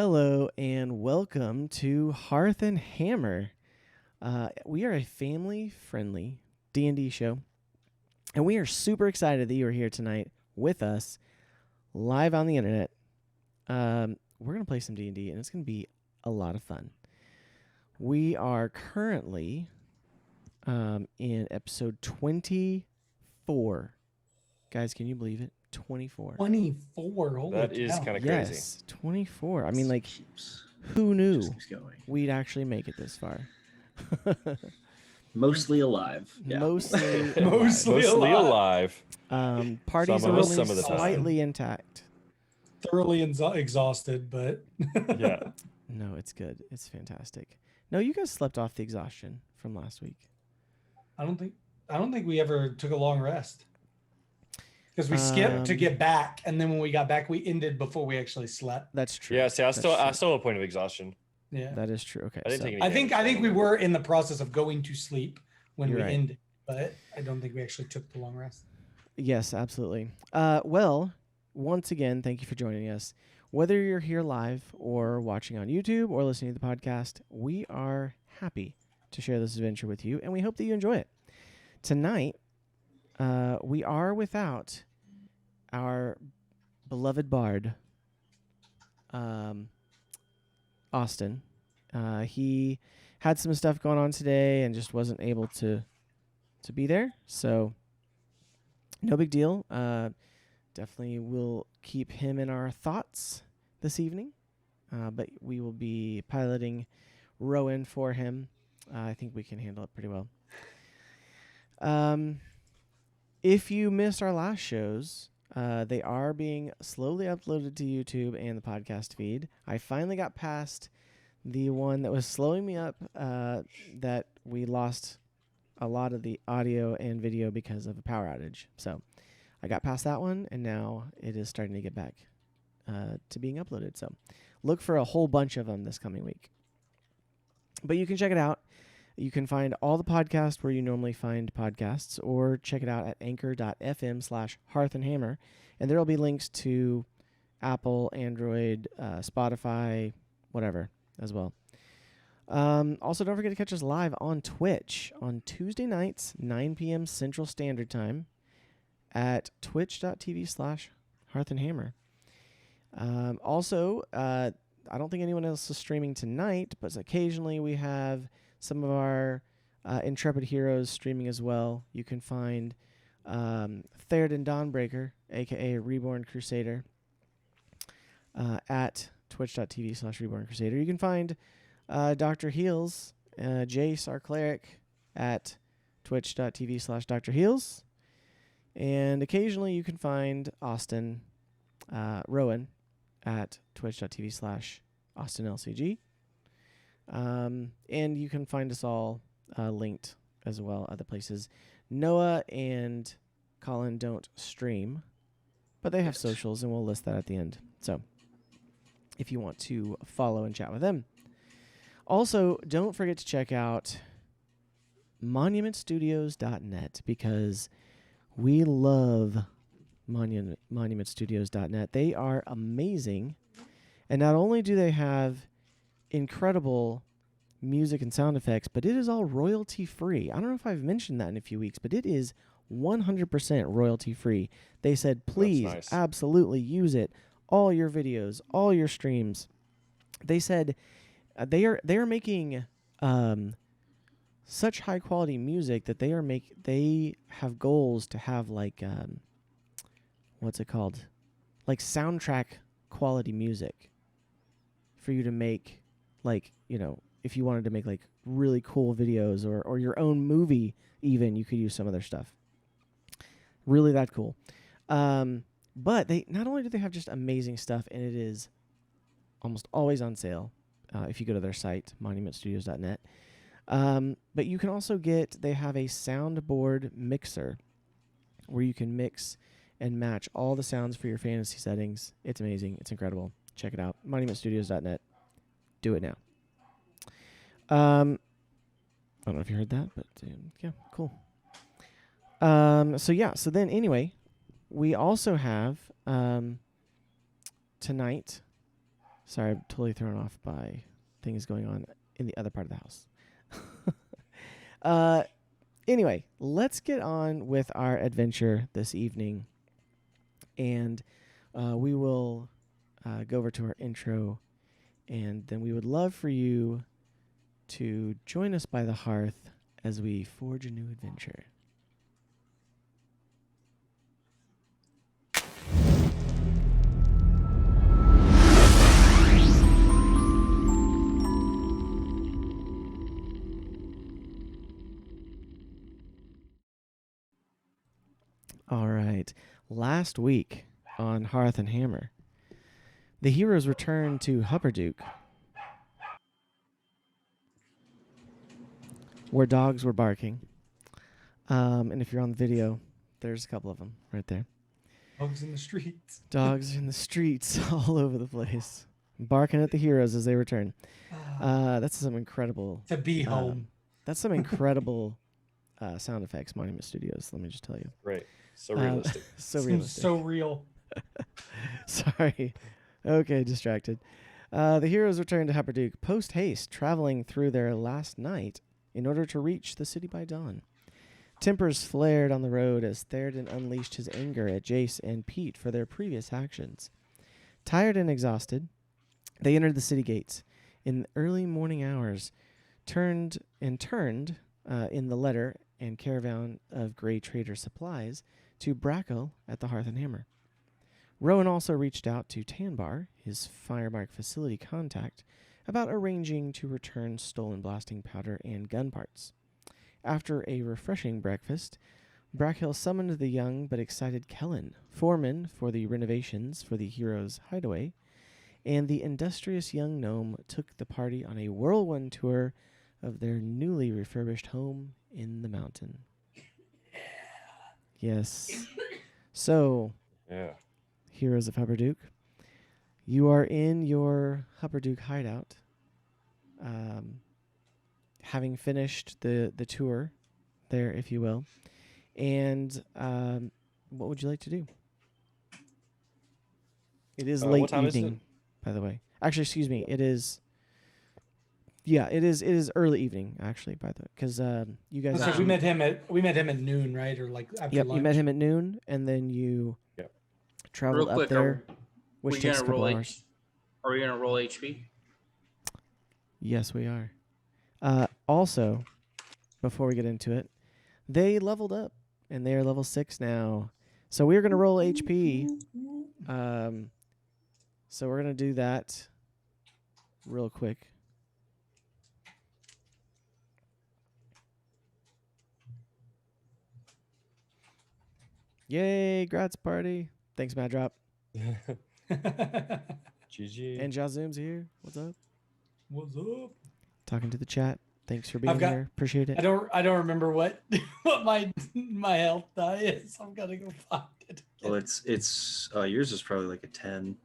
Hello and welcome to Hearth and Hammer. We are a family-friendly D&D show, and we are super excited that you are here tonight with us, live on the internet. We're going to play some D&D, and it's going to be a lot of fun. We are currently in episode 24. Guys, can you believe it? 24. 24. Holy That is cow. kind of crazy. Yes, 24. I mean, like, who knew Just keeps going. we'd actually make it this far? Mostly alive. Yeah. Mostly Mostly alive. Parties Some are of us, only some of the time. slightly intact. Thoroughly exhausted, but Yeah. No, it's good. It's fantastic. No, you guys slept off the exhaustion from last week. I don't think we ever took a long rest. Because we skipped to get back, and then when we got back, we ended before we actually slept. That's true. Yeah. See, I That's still true. have a point of exhaustion. Yeah. That is true. Okay. I didn't so- take any. I think we were in the process of going to sleep when You're we right. ended, but I don't think we actually took the long rest. Yes, absolutely. Well, once again, thank you for joining us. Whether you're here live or watching on YouTube or listening to the podcast, we are happy to share this adventure with you, and we hope that you enjoy it. Tonight, we are without our beloved bard, Austin. He had some stuff going on today and just wasn't able to be there, so no big deal. Definitely will keep him in our thoughts this evening, but we will be piloting Rowan for him. I think we can handle it pretty well. If you missed our last shows, they are being slowly uploaded to YouTube and the podcast feed. I finally got past the one that was slowing me up, that we lost a lot of the audio and video because of a power outage. So I got past that one, and now it is starting to get back to being uploaded. So look for a whole bunch of them this coming week. But you can check it out. You can find all the podcasts where you normally find podcasts, or check it out at anchor.fm/hearthandhammer. And there will be links to Apple, Android, Spotify, whatever as well. Also, don't forget to catch us live on Twitch on Tuesday nights, 9 p.m. Central Standard Time at twitch.tv/hearthandhammer. Also, I don't think anyone else is streaming tonight, but occasionally we have some of our intrepid heroes streaming as well. You can find Theoden Dawnbreaker, a.k.a. Reborn Crusader, at twitch.tv/Reborn Crusader. You can find Dr. Heals, Jace, our cleric, at twitch.tv/Dr. Heals. And occasionally you can find Austin, Rowan, at twitch.tv/AustinLCG. And you can find us all linked as well other places. Noah and Colin don't stream, but they have socials, and we'll list that at the end. So if you want to follow and chat with them. Also, don't forget to check out monumentstudios.net, because we love monumentstudios.net. They are amazing. And not only do they have incredible music and sound effects, but it is all royalty free. I don't know if I've mentioned that in a few weeks, but it is 100% royalty free. They said, please, nice. absolutely use it. All your videos, all your streams. They said they are making such high quality music that they have goals to have like what's it called? Like soundtrack quality music for you to make, like, you know, if you wanted to make like really cool videos or your own movie even, you could use some of their stuff. Really that cool. But they not only do they have just amazing stuff, and it is almost always on sale if you go to their site, monumentstudios.net. But you can also they have a soundboard mixer where you can mix and match all the sounds for your fantasy settings. It's amazing. It's incredible. Check it out. monumentstudios.net. Do it now. I don't know if you heard that, but yeah, cool. So then anyway, we also have tonight Sorry, I'm totally thrown off by things going on in the other part of the house. Anyway, let's get on with our adventure this evening. And we will go over to our intro. And then we would love for you to join us by the hearth as we forge a new adventure. All right. Last week on Hearth and Hammer, the heroes returned to Hupperduke, where dogs were barking. And if you're on the video, there's a couple of them right there. Dogs in the streets. Dogs in the streets all over the place, barking at the heroes as they return. That's some incredible... To be home. That's some incredible sound effects, Monument Studios, let me just tell you. Right. So realistic. So realistic. So real. Sorry. Okay, distracted. The heroes returned to Hupperduke post-haste, traveling through their last night in order to reach the city by dawn. Tempers flared on the road as Theoden unleashed his anger at Jace and Pete for their previous actions. Tired and exhausted, they entered the city gates in the early morning hours, turned in the letter and caravan of Grey Trader supplies to Brackle at the Hearth and Hammer. Rowan also reached out to Tanbar, his Firemark facility contact, about arranging to return stolen blasting powder and gun parts. After a refreshing breakfast, Brackhill summoned the young but excited Kellen, foreman for the renovations for the heroes' hideaway, and the industrious young gnome took the party on a whirlwind tour of their newly refurbished home in the mountain. Yes. So, Yeah. heroes of Hupperduke, you are in your Hupperduke hideout, having finished the tour there, if you will. And what would you like to do? It is late what time is evening, by the way. Actually, excuse me. It is. Yeah, it is early evening, actually, by the way, because you guys. So we met him at noon, right, or like after Yep, lunch. you met him at noon, and then you traveled Real quick, up there, which we takes a gonna couple roll hours. Are we gonna roll HP? Yes, we are. Also, before we get into it, they leveled up, and they are level 6 now. So we're going to roll HP. So we're going to do that real quick. Yay, grats party. Thanks, Mad Drop. GG. And Jazoom's here. What's up? What's up? Talking to the chat. Thanks for being I've got- here. Appreciate it. I don't remember what my health die is. I'm gonna go find it. Well, it's yours is probably like a 10.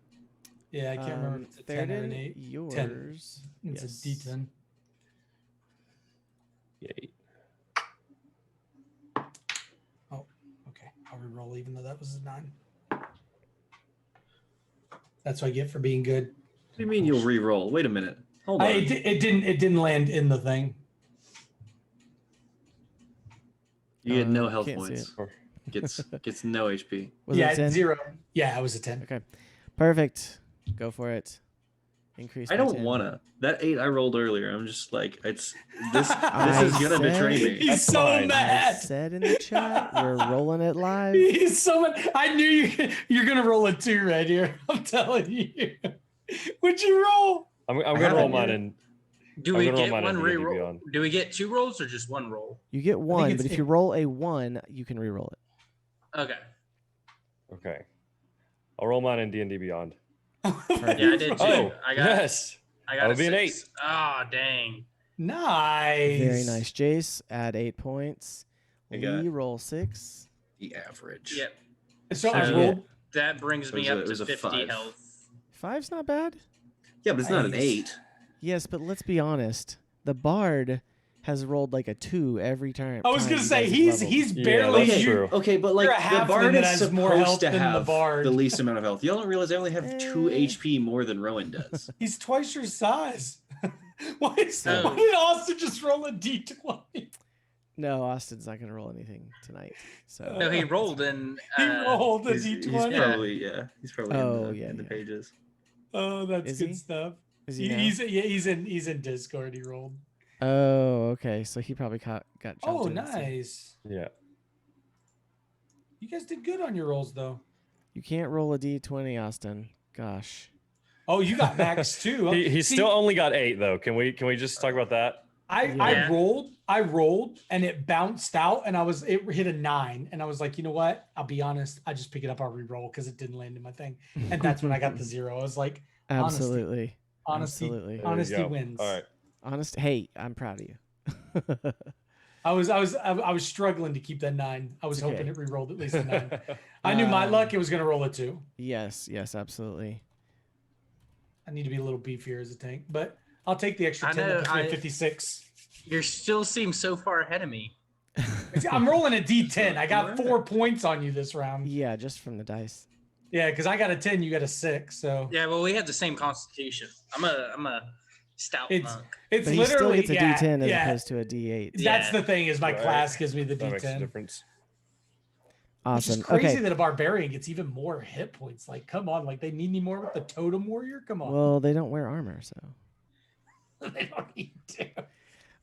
Yeah, I can't remember if it's a 10 or an 8. Yours. 10. It's Yes. a D10. Yay. Okay, I'll reroll even though that was a 9. That's what I get for being good. What do you mean you'll re-roll? Wait a minute. Hold on. It didn't land in the thing. You had no health can't see points. it. Gets no HP. Was it a 10? 0. Yeah, it was a 10. Okay. Perfect. Go for it. Increase. I by don't 10. wanna. That 8 I rolled earlier. I'm just like, this I is gonna betray said- me. He's That's so fine. I mad. said in the chat, we're rolling it live. He's so mad. I knew you're gonna roll a 2 right here. I'm telling you. Would you roll? I'm I gonna roll haven't mine yet. in. Do I'm we gonna roll get mine one in D&D re-roll? Beyond. Do we get 2 rolls or just 1 roll? You get one, it's- but if you roll a 1, you can re-roll it. Okay. Okay. I'll roll mine in D&D Beyond. Yeah, I did too. Oh, I got yes. I got that a would be an 6. Ah, dang. Nice. Very nice. Jace, add 8 points. I got- Lee, roll 6. The average. Yep. So How'd I you rolled. That brings me It up was to a 50 5. health. 5's not bad. Yeah, but it's not an Nice. 8. Yes, but let's be honest. The Bard has rolled like a 2 every time. I was time gonna you say guys have he's leveled. he's Yeah, barely that's you. true. Okay, but like You're a the halfling bard that is has more supposed health to than the have bard. the least amount of health. Y'all don't realize I only have 2 Eh. HP more than Rowan does. He's twice your size. Why Oh. did Austin just roll a d20? No, Austin's not gonna roll anything tonight. So No, he rolled in. He rolled a He's d20. probably he's probably Oh, in yeah, the yeah. pages. Oh, that's Is good he? stuff. is he now? He's in Discord. He rolled. Oh, okay. So he probably got jumped Oh, in. So nice. Yeah. You guys did good on your rolls, though. you can't roll a d20, Austin. Gosh. Oh, you got max too. He's See, still only got 8 though. Can we just talk about that? I Yeah. I rolled, and it bounced out, and it hit a 9, and I was like, you know what? I'll be honest. I just pick it up, I'll re-roll because it didn't land in my thing, and that's when I got the 0. I was like, Absolutely. honesty, Absolutely. There you honesty go. wins. All right. Honest. Hey, I'm proud of you. I was struggling to keep that 9. I was Okay. hoping it re-rolled at least a 9. I knew my luck; it was going to roll a 2. Yes. Yes. Absolutely. I need to be a little beefier as a tank, but I'll take the extra I 10 know, that puts me at I- 56. You still seem so far ahead of me. I'm rolling a D10. I got 4 points on you this round. Yeah, just from the dice. Yeah, because I got a 10, you got a 6. So Yeah, well, we have the same constitution. I'm a stout It's- monk. it's But he still literally gets a yeah, D10 as yeah. opposed to a D8. That's Yeah. the thing is my Right. class gives me the That makes a D10. difference. Which is Awesome. crazy Okay. that a barbarian gets even more hit points. Like, come on, like they need me more with the totem warrior. Come on, Well, they don't wear armor, so. they don't need to.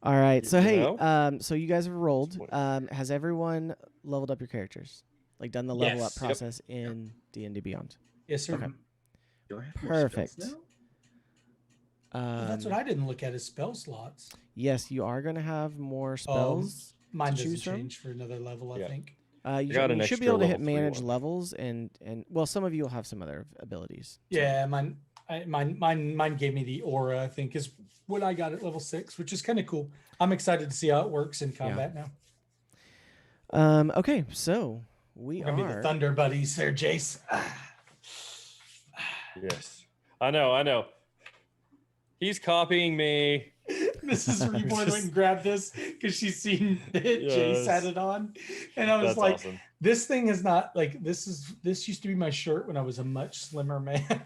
All right. So You hey, know? so you guys have rolled. 20. Has everyone leveled up your characters? Like done the level up Yes. Yep. process in D&D Beyond? Yes, sir. Okay. Do I have more spells Perfect. now? Well, that's what I didn't look at as spell slots. Yes, you are going to have more spells. Mine to doesn't choose from? change for another level, I Yeah. think. You, got an you should be extra able to hit level 3 manage one. levels and well, some of you will have some other abilities. So- Yeah, mine gave me the aura. I think is what I got at level 6, which is kind of cool. I'm excited to see how it works in combat now. Okay, so we We're gonna be the are. Thunder Buddies there, Jace. Yes. I know. He's copying me. Mrs. Reborn went and grabbed this because she's seen that Jace Yes. had it on, and I was That's like, awesome. "This thing is not like this used to be my shirt when I was a much slimmer man.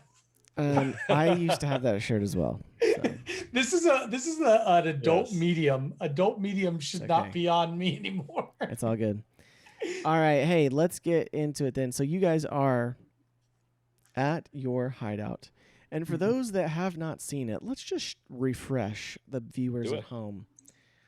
I used to have that shirt as well. So. This is an adult Yes. medium. Adult medium should It's not okay. be on me anymore. It's all good. All right, hey, let's get into it then. So you guys are at your hideout. And for those that have not seen it, let's just refresh the viewers Do at it. home.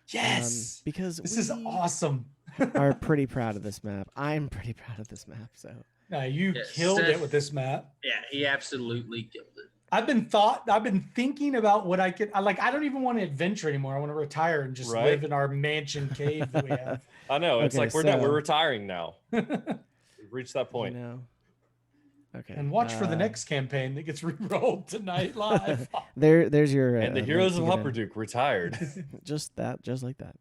Yes, Because this we is awesome. are pretty proud of this map. I'm pretty proud of this map. So No, you Yes, killed Seth- it with this map. Yeah, he absolutely killed it. I've been thinking about what I could. I don't even want to adventure anymore. I want to retire and just Right. live in our mansion cave that we have. I know. It's Okay, like we're so- retiring now. We've reached that point. You know. Okay. And watch for the next campaign that gets re-rolled tonight live. There's your And the link Heroes to of get in. Upperduke retired. Just like that.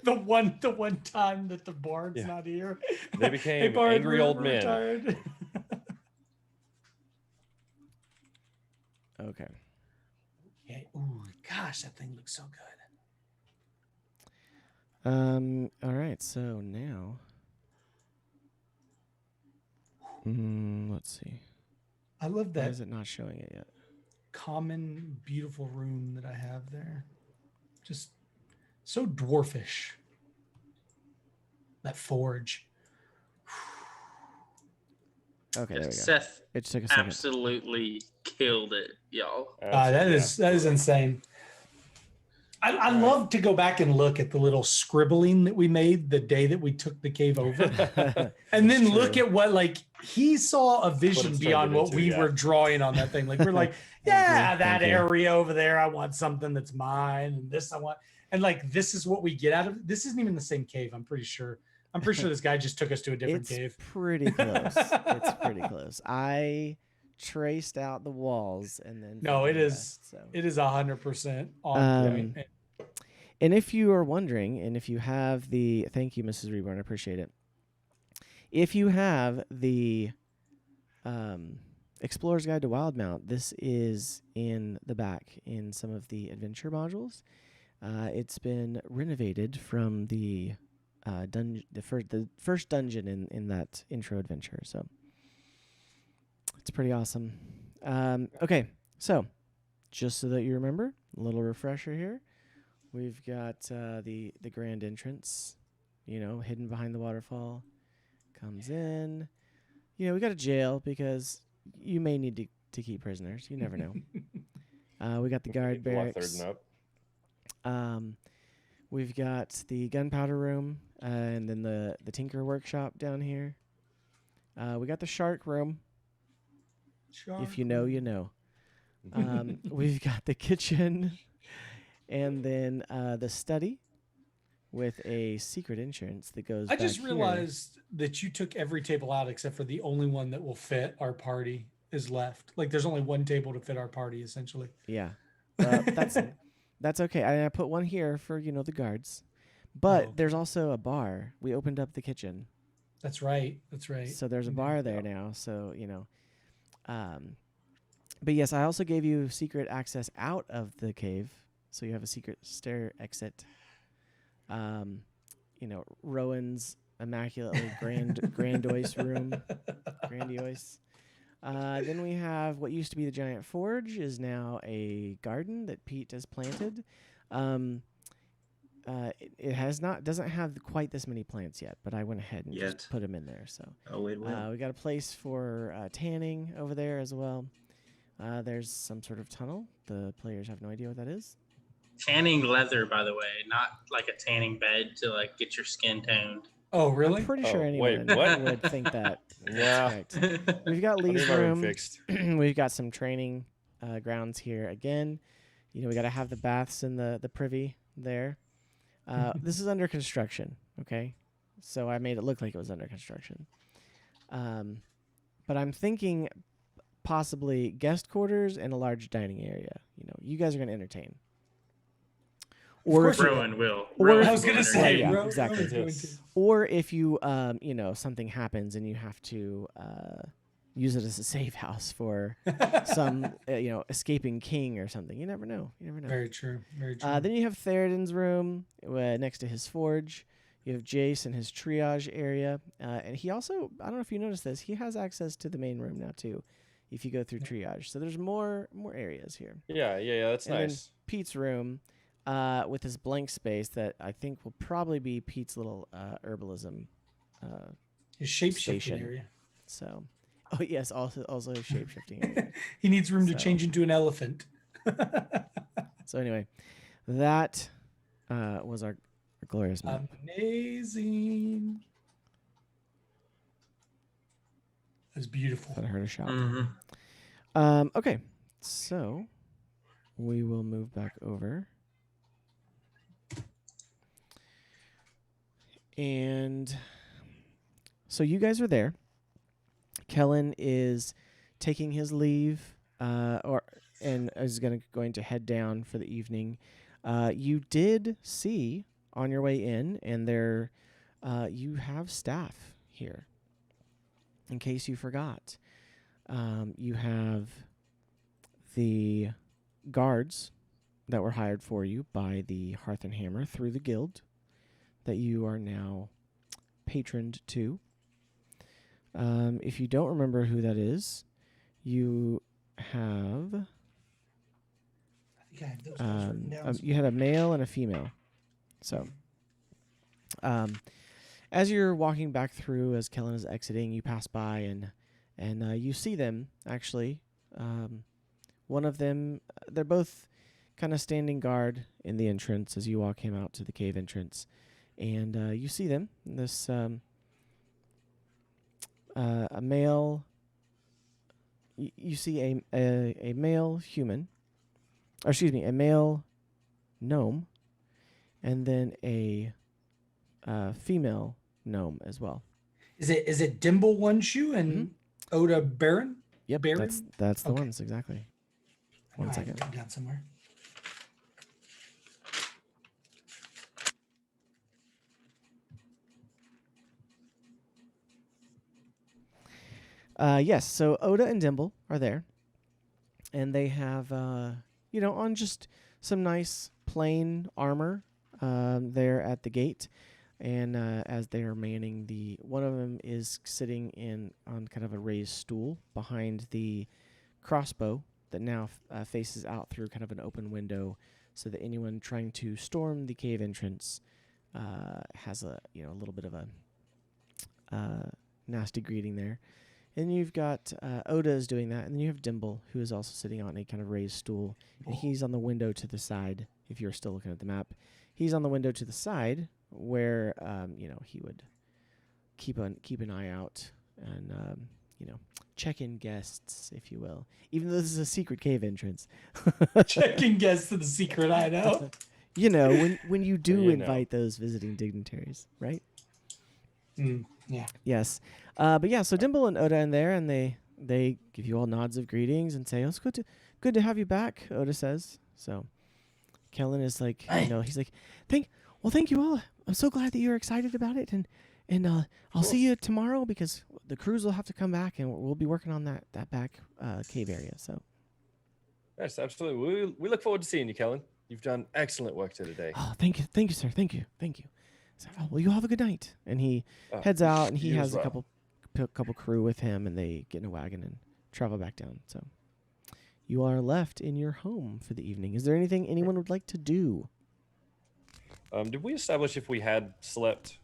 the one time that the bard's Yeah. not here. They Hey, became Bard, angry we're old men. retired. Okay. Yeah. Ooh, gosh, that thing looks so good. All right. So now, let's see. I love Why that is it not showing it yet? common, beautiful room that I have there. Just so dwarfish. That forge. Okay, there we go. Seth It took a second. absolutely killed it, y'all. That is insane. I love to go back and look at the little scribbling that we made the day that we took the cave over, and then It's look true. at what he saw a vision turned beyond it what into, we yeah. were drawing on that thing. Like we're like, yeah, that Thank you. area over there, I want something that's mine, and this I want, and this is what we get out of it. This isn't even the same cave. I'm pretty sure this guy just took us to a different It's cave. pretty close. It's pretty close. I traced out the walls and then. No, filled it the is. rest, so. It is 100% on Um, point. And if you are wondering, and if you have the, thank you, Mrs. Reborn, I appreciate it. If you have the Explorer's Guide to Wildmount, this is in the back in some of the adventure modules. It's been renovated from the the first dungeon in that intro adventure. So it's pretty awesome. Okay, so just so that you remember, a little refresher here. We've got the grand entrance, hidden behind the waterfall. Comes in. We got a jail because you may need to keep prisoners. You never know. We got the guard barracks. We've got the gunpowder room, and then the tinker workshop down here. We got the shark room. If you know, you know. We've got the kitchen, and then the study with a secret entrance that goes. I just back realized that you took every table out except for the only one that will fit our party is left. Like there's only one table to fit our party, essentially. Yeah, that's okay. I put one here for the guards, but there's also a bar. We opened up the kitchen. That's right. That's right. So there's a bar there now. So but yes, I also gave you secret access out of the cave, so you have a secret stair exit. Rowan's immaculately grandiose room. Grandiose. Then we have what used to be the giant forge is now a garden that Pete has planted. It doesn't have quite this many plants yet, but I went ahead and just put them in there. So it will. We got a place for tanning over there as well. There's some sort of tunnel. The players have no idea what that is. Tanning leather, by the way, not like a tanning bed to like get your skin toned. Oh, really? I'm pretty sure anyone would think that. Yeah. We've got Lee's room. Fixed. We've got some training grounds here again. We got to have the baths in the privy there. This is under construction, okay? So I made it look like it was under construction. But I'm thinking possibly guest quarters and a large dining area. You guys are going to entertain. Or Rowan will. I was going to say, yeah, exactly. Or if you, something happens and you have to use it as a safe house for some, escaping king or something. You never know. Very true. Very true. Then you have Theoden's room next to his forge. You have Jace in his triage area. And he also, I don't know if you noticed this, he has access to the main room now too, if you go through triage. So there's more areas here. Yeah, that's and nice. Then Pete's room with his blank space that I think will probably be Pete's little herbalism his shape-shifting area. So, yes, also his shape-shifting area. He needs room to change into an elephant. So anyway, that was our glorious map. Amazing. That's beautiful. That I heard a shout. Mm-hmm. Okay, so we will move back over. And so you guys are there. Kellen is taking his leave, and is going to head down for the evening. You did see on your way in, and there, you have staff here. In case you forgot, you have the guards that were hired for you by the Hearth and Hammer through the guild that you are now patroned to. If you don't remember who that is, you have I think I have those guys written down. you had a male and a female. So as you're walking back through, as Kellen is exiting, you pass by and you see them actually. One of them, they're both kind of standing guard in the entrance as you all came out to the cave entrance. And you see them. This a male. You see a male human, or excuse me, a male gnome, and then a female gnome as well. Is it Dimble One Shoe and Oda Baron? Yep, Baron? that's the ones exactly. One second. I have it down somewhere. Yes, so Oda and Dimble are there, and they have, on just some nice plain armor there at the gate. And as they are manning one of them is sitting on kind of a raised stool behind the crossbow that now faces out through kind of an open window, so that anyone trying to storm the cave entrance has a little bit of a nasty greeting there. And you've got Oda is doing that, and then you have Dimble, who is also sitting on a kind of raised stool, and he's on the window to the side. If you're still looking at the map, he's on the window to the side where he would keep an eye out and check in guests, if you will, even though this is a secret cave entrance. Checking guests to the secret hideout. When you do invite those visiting dignitaries, right? Yeah. Yes. But yeah, so Dimble and Oda in there, and they give you all nods of greetings and say, "Oh, it's good to have you back," Oda says. So Kellen is like, he's like, thank you all. I'm so glad that you're excited about it, and I'll see you tomorrow, because the crews will have to come back, and we'll be working on that back cave area. So Yes, absolutely. We look forward to seeing you, Kellen. You've done excellent work today. oh, thank you, sir. Thank you. So, well, you have a good night. And he heads out, and he you has as a well. couple crew with him, and they get in a wagon and travel back down. So you are left in your home for the evening. Is there anything anyone would like to do? Did we establish if we had slept?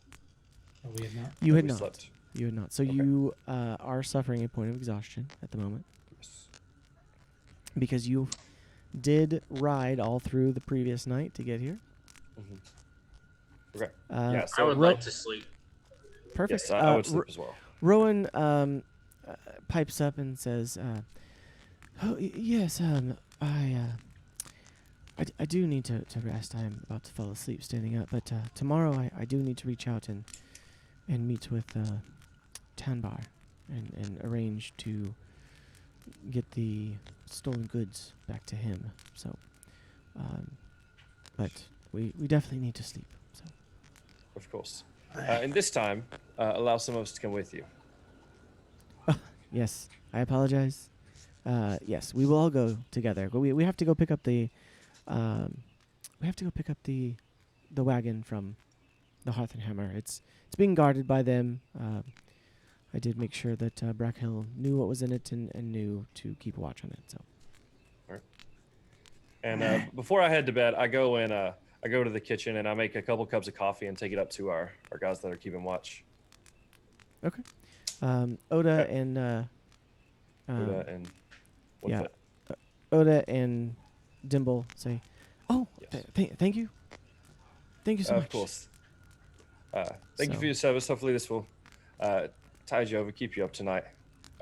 No, we have not. You Have had we not. slept? You had not. So Okay. you are suffering a point of exhaustion at the moment, Yes. because you did ride all through the previous night to get here. Mhm. Okay. Yeah, I so would like to sleep. Perfect. yes, I would sleep as well. Rowan pipes up and says, yes, I do need to rest. I'm about to fall asleep standing up, but tomorrow I do need to reach out and meet with Tanbar and arrange to get the stolen goods back to him. So, but we definitely need to sleep. So Of course. And this time, allow some of us to come with you. yes, I apologize. Yes, we will all go together. But we have to go pick up the the wagon from the Hearth Hammer. It's being guarded by them. I did make sure that Brackhill knew what was in it and knew to keep a watch on it. So And before I head to bed, I go to the kitchen and I make a couple cups of coffee and take it up to our guys that are keeping watch. okay, Oda Okay. and Buddha and what's yeah. that? Oda and Dimble say, "Oh, Yes. thank you so much." Of course. Thank you So- for your service. Hopefully this will tide you over, keep you up tonight.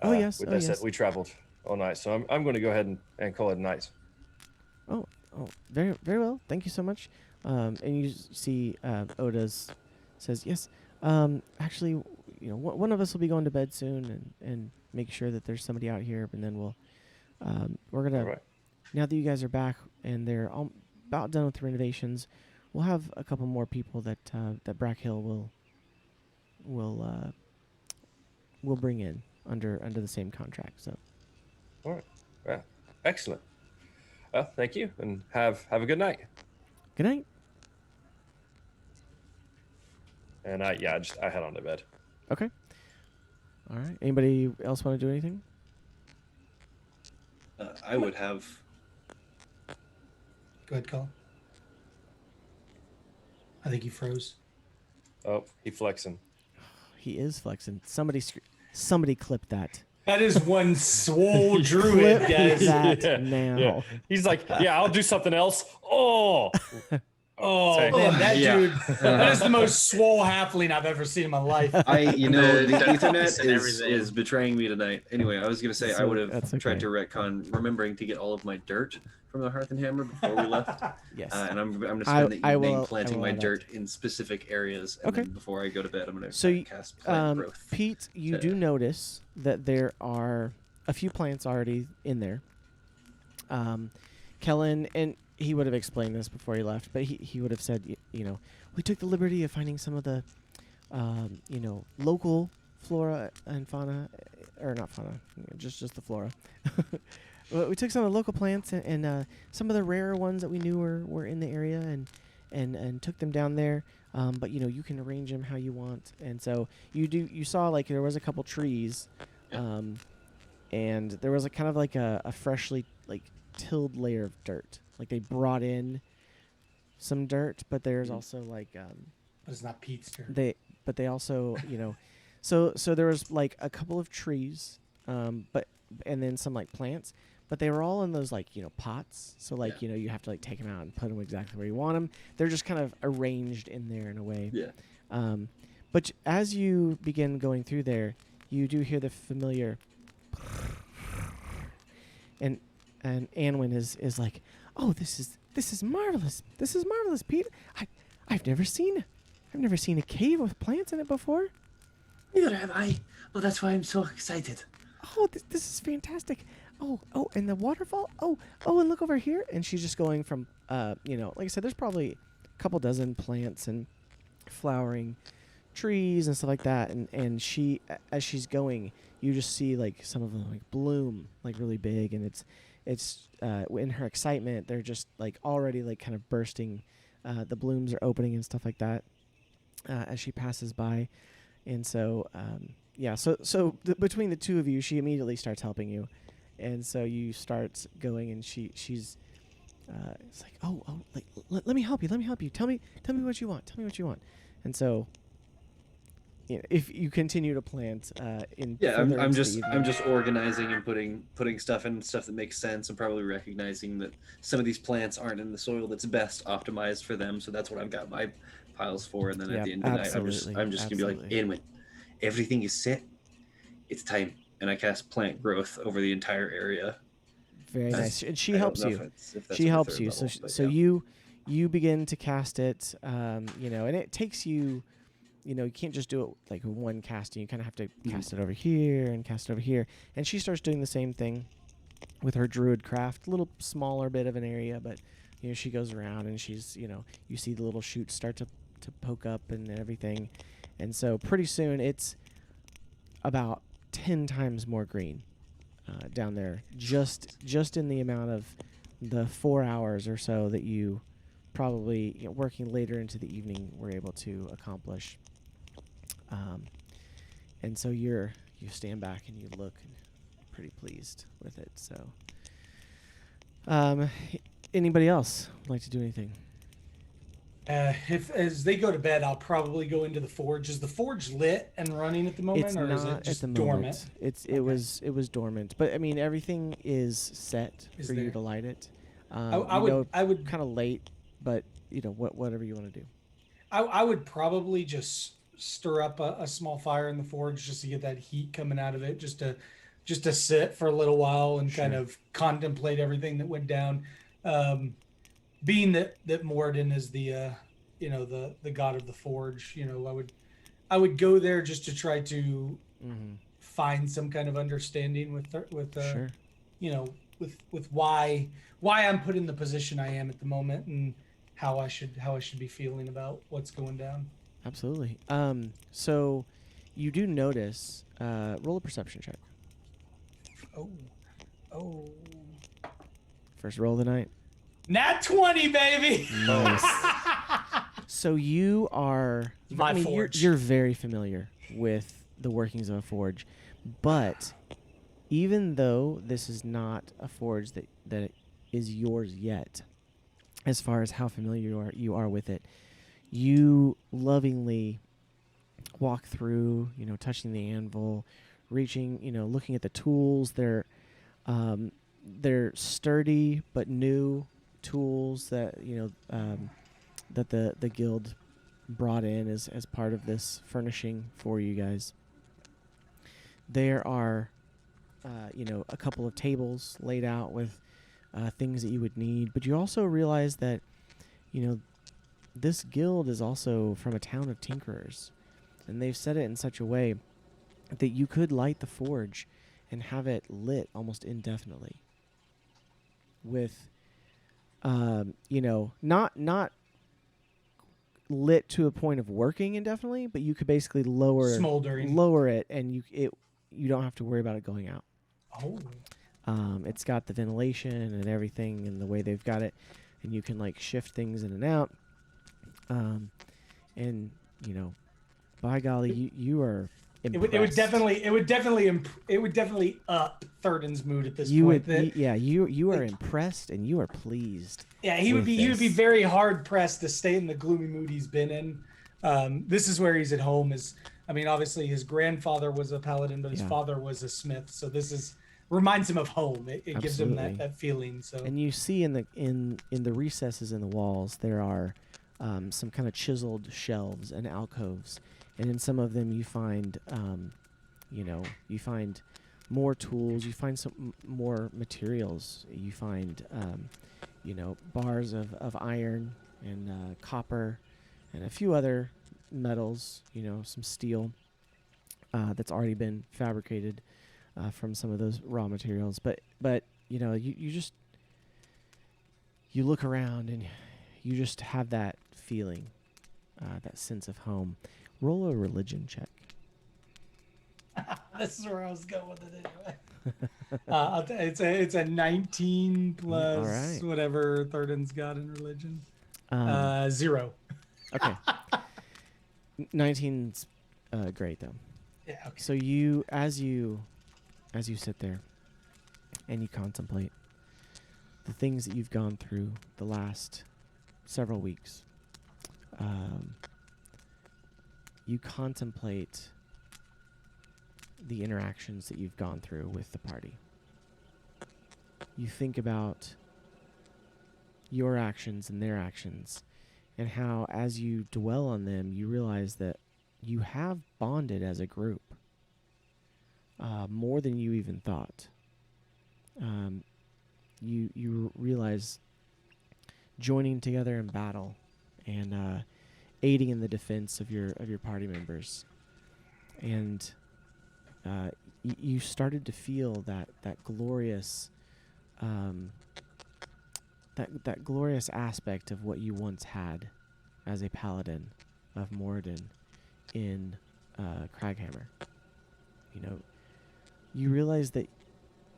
Oh, yes. With Oh, that yes. said, we traveled all night, so I'm going to go ahead and call it a night. Oh, very, very well. Thank you so much. And you see Oda's says, yes. Actually, one of us will be going to bed soon and make sure that there's somebody out here. And then we're gonna All right. now that you guys are back and they're about done with the renovations, we'll have a couple more people that Brackhill will bring in under the same contract. So All right. Yeah. Excellent. Well, thank you, and have a good night. good night. And I head on to bed. Okay. All right. Anybody else want to do anything? I would have. Go ahead, Colin. I think he froze. Oh, he flexing. He is flexing. Somebody clip that. That is one swole druid, Clip guys. that now. Yeah. He's like, yeah, I'll do something else. Oh. Oh Say- man, that Yeah. dude. That is the most swole halfling I've ever seen in my life. The Ducks Ethernet and everything. is betraying me tonight. Anyway, I was gonna say I So would have that's tried okay. to retcon remembering to get all of my dirt from the Hearth and Hammer before we left. Yes. And I'm gonna I- spend the I evening will planting my allow that. dirt in specific areas. And Okay. then before I go to bed, I'm gonna So you- cast plant growth. Pete, you So- do notice that there are a few plants already in there. Kellen, and he would have explained this before he left, but he would have said, we took the liberty of finding some of the, local flora and fauna, or not fauna, just the flora, Well, we took some of the local plants and some of the rarer ones that we knew were in the area and took them down there. But you can arrange them how you want. And so you saw like there was a couple trees, and there was a kind of like a freshly like tilled layer of dirt. Like they brought in some dirt, but there's also like But it's not Pete's dirt. they also so there was like a couple of trees, but and then some like plants. But they were all in those like pots, so like you have to like take them out and put them exactly where you want them. They're just kind of arranged in there in a way. Yeah. But as you begin going through there, you do hear the familiar. And Anwin is like, oh, this is marvelous. This is marvelous, Pete. I've never seen a cave with plants in it before. Neither have I. Well, that's why I'm so excited. Oh, this is fantastic. Oh, and the waterfall. Oh, and look over here. And she's just going from, like I said, there's probably a couple dozen plants and flowering trees and stuff like that. And she, as she's going, you just see like some of them like bloom like really big. And it's in her excitement, they're just like already like kind of bursting. The blooms are opening and stuff like that as she passes by. And so, between the two of you, she immediately starts helping you. And so you start going, and she's it's like, like let me help you. Tell me what you want. And so, if you continue to plant I'm just organizing and putting stuff in stuff that makes sense, and probably recognizing that some of these plants aren't in the soil that's best optimized for them. So that's what I've got my piles for. And then at the end of the night, I'm just gonna be like, Anwin, everything is set. It's time. And I cast plant growth over the entire area. Very nice. And she helps you. She helps you. You begin to cast it, and it takes you, you can't just do it like one casting. You kind of have to cast it over here and cast it over here. And she starts doing the same thing with her druid craft, a little smaller bit of an area, but she goes around and she's, you see the little shoots start to poke up and everything. And so pretty soon it's about 10 times more green down there, just in the amount of the 4 hours or so that you probably working later into the evening were able to accomplish. And so you stand back and you look and pretty pleased with it. So anybody else like to do anything? If as they go to bed, I'll probably go into the forge. Is the forge lit and running at the moment, It's or not is it just at the dormant? moment. It was dormant, but I mean everything is set for you to light it. I would kind of late, but whatever you want to do. I would probably just stir up a small fire in the forge just to get that heat coming out of it, just to sit for a little while and kind of contemplate everything that went down. Being that Morden is the the god of the forge, I would go there just to try to find some kind of understanding with why I'm put in the position I am at the moment and how I should be feeling about what's going down. Absolutely. So you do notice, roll a perception check. Oh. First roll of the night. Nat 20, baby. Nice. So you are, forge. You're very familiar with the workings of a forge, but even though this is not a forge that is yours yet, as far as how familiar you are with it, you lovingly walk through, touching the anvil, reaching, looking at the tools. They're sturdy but new tools that that the guild brought in as part of this furnishing for you guys. There are a couple of tables laid out with things that you would need, but you also realize that this guild is also from a town of tinkerers, and they've set it in such a way that you could light the forge and have it lit almost indefinitely with not lit to a point of working indefinitely, but you could basically lower Smoldering. it, and you don't have to worry about it going out. Oh. It's got the ventilation and everything, and the way they've got it, and you can like shift things in and out. And you know, by golly, you are impressed. It would definitely up Thurston's mood at this You point. would, you are impressed and you are pleased. Yeah, he would be very hard pressed to stay in the gloomy mood he's been in. This is where he's at home. Obviously his grandfather was a paladin, but his father was a smith. So this reminds him of home. It gives him that feeling. So, and you see in the recesses in the walls there are some kind of chiseled shelves and alcoves, and in some of them you find you find more tools, you find some more materials, you find bars of iron and copper and a few other metals, some steel that's already been fabricated from some of those raw materials. But you look around and you just have that feeling, that sense of home. Roll a religion check. This is where I was going with it anyway. It's a 19 plus whatever Thurston's got in religion. 0. Okay. 19's great though. Yeah. Okay. So as you sit there and you contemplate the things that you've gone through the last several weeks, you contemplate the interactions that you've gone through with the party. You think about your actions and their actions, and how as you dwell on them, you realize that you have bonded as a group more than you even thought. You realize joining together in battle and aiding in the defense of your party members, and you started to feel that glorious that glorious aspect of what you once had as a paladin of Moradin in Craghammer. You realize that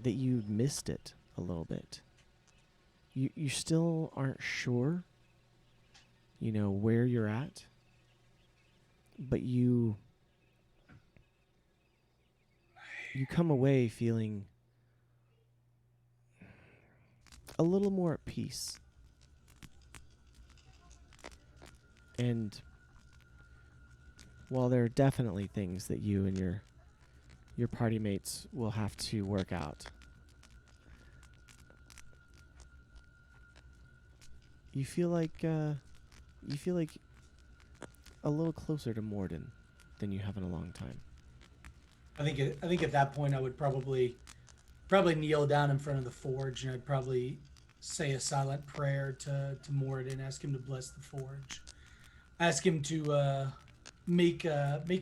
you missed it a little bit. You still aren't sure, where you're at, but you come away feeling a little more at peace. And while there are definitely things that you and your party mates will have to work out, you feel like a little closer to Morden than you have in a long time. I think at that point I would probably kneel down in front of the forge, and I'd probably say a silent prayer to Moradin, ask him to bless the forge, ask him to make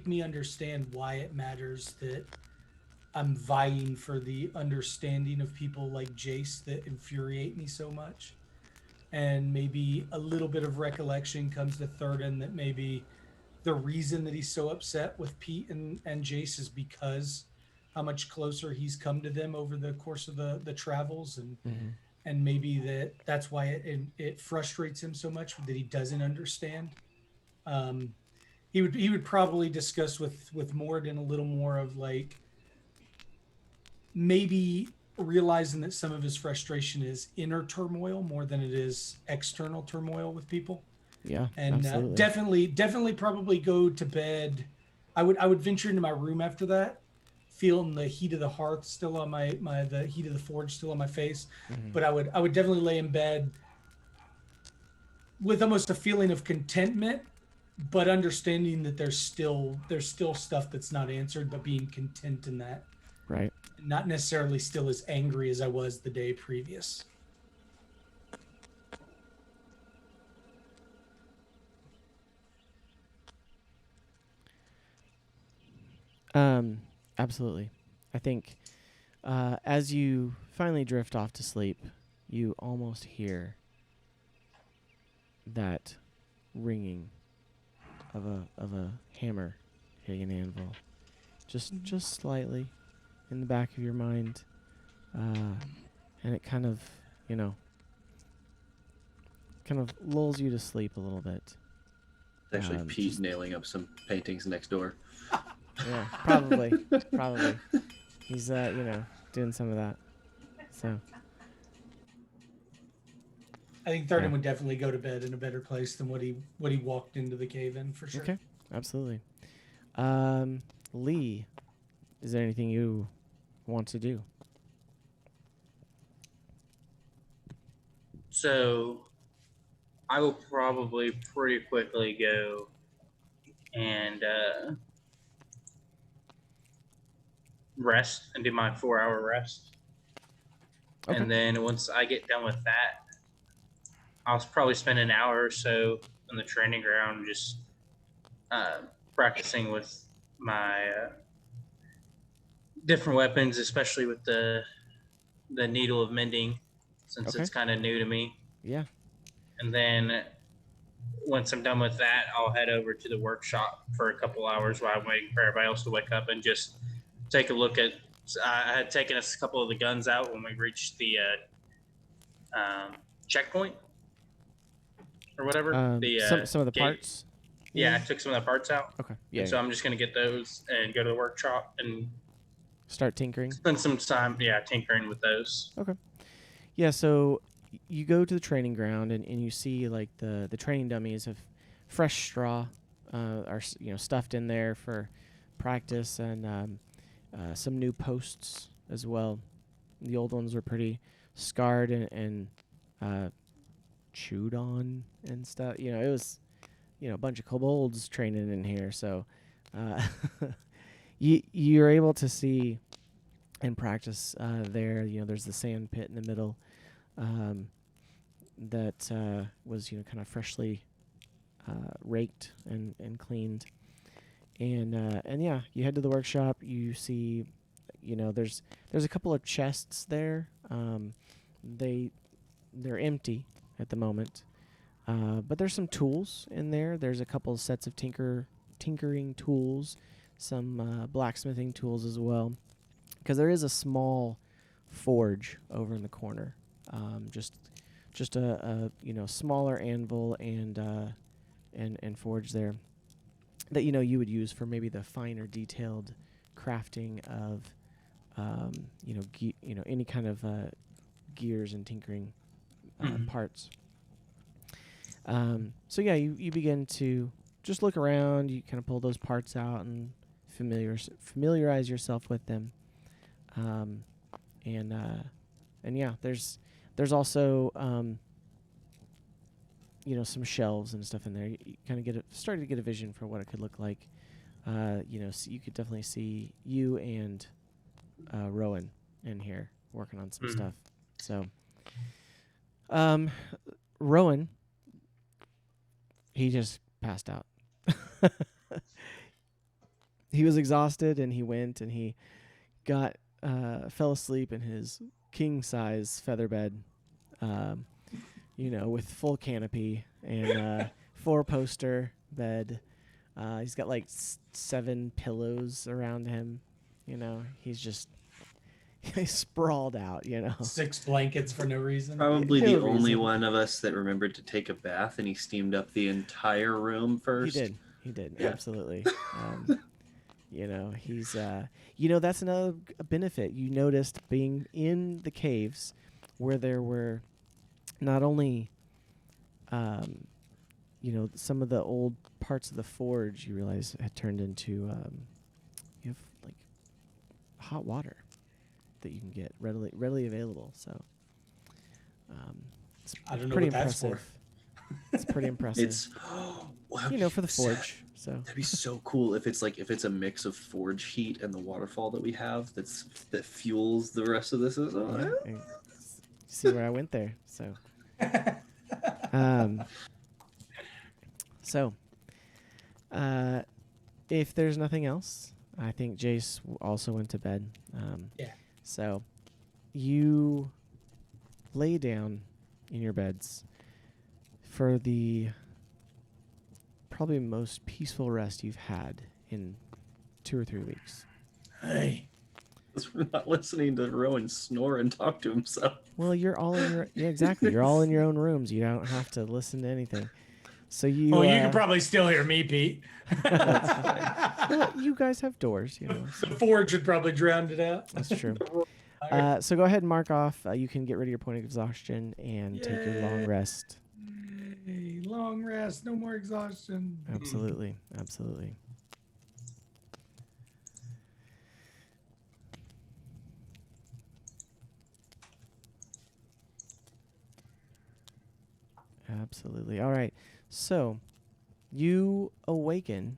me understand why it matters that I'm vying for the understanding of people like Jace that infuriate me so much, and maybe a little bit of recollection comes to Thurston that maybe the reason that he's so upset with Pete and Jace is because how much closer he's come to them over the course of the travels, and maybe that's why it frustrates him so much that he doesn't understand. He would probably discuss with Morden a little more of like maybe realizing that some of his frustration is inner turmoil more than it is external turmoil with people. Yeah, and definitely probably go to bed. I would venture into my room after that, feeling the heat of the hearth still on the heat of the forge still on my face. But I would definitely lay in bed with almost a feeling of contentment, but understanding that there's still stuff that's not answered, but being content in that. Right. Not necessarily still as angry as I was the day previous. Absolutely. I think as you finally drift off to sleep, you almost hear that ringing of a hammer hitting an anvil, just slightly in the back of your mind. and it kind of, kind of lulls you to sleep a little bit. It's actually Pete just- nailing up some paintings next door. Yeah, probably. He's, doing some of that. So. I think Thurden Yeah. would definitely go to bed in a better place than what he walked into the cave in, for sure. Okay, absolutely. Lee, is there anything you want to do? So I will probably pretty quickly go and rest and do my 4-hour rest. Okay. And then once I get done with that, I'll probably spend an hour or so in the training ground just practicing with my different weapons, especially with the needle of mending, since Okay. it's kind of new to me. Yeah. And then once I'm done with that, I'll head over to the workshop for a couple hours while I'm waiting for everybody else to wake up and just take a look at. I had taken a couple of the guns out when we reached the checkpoint or whatever. Some of the gate. parts. Yeah, I took some of the parts out. Okay. Yeah. And so I'm just going to get those and go to the workshop and Start tinkering. spend some time, tinkering with those. Okay. Yeah, so you go to the training ground and you see like the training dummies of fresh straw are stuffed in there for practice, and some new posts as well. The old ones were pretty scarred and chewed on and stuff. It was a bunch of kobolds training in here, so you're able to see and practice there. There's the sand pit in the middle that was kind of freshly raked and cleaned, and yeah, you head to the workshop. You see there's a couple of chests there. They're empty at the moment, but there's some tools in there. There's a couple of sets of tinkering tools, some blacksmithing tools as well, because there is a small forge over in the corner. Just a smaller anvil and forge there that you would use for maybe the finer detailed crafting of any kind of gears and tinkering parts. So yeah, you begin to just look around. You kind of pull those parts out and familiarize yourself with them. And yeah, there's also some shelves and stuff in there. You kind of started to get a vision for what it could look like. So you could definitely see you and Rowan in here working on some stuff. So, Rowan, he just passed out. He was exhausted, and he went and he fell asleep in his king-size feather bed, with full canopy and 4-poster bed. He's got like 7 pillows around him. He's just he's sprawled out. 6 blankets for no reason. Probably No the reason. only one of us that remembered to take a bath, and he steamed up the entire room first. He did, Yeah. absolutely. He's that's another benefit you noticed being in the caves, where there were not only some of the old parts of the forge you realize had turned into you have like hot water that you can get readily available. So it's I don't know pretty what that's impressive. It's pretty impressive. It's for the forge. So that'd be so cool if it's a mix of forge heat and the waterfall that we have that fuels the rest of this. and see where I went there. So if there's nothing else, I think Jace also went to bed. Yeah. So you lay down in your beds for the probably most peaceful rest you've had in 2 or 3 weeks. Hey. Because we're not listening to Rowan snore and talk to himself. Well, you're all in your exactly. You're all in your own rooms. You don't have to listen to anything. So you. Well, you can probably still hear me, Pete. Well, you guys have doors, you know. So. The forge would probably drown it out. That's true. So go ahead and mark off. You can get rid of your point of exhaustion and take your long rest. Yay, long rest, no more exhaustion. Absolutely, absolutely. Absolutely. All right. So you awaken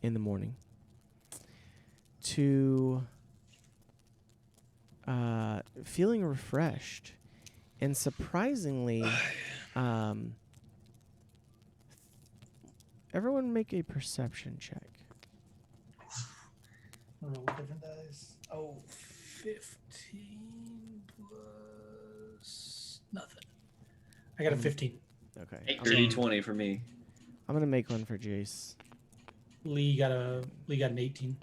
in the morning to feeling refreshed and surprisingly everyone make a perception check. Roll different dice. Oh, 15 plus nothing. I got a 15. Okay. 30-20 for me. I'm gonna make one for Jace. Lee got an 18.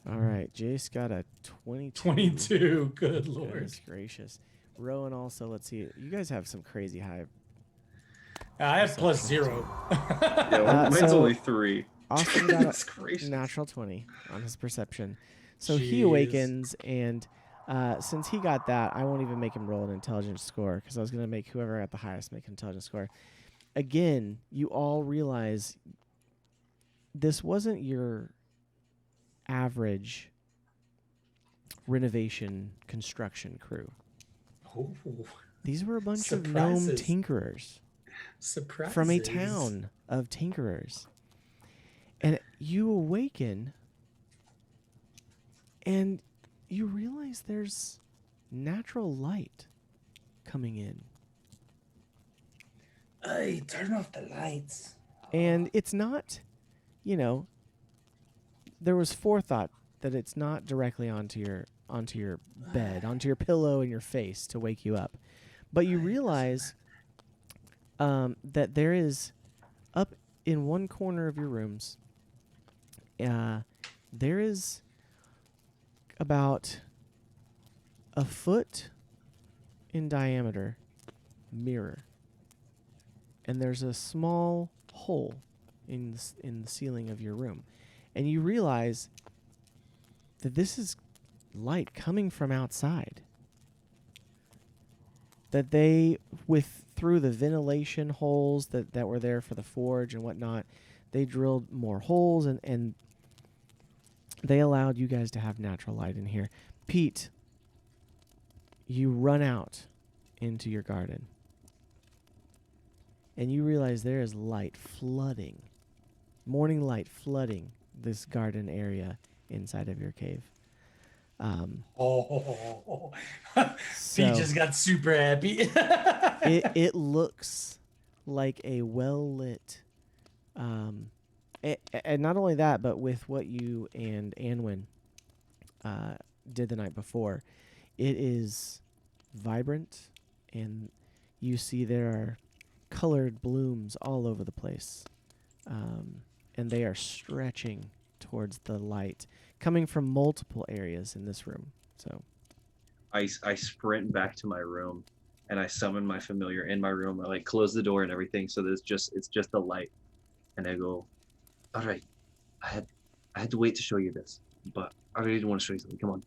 All right, Jace got a 22. 22. Good lord. Goodness gracious. Rowan also, let's see. You guys have some crazy high. I have plus 0. Yeah, mine's so only 3. Austin got Goodness a gracious. natural 20 on his perception. So he Jeez. awakens, and since he got that, I won't even make him roll an intelligence score because I was going to make whoever got the highest make an intelligence score. Again, you all realize this wasn't your average renovation construction crew. Oh, These were a bunch of gnome Surprises. tinkerers surprise. from a town of tinkerers. And you awaken and you realize there's natural light coming in. Hey, turn off the lights. And it's not, you know, there was forethought that it's not directly onto your bed, onto your pillow and your face to wake you up. But you realize that there is up in one corner of your rooms, there is about a foot in diameter mirror. And there's a small hole in the ceiling of your room. And you realize that this is light coming from outside. That they, through the ventilation holes that were there for the forge and whatnot, they drilled more holes and they allowed you guys to have natural light in here. Pete, you run out into your garden. And you realize there is light flooding, morning light flooding this garden area inside of your cave. Oh, So he just got super happy. it looks like a well-lit, and not only that, but with what you and Anwin did the night before, it is vibrant, and you see there are colored blooms all over the place, and they are stretching towards the light coming from multiple areas in this room. So I sprint back to my room and I summon my familiar in my room. I like close the door and everything, so it's just the light. And I go, all right, I had to wait to show you this, but I really want to show you something. Come on.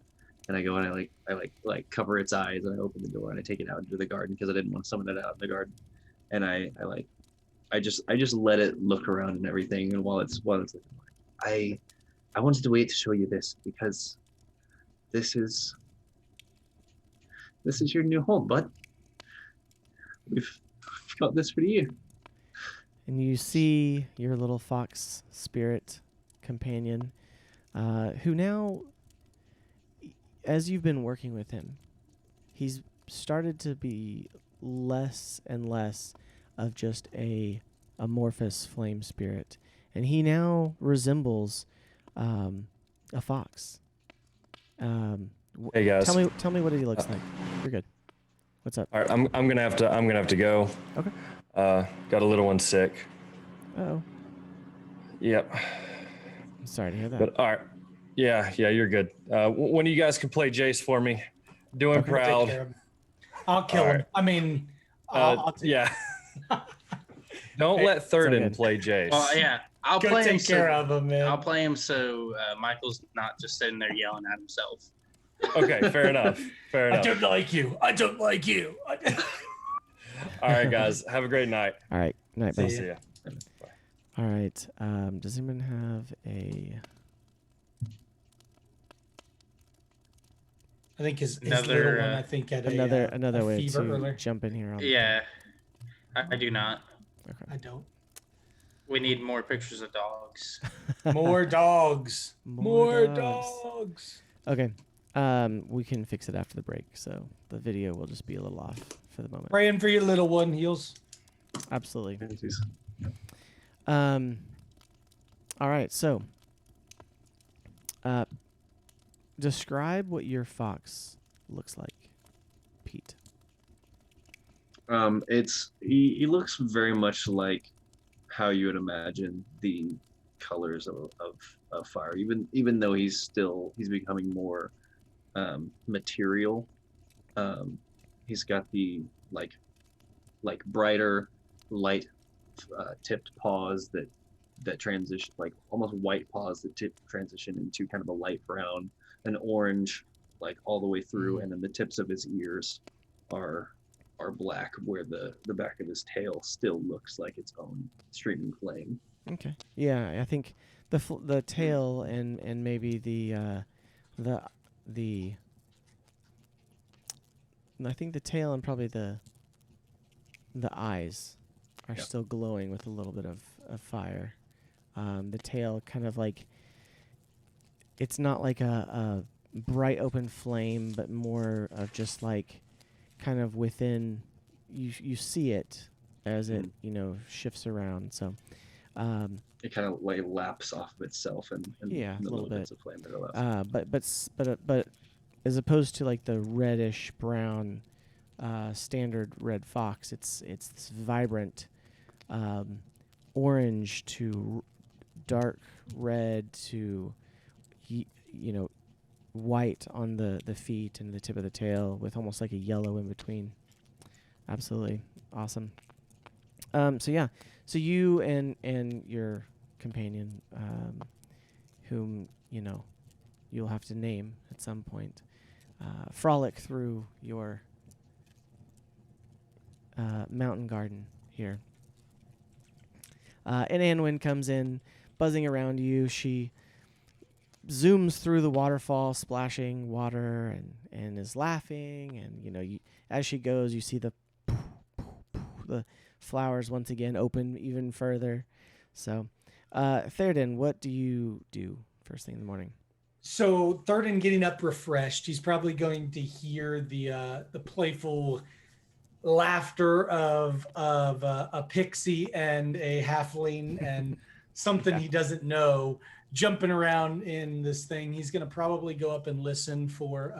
And I go and I cover its eyes and I open the door and I take it out into the garden because I didn't want to summon it out in the garden. And I just let it look around and everything. And while it's looking, I wanted to wait to show you this because this is your new home, bud. We've got this for you. and you see your little fox spirit companion, who now, as you've been working with him, he's started to be less and less of just a amorphous flame spirit, and he now resembles a fox. Hey guys. Tell me what he looks like. You're good. What's up? All right, I'm gonna have to go. Okay. Got a little one sick. Oh, Yep. I'm Sorry to hear that. But all right. Yeah, you're good. When you guys can play Jace for me, doing Okay. Take proud. care of him. I'll kill All him. right. I mean, I'll take Yeah. Don't Hey, let Thurden good. play Jace. Well, yeah, I'll Go play him. take care of him, man. I'll play him so Michael's not just sitting there yelling at himself. Okay, fair enough. Fair I enough. don't like you. I don't like you. All right, guys. Have a great night. All right. Night, See bye. ya. See ya. All right. Does anyone have a? I think his Another, little one. I think had Another a way fever to earlier. jump in here. On Yeah, I do not. I don't. We need more pictures of dogs. More dogs. More dogs. Okay. We can fix it after the break, so the video will just be a little off for the moment. Praying for your little one, Heels. Absolutely. Jeez. All right. So, describe what your fox looks like, Pete. He looks very much like how you would imagine the colors of fire. Even though he's becoming more material. He's got the like brighter light tipped paws that transition, like almost white paws that transition into kind of a light brown, an orange, like all the way through, and then the tips of his ears are black, where the back of his tail still looks like its own streaming flame. Okay. Yeah, I think the tail and maybe the I think the tail and probably the eyes are Yep. still glowing with a little bit of fire. The tail kind of like, it's not like a bright open flame, but more of just like kind of within, you see it as it shifts around. So It kind of like laps off of itself and Yeah, the a little little bits bit. of flame that are left. but as opposed to like the reddish brown standard red fox, it's this vibrant orange to dark red to white on the feet and the tip of the tail, with almost like a yellow in between. Absolutely awesome. So you and your companion, whom you'll have to name at some point, frolic through your mountain garden here. And Anwin comes in, buzzing around you. She zooms through the waterfall, splashing water, and is laughing. And as she goes, you see the flowers once again open even further. So, Theoden, what do you do first thing in the morning? So Thurden getting up refreshed, he's probably going to hear the playful laughter of a pixie and a halfling and something he doesn't know jumping around in this thing. He's going to probably go up and listen for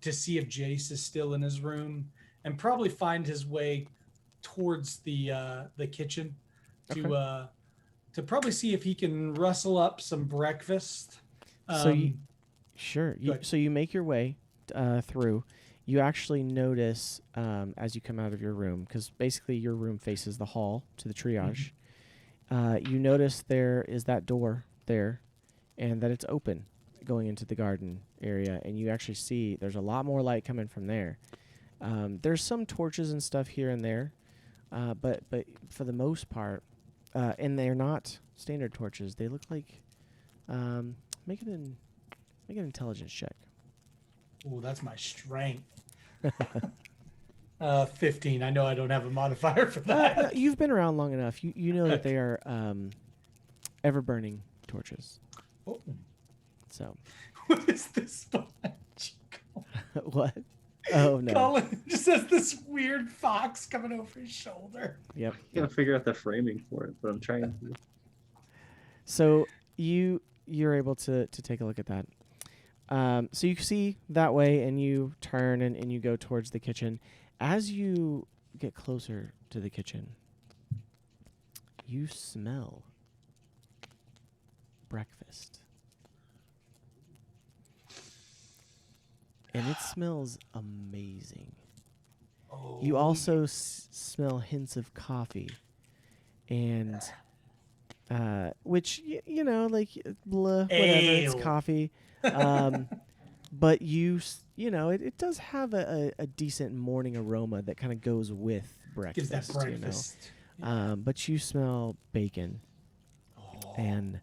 to see if Jace is still in his room, and probably find his way towards the kitchen to probably see if he can rustle up some breakfast. So you make your way through. You actually notice as you come out of your room, because basically your room faces the hall to the triage. You notice there is that door there, and that it's open going into the garden area, and you actually see there's a lot more light coming from there. There's some torches and stuff here and there, but for the most part, and they're not standard torches. They look like make an intelligence check. Oh, that's my strength. 15. I know I don't have a modifier for that. You've been around long enough. You know that they are ever burning torches. Oh. So What is this behind you? what? Oh no. Colin just has this weird fox coming over his shoulder. Yep. I gotta figure out the framing for it, but I'm trying to. So you're able to take a look at that. So you see that way, and you turn and you go towards the kitchen. As you get closer to the kitchen, you smell breakfast. And it smells amazing. You also smell hints of coffee, and which you know, like blah, whatever. It's coffee, but you know, it does have a decent morning aroma that kind of goes with breakfast. Gives that breakfast. You know? But you smell bacon, and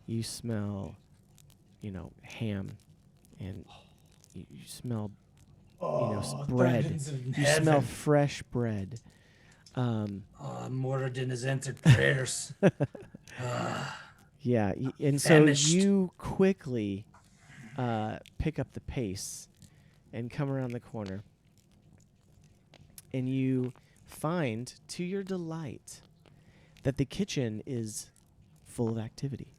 you smell, you know, ham, and you smell. You know, bread. You smell fresh bread. Moradin has answered prayers. Yeah, and so you quickly pick up the pace and come around the corner, and you find, to your delight, that the kitchen is full of activity,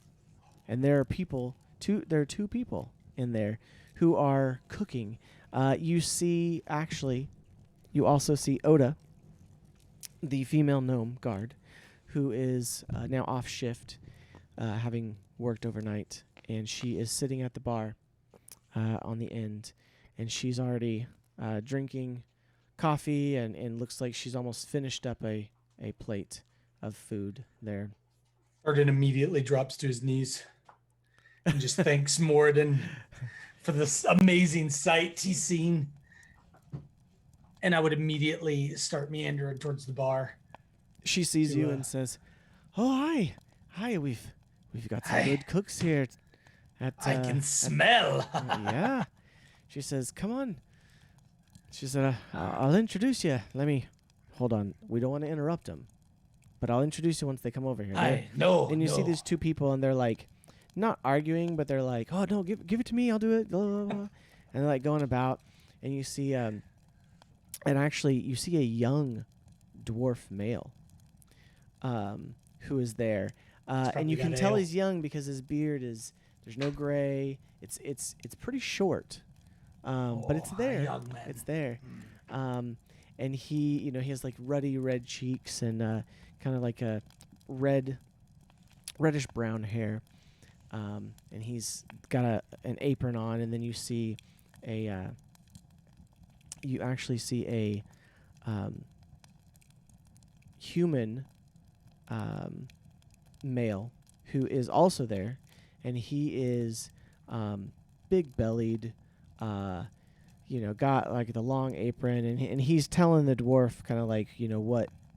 and there are people. There are two people in there who are cooking. You also see Oda, the female gnome guard, who is now off shift, having worked overnight, and she is sitting at the bar on the end, and she's already drinking coffee, and looks like she's almost finished up a plate of food there. Arden immediately drops to his knees and just thanks Moradin for this amazing sight he's seen. And I would immediately start meandering towards the bar. She sees you and says, "Oh, hi, we've got some good cooks here." I can smell. Yeah. She says, "Come on." She said, "I'll introduce you. Hold on. We don't want to interrupt them, but I'll introduce you once they come over here." And you see these two people, and they're like, not arguing, but they're like, "Oh no, give it to me. I'll do it." Blah, blah, blah. And they're like going about, and you see, and actually you see a young dwarf male, who is there, and you can tell he's young because his beard there's no gray. It's pretty short, but it's there. Young man. It's there, and he has like ruddy red cheeks and kind of like a reddish brown hair. And he's got an apron on, and then you see you actually see a human male who is also there, and he is big bellied, got like the long apron, and he's telling the dwarf kind of like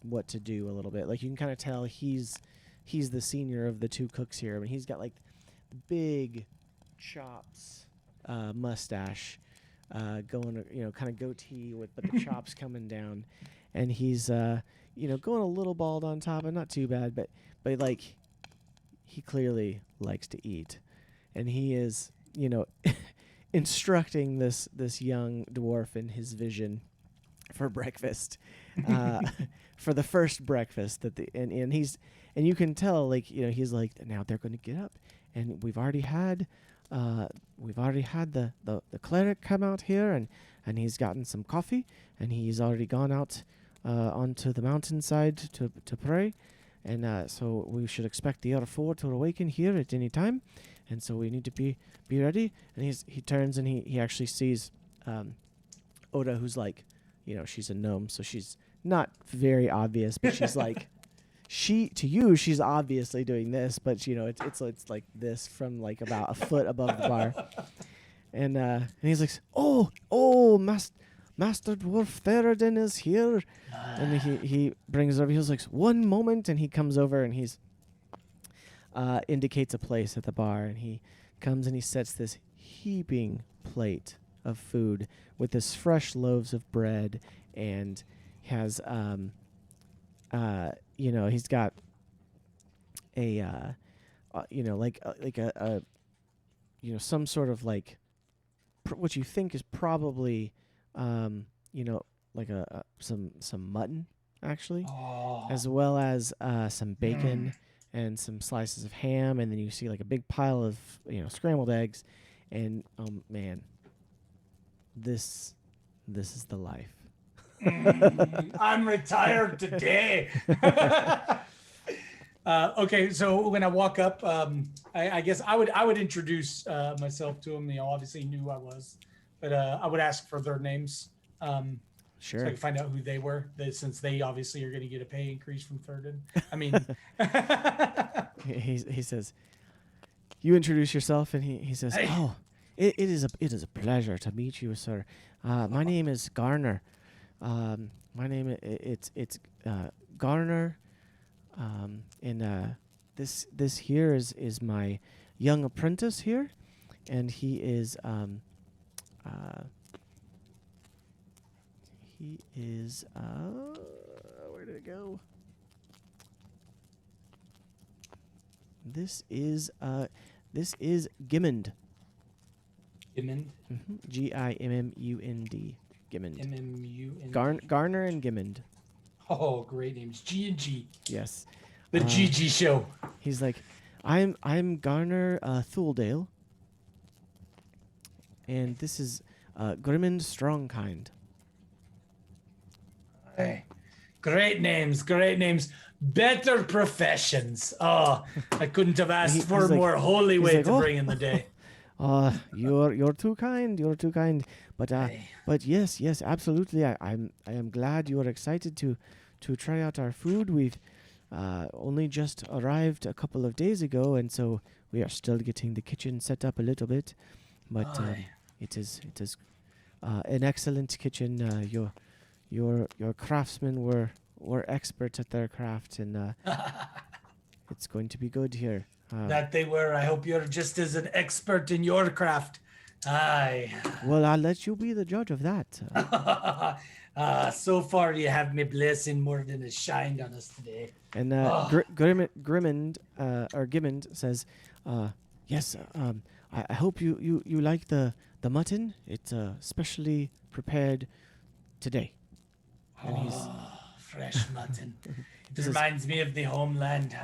what to do a little bit. Like you can kind of tell he's the senior of the two cooks here. I mean, he's got like big chops, mustache, going, kind of goatee but the chops coming down, and he's, going a little bald on top, and not too bad, but like, he clearly likes to eat, and he is, instructing this young dwarf in his vision for breakfast, for the first breakfast and you can tell, like, he's like, now they're going to get up. And we've already had the cleric come out here, and he's gotten some coffee, and he's already gone out onto the mountainside to pray, and so we should expect the other four to awaken here at any time, and so we need to be ready. And he turns and he actually sees Oda, who's like, she's a gnome, so she's not very obvious, but she's like. She's obviously doing this, but it's like this from like about a foot above the bar, and he's like, oh, Master Dwarf Theoden is here, and he brings it over. He's like, one moment, and he comes over and he's indicates a place at the bar, and he comes and he sets this heaping plate of food with this fresh loaves of bread, and has he's got a, some sort of like, what you think is probably, like some mutton, actually, as well as some bacon and some slices of ham, and then you see like a big pile of scrambled eggs, and man, this is the life. I'm retired today. Okay, so when I walk up, I guess I would introduce myself to them. Obviously knew who I was, but I would ask for their names, so Sure. I can find out who they were. Since they obviously are going to get a pay increase from Thurden. I mean, He says, you introduce yourself, and he says, Hey. "Oh, it is a pleasure to meet you, sir. My name is Garner. My name it's Garner. And this here is my young apprentice here, and he is where did it go? This is Gimmond. Gimmond. Gimmund. Gimmond. MMUN. Garner and Gimmond. Oh, great names. G&G. Yes. The GG show. He's like, I'm Garner Thuldale, and this is Grimmond Strongkind. Hey, great names. Better professions. Oh, I couldn't have asked for a he's like- more holy he's way like, to "Oh." bring in the day. You're too kind. You're too kind. But Hey. but yes, absolutely. I am glad you are excited to try out our food. We've only just arrived a couple of days ago, and so we are still getting the kitchen set up a little bit. But Aye. it is an excellent kitchen. Your craftsmen were expert at their craft, and it's going to be good here. That they were. I hope you're just as an expert in your craft. Aye. Well, I'll let you be the judge of that. So far you have me blessing more than has shined on us today. And Gimmond says, "Yes. I hope you like the mutton. It's specially prepared today." And he's Fresh mutton. It This is- reminds me of the homeland.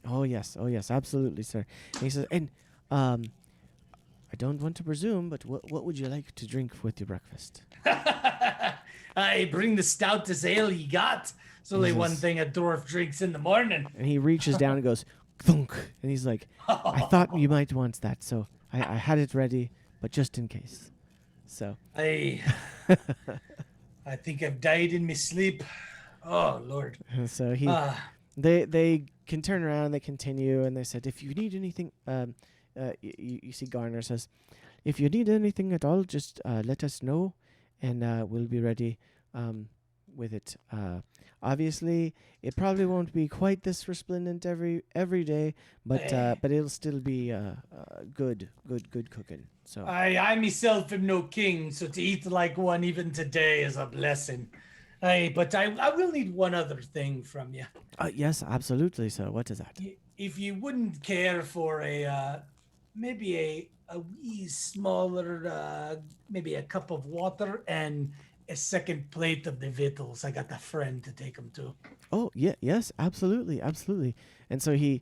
oh yes, absolutely, sir. And he says, and I don't want to presume, but what would you like to drink with your breakfast? I bring the stoutest ale you got. It's only one Jesus. thing a dwarf drinks in the morning. And he reaches down and goes, thunk, and he's like, I thought you might want that, so I had it ready, but just in case. So I think I've died in my sleep. Oh Lord. so he Ah, they can turn around, they continue, and they said, if you need anything, you see Garner says, if you need anything at all, just let us know, and we'll be ready with it. Obviously, it probably won't be quite this resplendent every day, but it'll still be good cooking. So I myself am no king, so to eat like one even today is a blessing. But I will need one other thing from you. yes, absolutely. So what is that? If you wouldn't care for maybe a wee smaller, maybe a cup of water and a second plate of the victuals. I got a friend to take them to. Oh yeah, yes, absolutely. And so he,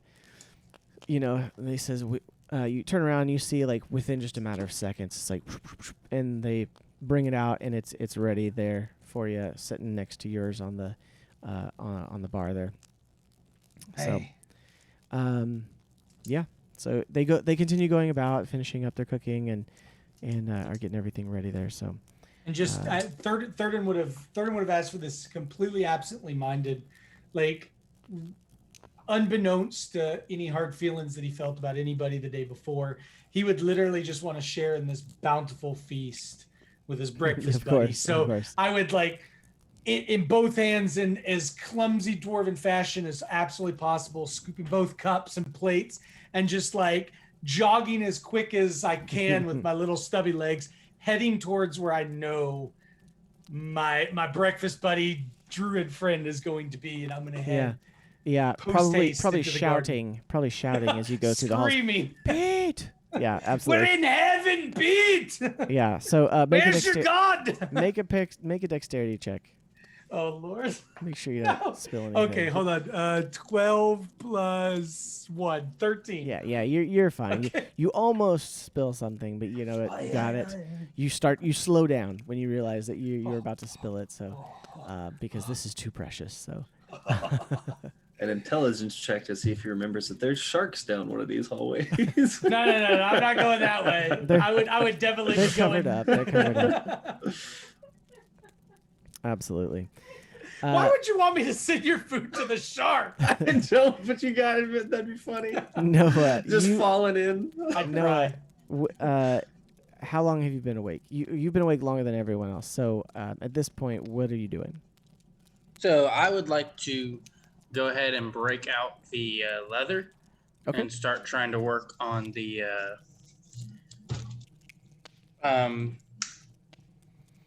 he says, you turn around, and you see like within just a matter of seconds, it's like, and they bring it out, and it's ready there for you, sitting next to yours on the bar there. Hey. So, yeah. So they continue going about, finishing up their cooking, and are getting everything ready there. So. And just Thurden would have asked for this completely absently minded, like unbeknownst to any hard feelings that he felt about anybody the day before. He would literally just want to share in this bountiful feast with his breakfast Of buddy. course, So of course. I would like in both hands in as clumsy dwarven fashion as absolutely possible, scooping both cups and plates and just like jogging as quick as I can with my little stubby legs, heading towards where I know my breakfast buddy, druid friend is going to be, and I'm gonna head Yeah, post-haste probably into the shouting as you go through the halls. screaming. Pete! Yeah, We're absolutely. in heaven, Pete. Yeah, so make Where's your God? make a dexterity check. Oh Lord. Make sure you don't No. spill anything. Okay, hold on. 12 plus 1, 13. Yeah, you're fine. Okay. You almost spill something, but you know it. You got it. You slow down when you realize that you're about to spill it. So, because this is too precious. So, an intelligence check to see if he remembers that there's sharks down one of these hallways. No. I'm not going that way. I would definitely They're be going. covered up. They're covered up. Absolutely. Why would you want me to send your food to the shark? I don't, but you gotta admit that'd be funny. No, Just falling in. I'd No, cry. how long have you been awake? You've been awake longer than everyone else. So at this point, what are you doing? So I would like to go ahead and break out the leather and start trying to work on the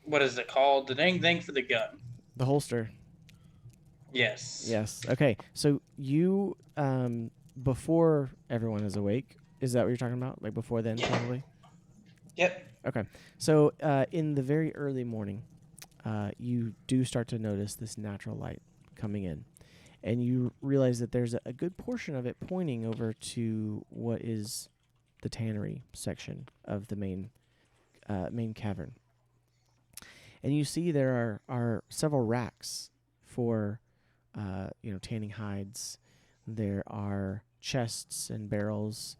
what is it called? The dang thing for the gun. The holster. Yes. Yes. Okay. So you, before everyone is awake, is that what you're talking about? Like before then, probably? Yep. Okay. So in the very early morning, you do start to notice this natural light coming in. And you realize that there's a good portion of it pointing over to what is the tannery section of the main cavern. And you see there are several racks for tanning hides. There are chests and barrels.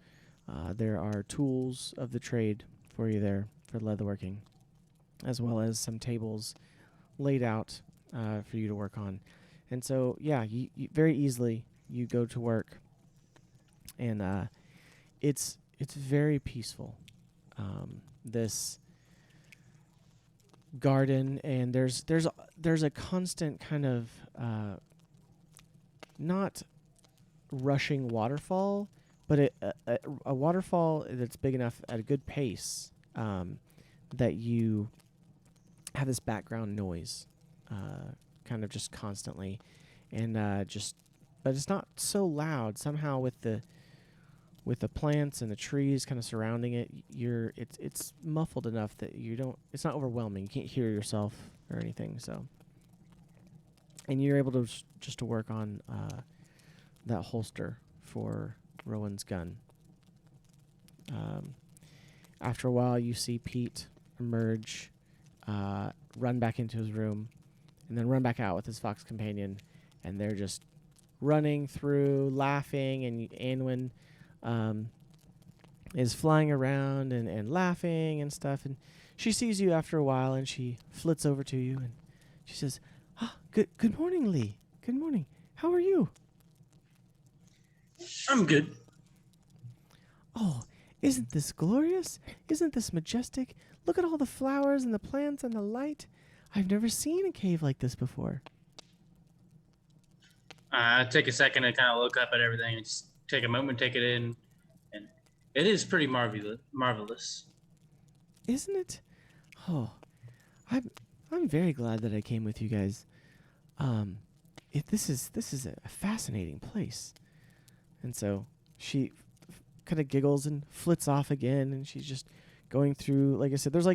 There are tools of the trade for you there for leatherworking, as well as some tables laid out for you to work on. And so, yeah, you very easily you go to work, and it's very peaceful. This garden, and there's a constant kind of not rushing waterfall, but a waterfall that's big enough at a good pace that you have this background noise kind of just constantly, and but it's not so loud somehow with the plants and the trees kind of surrounding it. It's muffled enough that it's not overwhelming. You can't hear yourself or anything. So, and you're able to just to work on that holster for Rowan's gun. After a while, you see Pete emerge, run back into his room, and then run back out with his fox companion, and they're just running through, laughing, and Anwin is flying around and laughing and stuff, and she sees you after a while, and she flits over to you, and she says, good morning, Lee. Good morning. How are you? I'm good. Oh, isn't this glorious? Isn't this majestic? Look at all the flowers and the plants and the light. I've never seen a cave like this before. I take a second to kind of look up at everything and just take a moment, take it in, and it is pretty marvelous. Isn't it? Oh, I'm very glad that I came with you guys. This is a fascinating place. And so she kind of giggles and flits off again, and she's just going through, like I said, there's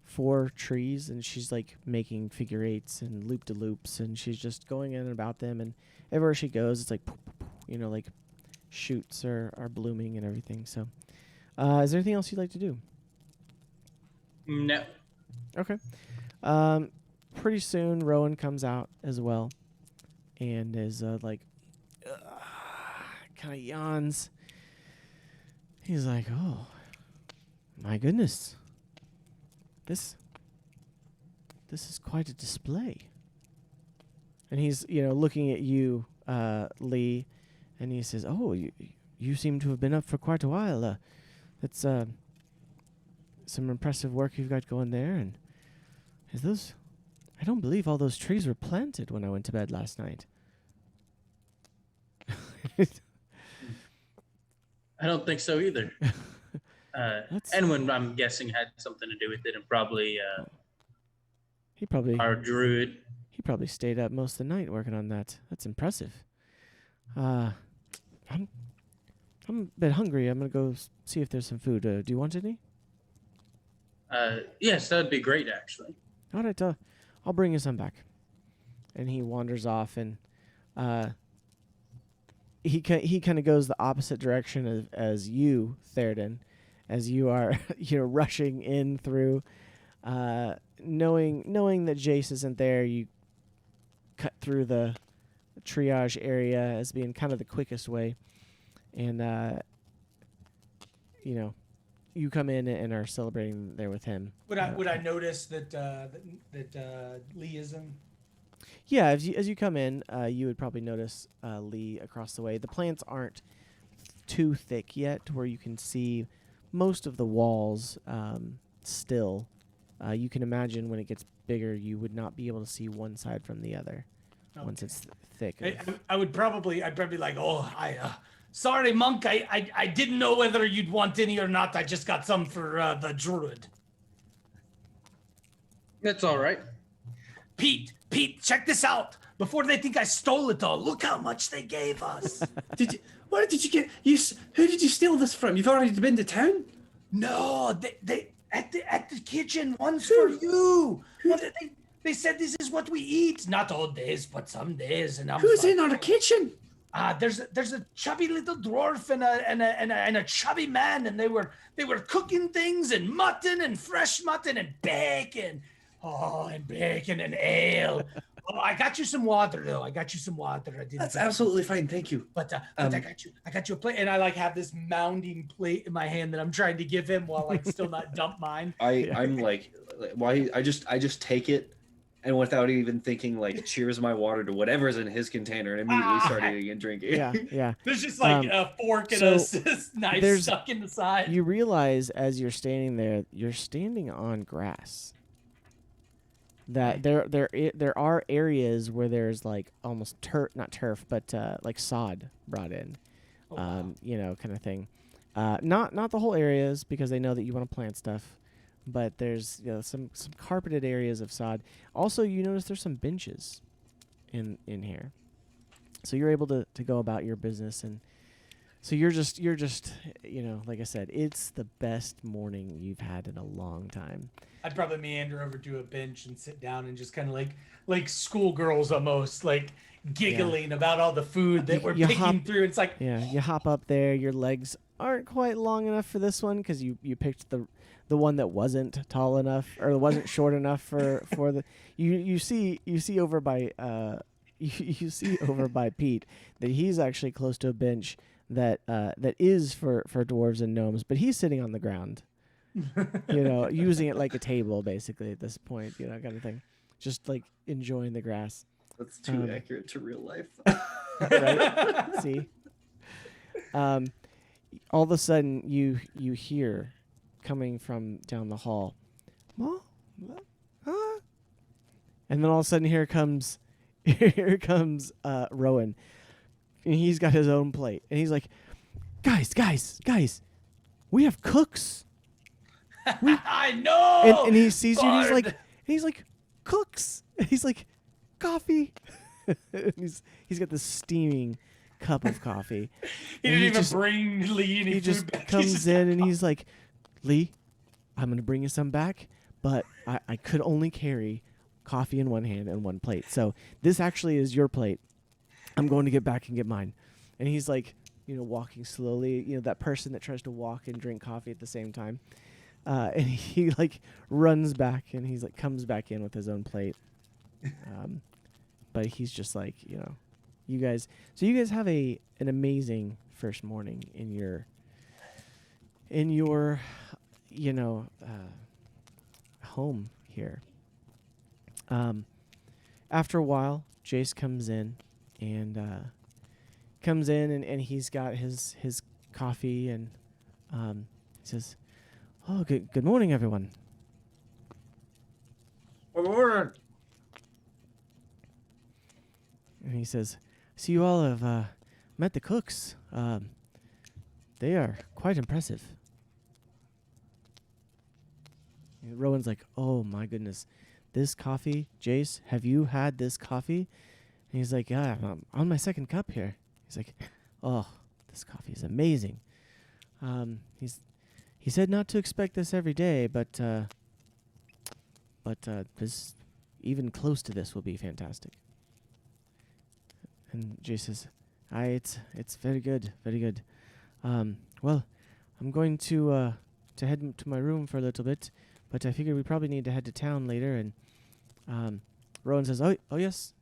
4 trees, and she's making figure eights and loop-de-loops, and she's just going in and about them, and everywhere she goes, it's poof, poof, poof, shoots are blooming and everything. So is there anything else you'd like to do? No. Okay. Pretty soon Rowan comes out as well, and is kind of yawns. He's like, oh my goodness, this is quite a display. And he's looking at you, Lee, and he says, oh, you seem to have been up for quite a while. That's some impressive work you've got going there. And I don't believe all those trees were planted when I went to bed last night. I don't think so either. Enwin, I'm guessing, had something to do with it, and probably our druid. He probably stayed up most of the night working on that. That's impressive. I'm a bit hungry. I'm gonna go see if there's some food. Do you want any? Yes, that'd be great, actually. All right, I'll bring you some back. And he wanders off, and he kind of goes the opposite direction as you, Theoden, as you are rushing in through, knowing that Jace isn't there. You cut through triage area as being kind of the quickest way. And, you know, you come in and are celebrating there with him. Would I notice that Lee is in? Yeah, as you come in, you would probably notice Lee across the way. The plants aren't too thick yet, where you can see most of the walls still. You can imagine when it gets bigger, you would not be able to see one side from the other once it's thick. I'd probably be like, oh, sorry, monk. I didn't know whether you'd want any or not. I just got some for the druid. That's all right. Pete, check this out. Before they think I stole it all, look how much they gave us. Where did you get? Who did you steal this from? You've already been to town? No, they at the kitchen. One's for you. They said this is what we eat. Not all days, but some days. And who's in our kitchen? There's a chubby little dwarf and a chubby man, and they were cooking things and mutton and fresh mutton and bacon. Oh, and bacon and ale. Oh, I got you some water though. I didn't. That's absolutely fine, thank you. But I got you a plate, and I have this mounding plate in my hand that I'm trying to give him while still not dump mine. I'm like, why? I just take it, and without even thinking, cheers my water to whatever's in his container, and immediately start eating and drinking. Yeah. There's just a fork and a knife stuck in the side. You realize as you're standing there, you're standing on grass. That there are areas where there's almost not turf, but sod brought in, wow. Kind of thing. Not the whole areas, because they know that you want to plant stuff, but there's some carpeted areas of sod. Also, you notice there's some benches in here, so you're able to go about your business, and so you're just like I said, it's the best morning you've had in a long time. I'd probably meander over to a bench and sit down and just kind of like schoolgirls almost, giggling about all the food that we're picking through. It's you hop up there. Your legs aren't quite long enough for this one because you picked the one that wasn't tall enough or wasn't short enough for the you see over by you see over by Pete that he's actually close to a bench that is for dwarves and gnomes, but he's sitting on the ground. Using it like a table, basically, at this point, kind of thing. Just enjoying the grass. That's too accurate to real life. Right? See? All of a sudden, you hear coming from down the hall, "Mom? Huh?" And then all of a sudden, here comes Rowan. And he's got his own plate. And he's like, guys, we have cooks. I know. And he sees you. And he's like, cooks. And he's like, coffee. And he's got this steaming cup of coffee. He didn't even bring Lee any food. He just back. comes in and he's like, Lee, I'm gonna bring you some back, but I could only carry coffee in one hand and one plate. So this actually is your plate. I'm going to get back and get mine. And he's walking slowly. That person that tries to walk and drink coffee at the same time. And he runs back and he's comes back in with his own plate. But he's just you guys. So you guys have an amazing first morning in your home here. After a while, Jace comes in and he's got his coffee and he says, "Oh, good morning, everyone." Good morning. And he says, "So you all have met the cooks. They are quite impressive." And Rowan's like, "Oh my goodness, this coffee, Jace, have you had this coffee?" And he's like, "Yeah, I'm on my second cup here." He's like, "Oh, this coffee is amazing." He said not to expect this every day, but this, even close to this, will be fantastic. And Jay says, it's very good, very good. Well, I'm going to head to my room for a little bit, but I figure we probably need to head to town later. And Rowan says, oh yes.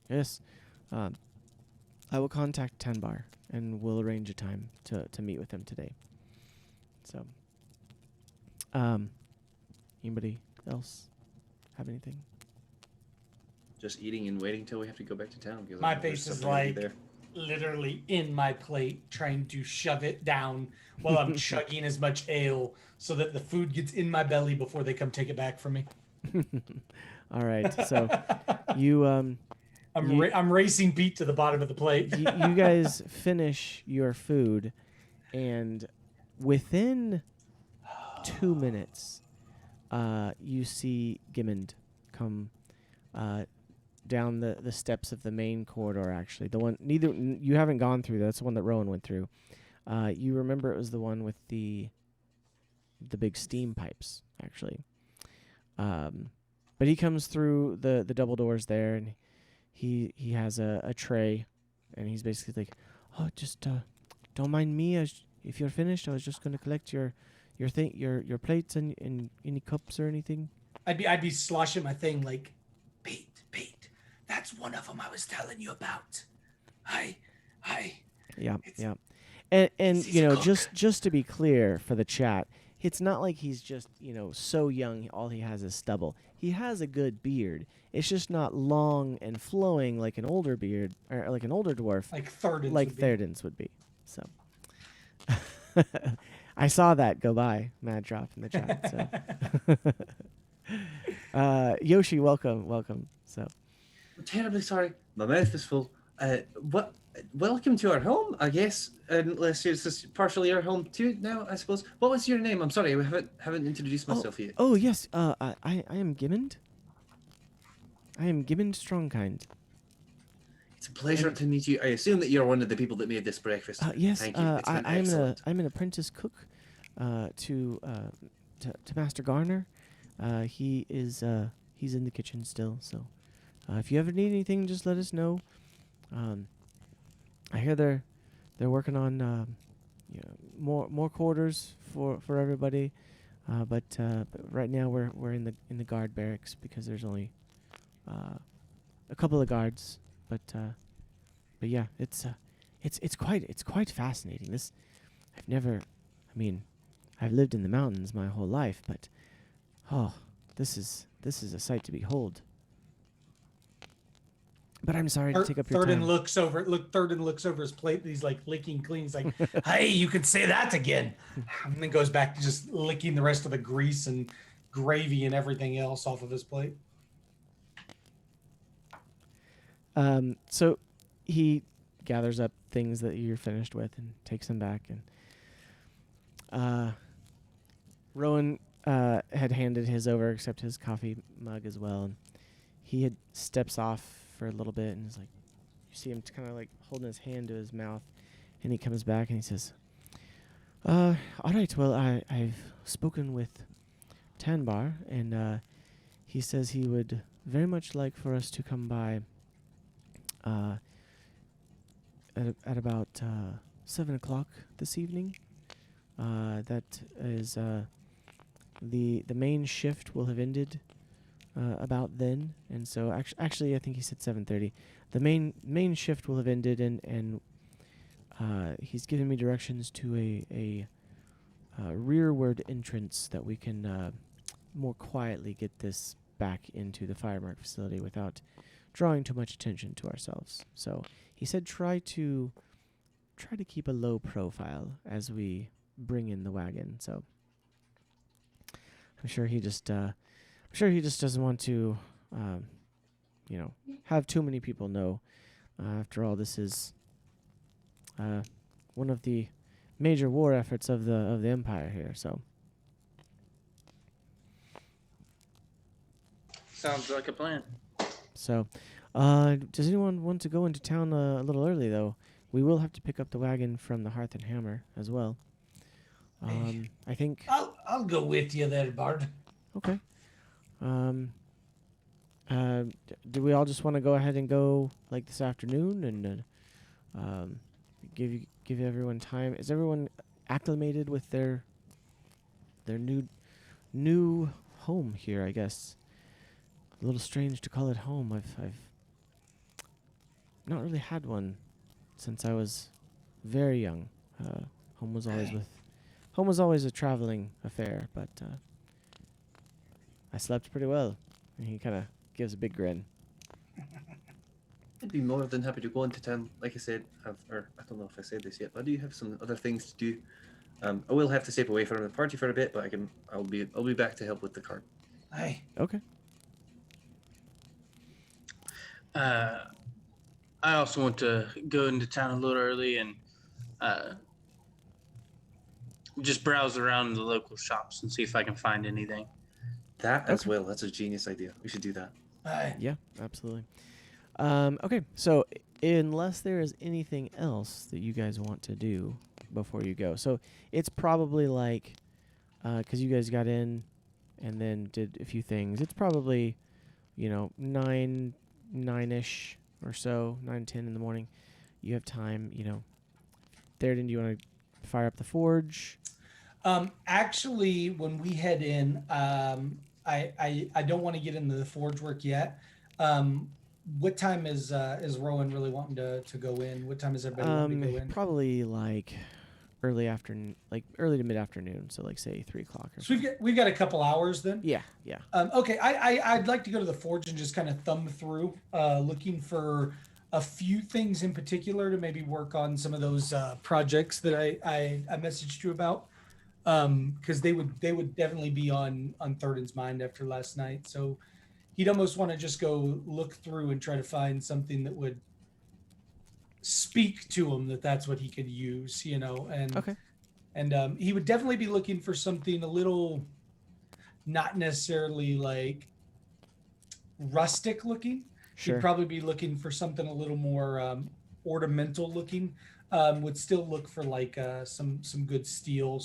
I will contact Tanbar and we'll arrange a time to meet with him today. So, anybody else have anything? Just eating and waiting till we have to go back to town. Because My face is like literally in my plate, trying to shove it down while I'm chugging as much ale so that the food gets in my belly before they come take it back from me. All right, so you I'm racing Pete to the bottom of the plate. you guys finish your food, and within 2 minutes, you see Gimmond come down the steps of the main corridor. Actually, the one you haven't gone through. That's the one that Rowan went through. You remember it was the one with the big steam pipes, actually. But he comes through the double doors there, and he has a tray, and he's basically like, "Oh, just don't mind me. If you're finished, I was just going to collect your plates and any cups or anything." I'd be sloshing my thing like, Pete, that's one of them I was telling you about. Yeah. And you know, just to be clear for the chat, it's not like he's just, so young, all he has is stubble. He has a good beard. It's just not long and flowing like an older beard, or like an older dwarf. Like Théoden's like would be. Théoden's would be. So I saw that go by, Mad Drop in the chat. So Yoshi, welcome. So I'm terribly sorry. My mouth is full. Welcome to our home, I guess. Unless it's just partially our home too now, I suppose. What was your name? I'm sorry, we haven't introduced myself yet. Oh yes, I am Gimmond. I am Gimmond Strongkind. It's a pleasure to meet you. I assume that you're one of the people that made this breakfast. Yes, Thank you. It's been excellent. I'm an apprentice cook to Master Garner. He's in the kitchen still, so if you ever need anything, just let us know. I hear they're working on more quarters for everybody, but right now we're in the guard barracks because there's only a couple of guards, but yeah, it's quite fascinating. I've lived in the mountains my whole life, but this is a sight to behold. But I'm sorry to take up your time. Théoden looks over his plate and he's like licking clean. He's like, "Hey, you can say that again." And then goes back to just licking the rest of the grease and gravy and everything else off of his plate. So he gathers up things that you're finished with and takes them back. And Rowan had handed his over, except his coffee mug as well. And he steps off for a little bit, and is like, you see him kind of like holding his hand to his mouth, and he comes back and he says, all right, well, I've spoken with Tanbar, and he says he would very much like for us to come by at about 7 o'clock this evening. That is the main shift will have ended about then, and so actually I think he said 7:30. The main shift will have ended, and he's given me directions to a rearward entrance that we can more quietly get this back into the firemark facility without drawing too much attention to ourselves. So he said try to keep a low profile as we bring in the wagon. So I'm sure he just doesn't want to have too many people know. After all, this is one of the major war efforts of the Empire here. So sounds like a plan. So, does anyone want to go into town a little early, though? We will have to pick up the wagon from the Hearth and Hammer as well. I think... I'll go with you there, Bard. Okay. Do we all just want to go ahead and go, like, this afternoon and give everyone time? Is everyone acclimated with their new home here, I guess? A little strange to call it home. I've not really had one since I was very young. Home was always a traveling affair, but I slept pretty well. And he kind of gives a big grin. I'd be more than happy to go into town. Like I said, or I don't know if I said this yet, but I do have some other things to do. I will have to step away from the party for a bit, but I'll be back to help with the cart. Hey. Okay. I also want to go into town a little early and just browse around the local shops and see if I can find anything. That as well. That's a genius idea. We should do that. Hey. Yeah, absolutely. Okay, so unless there is anything else that you guys want to do before you go, so it's probably like, because you guys got in and then did a few things, it's probably, 9-ish or so, 9-10 in the morning. You have time, Theoden, do you want to fire up the forge? Actually, when we head in, I don't want to get into the forge work yet. What time is Rowan really wanting to go in? What time is everybody wanting to go in? Probably like early afternoon, like early to mid afternoon. So like say 3 o'clock. Or So we've got a couple hours then. Yeah. Okay, I'd like to go to the forge and just kind of thumb through, looking for a few things in particular to maybe work on some of those projects that I messaged you about. Because they would definitely be on Thurston's mind after last night. So he'd almost want to just go look through and try to find something that would speak to him that's what he could use, and Okay. And he would definitely be looking for something a little, not necessarily like rustic looking. Sure. He'd probably be looking for something a little more ornamental looking. Would still look for like some good steel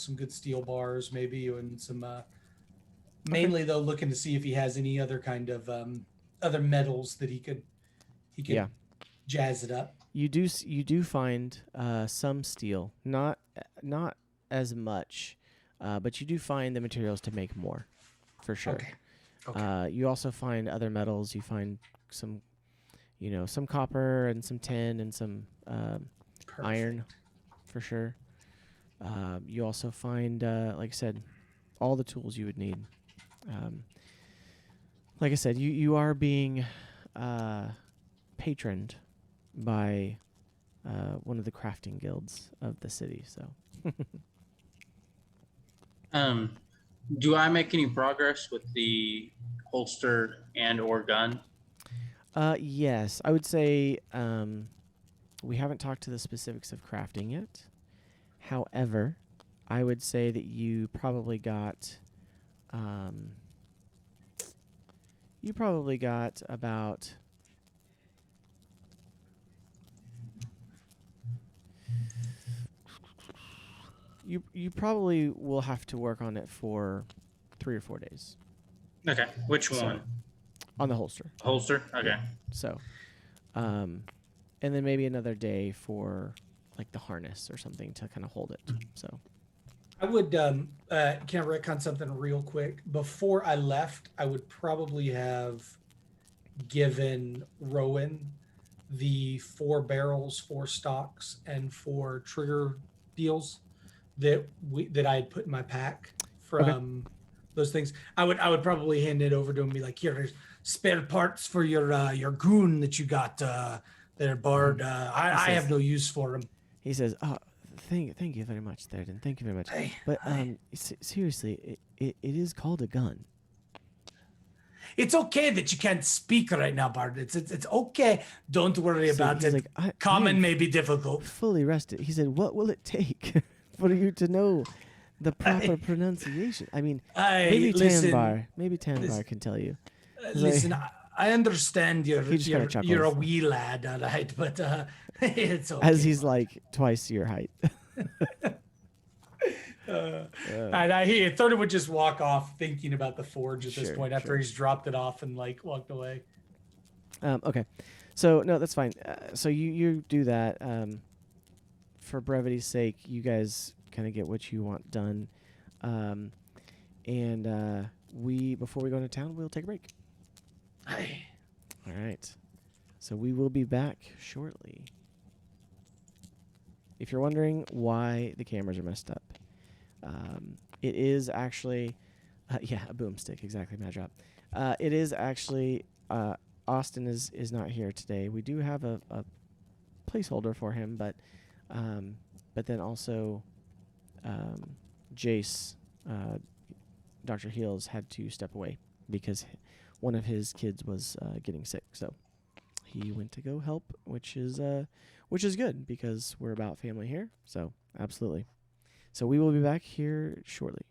bars maybe, and some mainly though looking to see if he has any other kind of other metals that he could Yeah. jazz it up. You do find some steel, not as much, but you do find the materials to make more, for sure. Okay. You also find other metals. You find some, some copper and some tin and some iron, for sure. You also find, like I said, all the tools you would need. Like I said, you are being patroned by one of the crafting guilds of the city. So, Do I make any progress with the holster and or gun? yes, I would say we haven't talked to the specifics of crafting yet. However, I would say that you probably got about you probably will have to work on it for 3 or 4 days. Okay, which So, one? on the holster. Holster? Okay. So, and then maybe another day for like the harness or something to kind of hold it. So, I would can I retcon something real quick? Before I left, I would probably have given Rowan the 4 barrels, 4 stocks, and 4 trigger deals that I had put in my pack from those things. I would probably hand it over to him and be like, here, there's spare parts for your goon that you got there, Bard. I have no use for him. he says, "Oh, thank you very much, Theoden. Thank you very much. Hey, But seriously, it is called a gun." it's okay that you can't speak right now, Bard. It's okay. Don't worry about he's it. like, Common I'm may be difficult. fully rested. He said, "What will it take for you to know the proper pronunciation?" I mean, maybe Tanbar can tell you. Listen, I understand you're He just kinda chuckles. a wee lad, all right, but it's okay. As he's like twice your height. And he Thurston would just walk off thinking about the forge at this Sure, point after sure. he's dropped it off and like walked away. Okay, so no, that's fine. So you do that. For brevity's sake, you guys kind of get what you want done, and before we go into town, we'll take a break. Hey. All right. So we will be back shortly. if you're wondering why the cameras are messed up, it is actually, yeah, a boomstick, exactly, Mad Drop. It is actually, Austin is not here today. We do have a placeholder for him, but then also Jace, Dr. Heels, had to step away because one of his kids was getting sick. So he went to go help, which is good because we're about family here. So absolutely. So we will be back here shortly.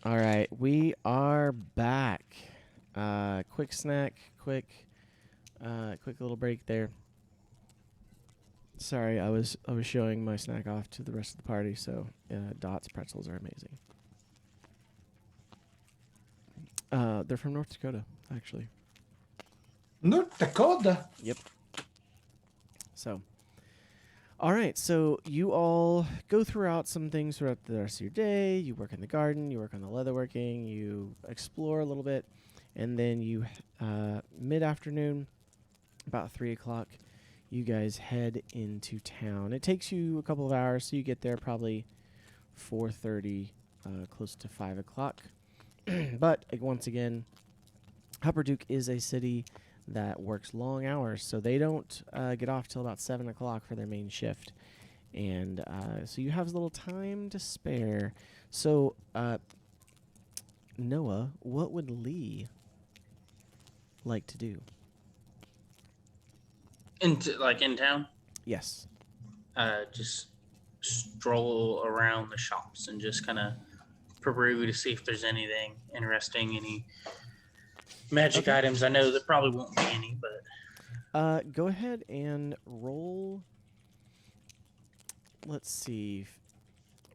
All right, we are back. Quick snack, quick little break there. Sorry, I was showing my snack off to the rest of the party. So Dot's pretzels are amazing. They're from North Dakota, actually. North Dakota. Yep. So, all right. So you all go throughout some things throughout the rest of your day. You work in the garden. You work on the leatherworking. You explore a little bit, and then you, mid-afternoon, about 3:00, you guys head into town. It takes you a couple of hours, so you get there probably 4:30, close to 5:00. But once again, Hupperduke is a city that works long hours, so they don't get off till about 7:00 for their main shift, and so you have a little time to spare. So, Noah, what would Lee like to do? In town, Yes. just stroll around the shops and just kind of peruse to see if there's anything interesting, any magic items. I know there probably won't be any, but Go ahead and roll. Let's see.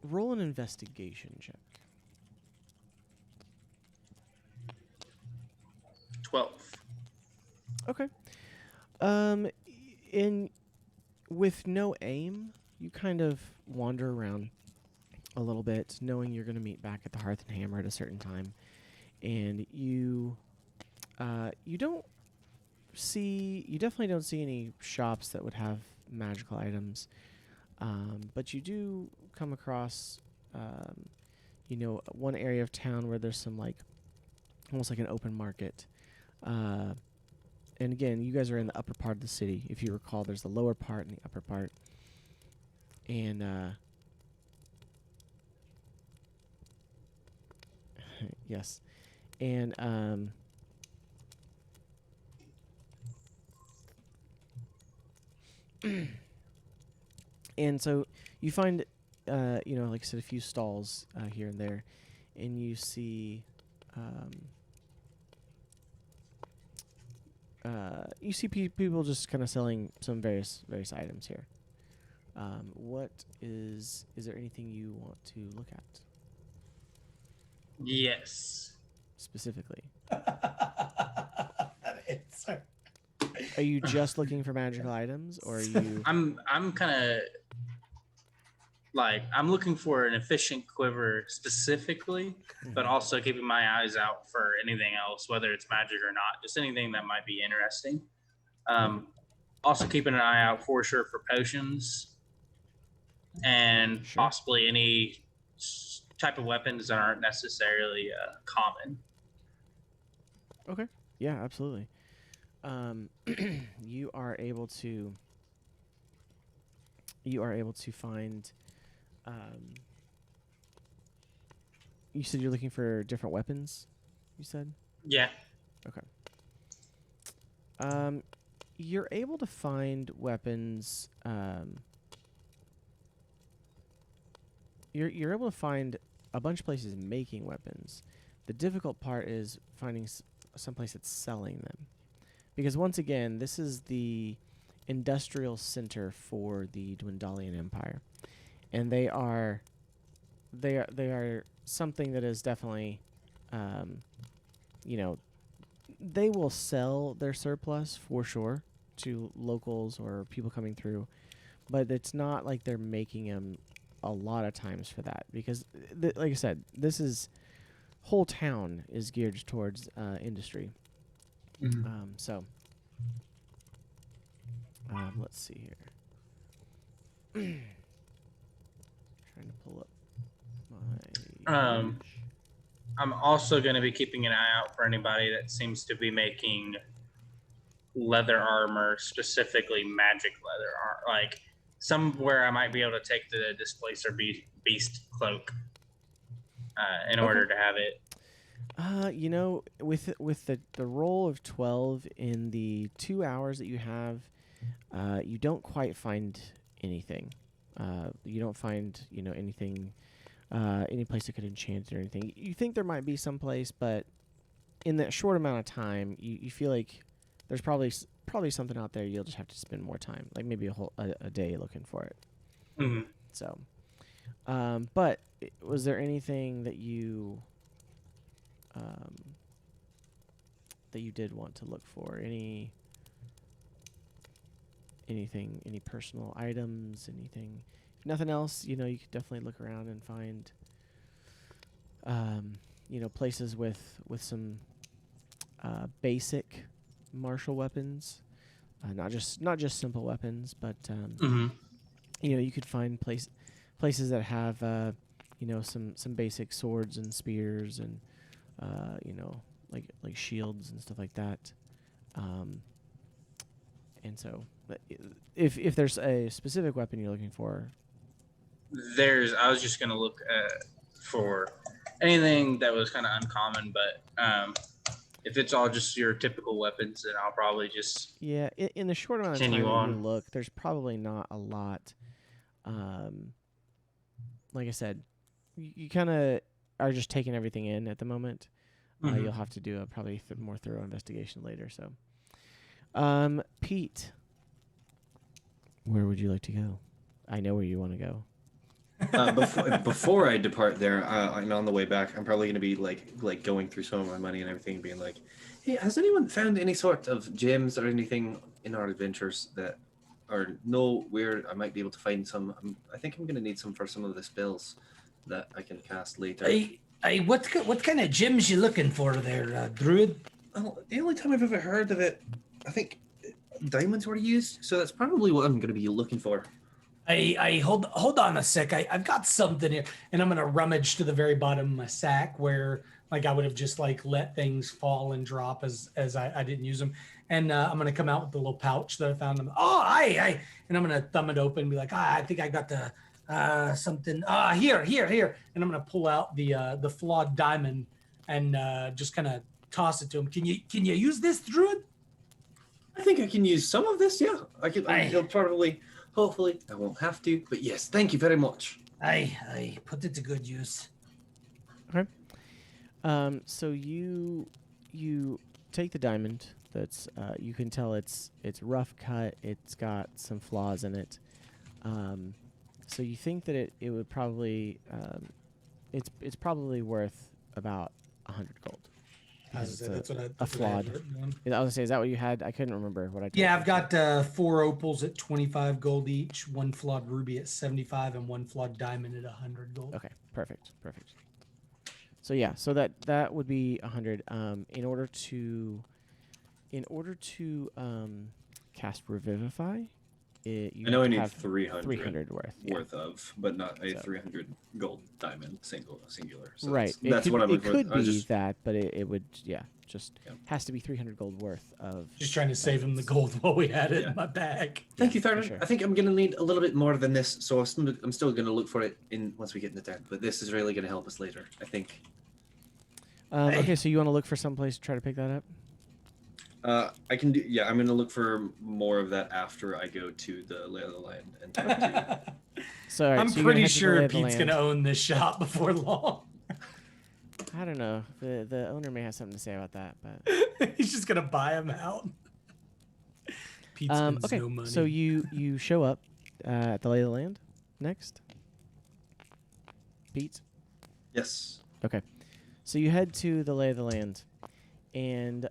Roll an investigation check. 12. Okay. With no aim, you kind of wander around a little bit, knowing you're going to meet back at the Hearth Hammer at a certain time, and you definitely don't see any shops that would have magical items, but you do come across, one area of town where there's some almost like an open market. And again, you guys are in the upper part of the city. If you recall, there's the lower part and the upper part. And yes. And and so you find like I said, a few stalls here and there, and you see people just kind of selling some various items here. Is there anything you want to look at Yes. specifically? That answer. Are you just looking for magical items, or are you? I'm kind of I'm looking for an efficient quiver specifically, but also keeping my eyes out for anything else, whether it's magic or not, just anything that might be interesting. Also keeping an eye out for sure for potions and possibly any type of weapons that aren't necessarily common. Okay. Yeah, absolutely. You are able to find. You said you're looking for different weapons. You said. Yeah. Okay. You're able to find weapons. You're able to find a bunch of places making weapons. The difficult part is finding someplace that's selling them, because once again, this is the industrial center for the Dwendalian Empire, and they are something that is definitely, they will sell their surplus for sure to locals or people coming through, but it's not like they're making them a lot of times for that, because like I said, whole town is geared towards industry. So let's see here. Trying to pull up my I'm also going to be keeping an eye out for anybody that seems to be making leather armor, specifically magic leather armor, like somewhere I might be able to take the Displacer Beast cloak in order to have it. With the roll of 12 in the 2 hours that you have, you don't quite find anything. You don't find anything any place that could enchant it or anything. You think there might be some place, but in that short amount of time, you feel like there's probably something out there. You'll just have to spend more time, like maybe a day looking for it. Mm-hmm. So, but was there anything that you did want to look for? Anything, any personal items, anything? If nothing else, you could definitely look around and find, places with some basic martial weapons, not just simple weapons, but Mm-hmm. you could find places that have some basic swords and spears and like shields and stuff like that. And so, if there's a specific weapon you're looking for, I was just gonna look for anything that was kind of uncommon, but if it's all just your typical weapons, then I'll probably just in the short amount of time continue that you on. look, there's probably not a lot. Like I said, you kind of are just taking everything in at the moment. Mhm. You'll have to do a probably more thorough investigation later. So, Pete, where would you like to go? I know where you want to go. Before I depart there, and on the way back, I'm probably going to be like going through some of my money and everything, being like, "Hey, has anyone found any sort of gems or anything in our adventures that are where I might be able to find some? I think I'm going to need some for some of the spells that I can cast later." What kind of gems you looking for there, Druid? Well, the only time I've ever heard of it, I think diamonds were used, so that's probably what I'm going to be looking for. I hold on a sec. I've got something here, and I'm gonna rummage to the very bottom of my sack where like I would have just like let things fall and drop as I didn't use them, and I'm gonna come out with the little pouch that I found them. And I'm gonna thumb it open and be like, I think I got the something. Here, and I'm gonna pull out the flawed diamond and just kind of toss it to him. Can you use this, Druid? I think I can use some of this. Yeah, he'll probably. Hopefully, I won't have to, but yes, thank you very much. I put it to good use. Okay. So you take the diamond. That's you can tell it's rough cut. It's got some flaws in it. So you think that it would probably it's probably worth about 100 gold. That's what a flawed. I was gonna say, is that what you had? I couldn't remember what I. Yeah, I've got 4 opals at 25 gold each, 1 flawed ruby at 75, and 1 flawed diamond at 100 gold. Okay, perfect. So yeah, so that would be 100. In order to cast Revivify, I know I need have 300 worth of, but not a So. 300 gold diamond singular. So right. That's what I'm looking for. It could be that, but it would just Yeah. has to be 300 gold worth of. Just trying to save him the gold while we had it Yeah. in my bag. Thank you, Thurman. sure. I think I'm going to need a little bit more than this, so I'm still going to look for it once we get into town. But this is really going to help us later, I think. Okay, so you want to look for some place to try to pick that up? I can do. Yeah, I'm going to look for more of that after I go to the lay of the land and talk to you. So all right, I'm so you're pretty head to the sure lay of the Pete's land. going to own this shop before long. I don't know. The owner may have something to say about that, but He's just going to buy them out. Pete spends okay. no money. So you show up at the lay of the land next. Pete. Yes. Okay. So you head to the lay of the land, and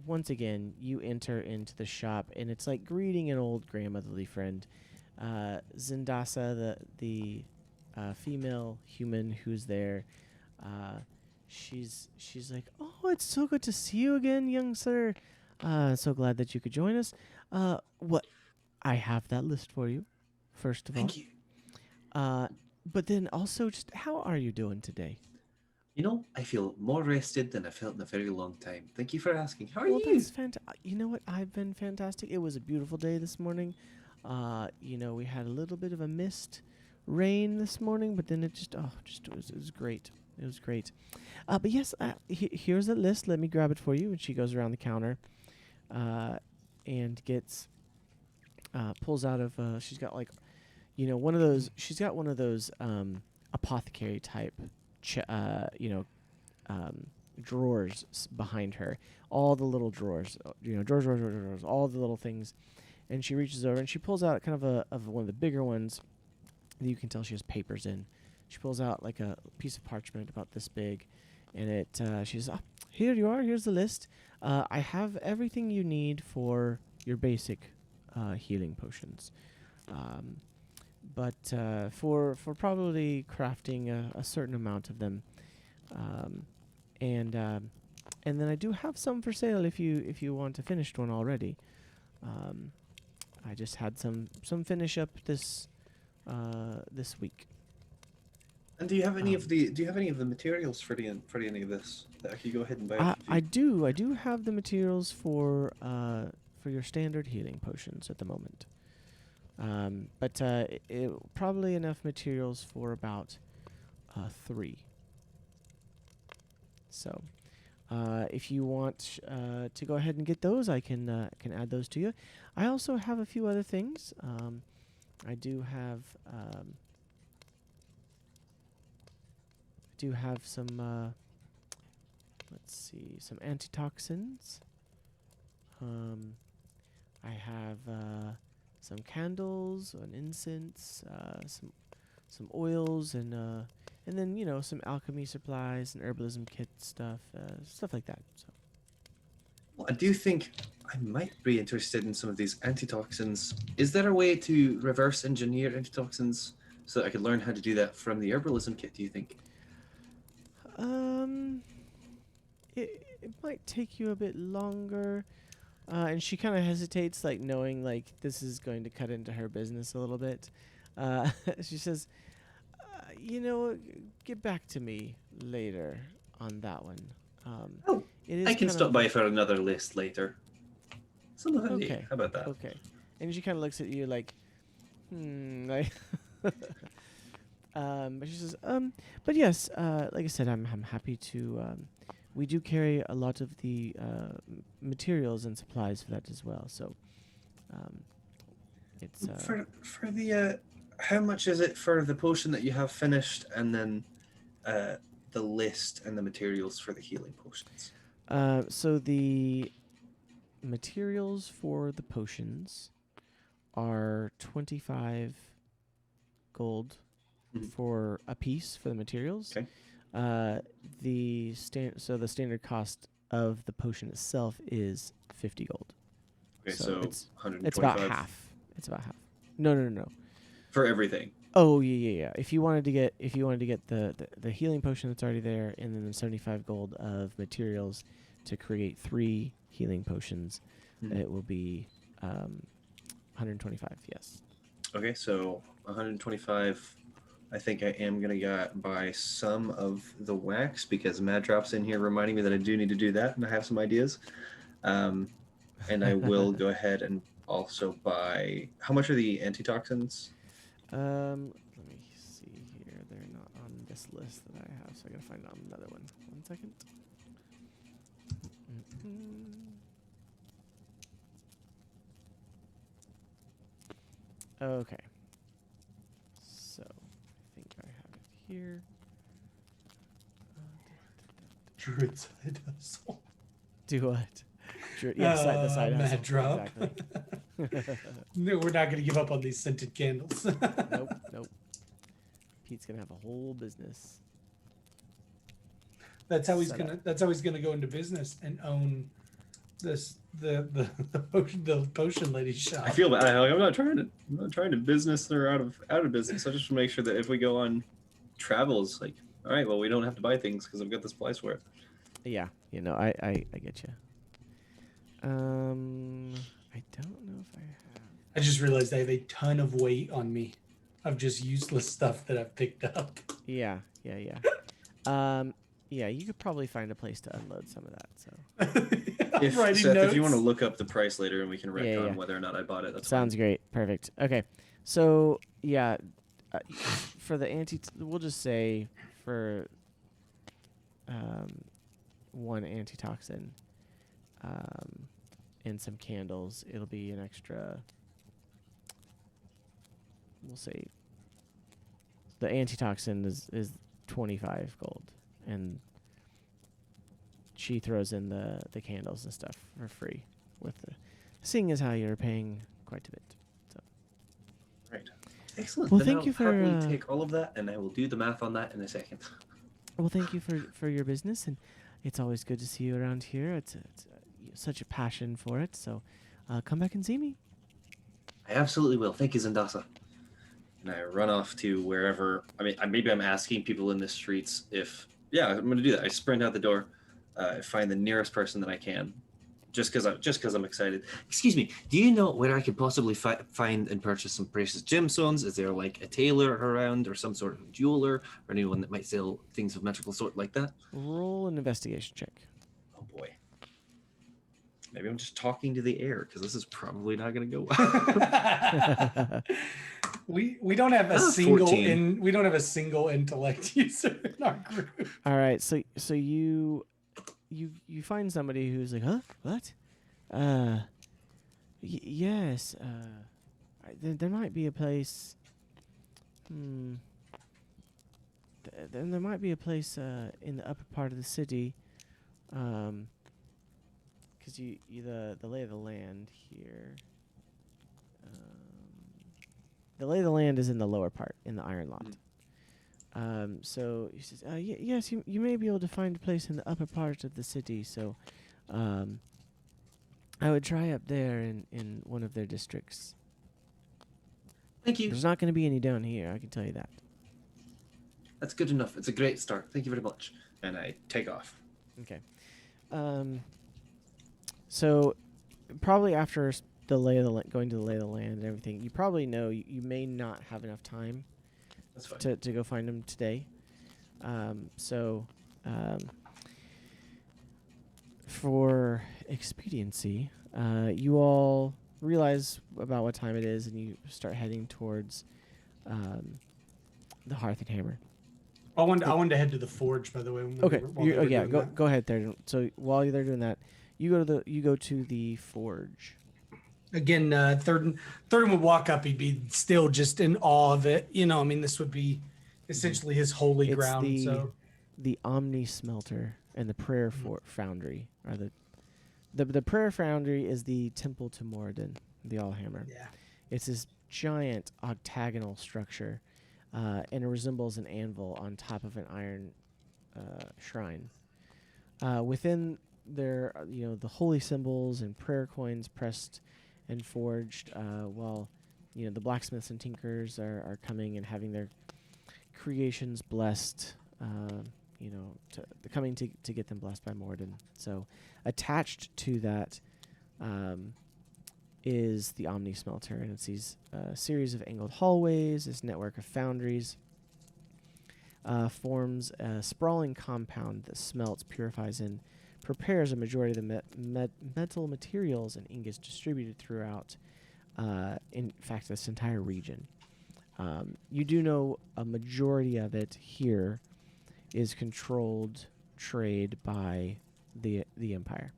once again you enter into the shop, and it's like greeting an old grandmotherly friend. Zindasa, the female human who's there, she's like, "Oh, it's so good to see you again, young sir. So glad that you could join us. What I have that list for you, first of all. Thank you. But then also, just how are you doing today? You know, I feel more rested than I felt in a very long time. Thank you for asking. How are Well, you? that's fantastic. You know what? I've been fantastic. It was a beautiful day this morning. We had a little bit of a mist rain this morning, but then it was great. It was great. But yes, here's a list. Let me grab it for you. And she goes around the counter, and gets, pulls out of. She's got like, one of those. She's got one of those apothecary type, drawers behind her. All the little drawers, drawers, all the little things. And she reaches over and she pulls out kind of one of the bigger ones that you can tell she has papers in. She pulls out like a piece of parchment about this big, and she says, "Here you are. Here's the list. I have everything you need for your basic healing potions, but for probably crafting a certain amount of them, and then I do have some for sale if you want a finished one already. I just had some finish up this week." And do you have any of the materials for any of this that I could go ahead and buy? I do have the materials for your standard healing potions at the moment. But probably enough materials for about 3. So, if you want to go ahead and get those, I can add those to you. I also have a few other things. I do have some let's see, some antitoxins. I have some candles, an incense, some oils, and then some alchemy supplies and herbalism kit stuff like that. So. Well, I do think I might be interested in some of these antitoxins. Is there a way to reverse engineer antitoxins so that I could learn how to do that from the herbalism kit? Do you think? It might take you a bit longer, and she kind of hesitates, like knowing like this is going to cut into her business a little bit. She says, get back to me later on that one. I can stop by for another list later. Okay. How about that? Okay. And she kind of looks at you like, like. But she says, but yes, like I said, I'm happy to. We do carry a lot of the materials and supplies for that as well. So, it's for the how much is it for the potion that you have finished, and then the list and the materials for the healing potions? So the materials for the potions are 25 gold. For a piece for the materials. Okay. The standard cost of the potion itself is 50 gold. Okay, so it's 125. It's about half. No. For everything. Oh yeah. If you wanted to get the healing potion that's already there, and then the 75 gold of materials to create 3 healing potions, it will be 125. Yes. Okay, so 125. I think I am going to buy some of the wax because Mad Drop's in here reminding me that I do need to do that, and I have some ideas. And I will go ahead and also buy... How much are the antitoxins? Let me see here. They're not on this list that I have, so I got to find another one. 1 second. Okay. So... here. Druid side hustle. Do what? The side hustle. Mad drop. Exactly. No, we're not going to give up on these scented candles. Nope. Pete's gonna have a whole business. That's how he's gonna go into business and own the potion lady shop. I feel bad. I'm not trying to business her out of business. I just want to make sure that if we go on travels, like, all right, well, we don't have to buy things because I've got the supplies for it. Yeah, I get you. I don't know if I have. I just realized I have a ton of weight on me of just useless stuff that I've picked up. Yeah. Yeah, you could probably find a place to unload some of that. So, if you want to look up the price later and we can retcon whether or not I bought it, that's sounds fine. great. Perfect. Okay, so yeah, for the we'll just say for 1 antitoxin and some candles, it'll be an extra. We'll say the antitoxin is 25 gold, and she throws in the candles and stuff for free. With the seeing as how you're paying quite a bit. Right. Excellent. Well, Then thank I'll you for, happily take all of that, and I will do the math on that in a second. Well, thank you for your business, and it's always good to see you around here. It's such a passion for it, so come back and see me. I absolutely will. Thank you, Zendasa. And I run off to wherever. I mean, maybe I'm asking people in the streets if. Yeah, I'm going to do that. I sprint out the door, find the nearest person that I can, just because I'm excited. Excuse me. Do you know where I could possibly find and purchase some precious gemstones? Is there like a tailor around, or some sort of jeweler, or anyone that might sell things of magical sort like that? Roll an investigation check. Oh boy. Maybe I'm just talking to the air, because this is probably not going to go well. We don't have a 14. we don't have a single intellect user in our group. All right, so you find somebody who's like, huh? What? Yes. There might be a place. There might be a place in the upper part of the city. Because the lay of the land here. The lay of the land is in the lower part, in the Iron Lot. So he says, yes, you may be able to find a place in the upper part of the city. So I would try up there in one of their districts. Thank you. There's not going to be any down here, I can tell you that. That's good enough. It's a great start. Thank you very much. And I take off. Okay. So probably after going to the lay of the land and everything, you probably know you may not have enough time That's fine. to go find him today. For expediency, you all realize about what time it is, and you start heading towards the Hearth Hammer. I wanted to head to the forge, by the way. Go ahead there. So while they're doing that, you go to the forge. Again, Thurden would walk up. He'd be still just in awe of it. I mean, this would be essentially his holy It's ground. The Omni Smelter and the Prayer Foundry are the Prayer Foundry is the temple to Moradin, the Allhammer. Yeah. It's this giant octagonal structure, and it resembles an anvil on top of an iron shrine. Within there, the holy symbols and prayer coins pressed and forged, while the blacksmiths and tinkers are coming and having their creations blessed, coming to get them blessed by Moradin. So attached to that is the Omni Smelter, and it's these series of angled hallways. This network of foundries forms a sprawling compound that smelts, purifies, and prepares a majority of the metal materials and ingots distributed throughout, in fact, this entire region. You do know a majority of it here is controlled trade by the Empire.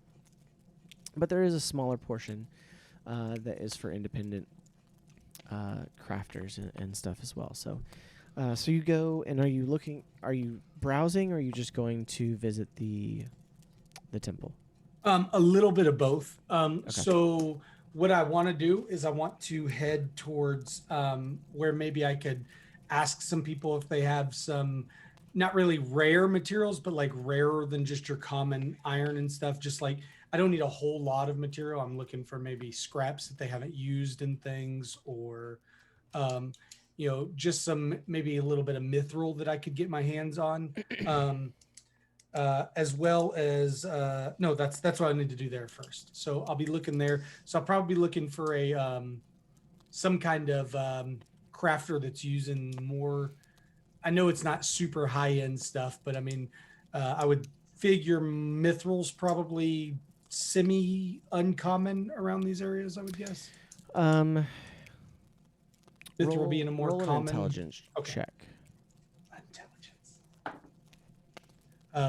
But there is a smaller portion that is for independent crafters and stuff as well. So you go, and are you browsing, or are you just going to visit the temple? A little bit of both. So what I want to do is I want to head towards where maybe I could ask some people if they have some not really rare materials, but like rarer than just your common iron and stuff. Just like, I don't need a whole lot of material. I'm looking for maybe scraps that they haven't used in things, or just some, maybe a little bit of mithril that I could get my hands on. As well as no, that's what I need to do there first. So I'll be looking there. So I'll probably be looking for a some kind of crafter that's using more. I know it's not super high end stuff, but I mean, I would figure mithril's probably semi uncommon around these areas, I would guess. Mithril being a more roll common an intelligence check.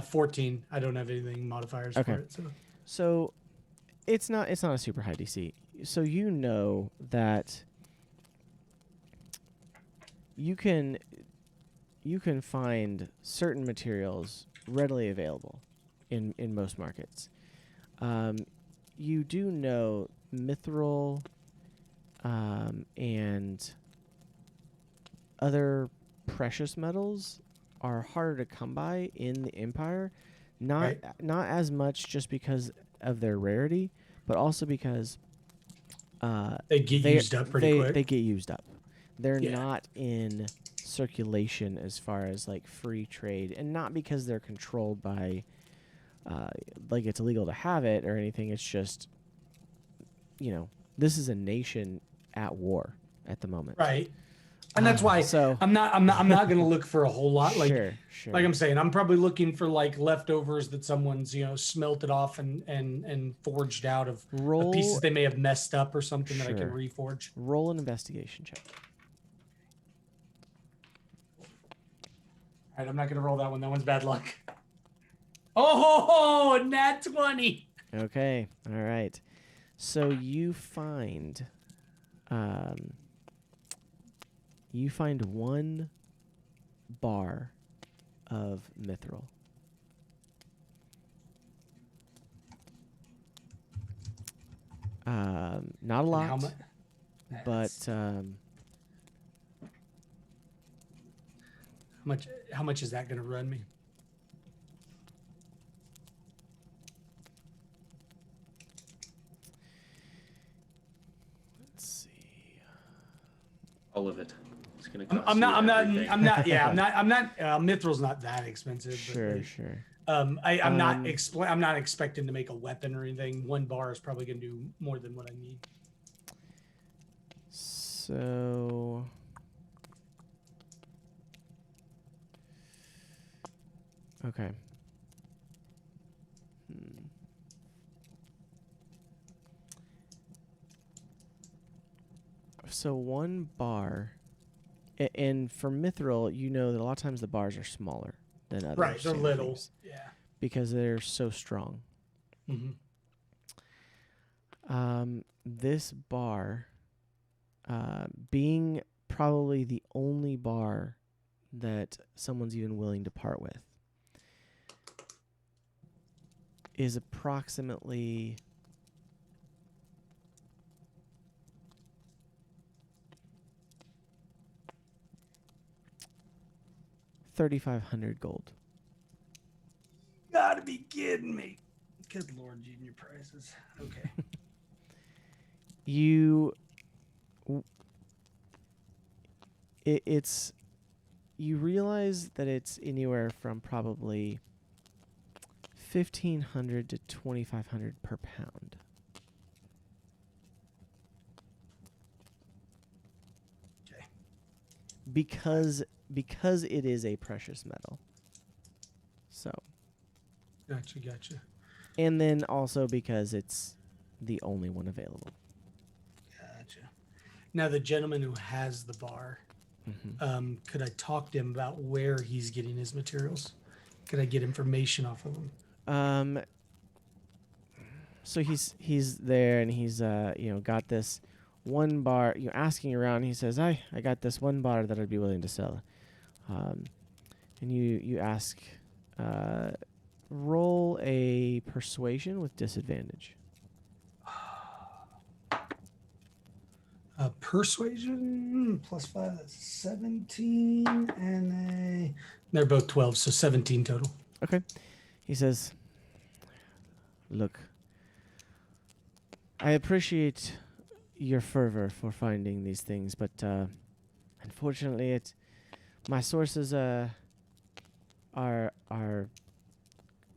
14. I don't have anything modifiers for it. So it's not a super high DC. So you know that you can you can find certain materials readily available in most markets. You do know mithril and other precious metals are harder to come by in the Empire. Not as much just because of their rarity, but also because they get used up pretty quick. They get used up. They're not in circulation as far as like free trade, and not because they're controlled by like it's illegal to have it or anything. It's just, you know, this is a nation at war at the moment. Right. And that's why I'm not going to look for a whole lot. Like, sure. Like I'm saying, I'm probably looking for like leftovers that someone's, you know, smelted off and forged out of pieces they may have messed up or something that I can reforge. Roll an investigation check. All right, I'm not going to roll that one. That one's bad luck. Oh, nat 20. Okay. All right. So you find one bar of mithril. Not a lot, but how much is that going to run me? Let's see. All of it. It's gonna cost Mithril's not that expensive. Sure. I'm not expecting to make a weapon or anything. One bar is probably going to do more than what I need. So okay. So one bar, and for mithril, you know that a lot of times the bars are smaller than other. Right, they're little. things Yeah. because they're so strong. Mm-hmm. This bar, being probably the only bar that someone's even willing to part with, is approximately $3,500 gold. Gotta be kidding me. Good Lord, junior prices. Okay. You realize that it's anywhere from probably $1,500 to $2,500 per pound. Okay. Because it is a precious metal. So. Gotcha. And then also because it's the only one available. Gotcha. Now the gentleman who has the bar, could I talk to him about where he's getting his materials? Could I get information off of him? So he's there and he's got this one bar. Asking around. He says, I got this one bar that I'd be willing to sell. And you ask, roll a persuasion with disadvantage. Persuasion +5, that's 17, and they're both 12, so 17 total. Okay. He says, look, I appreciate your fervor for finding these things, but unfortunately my sources are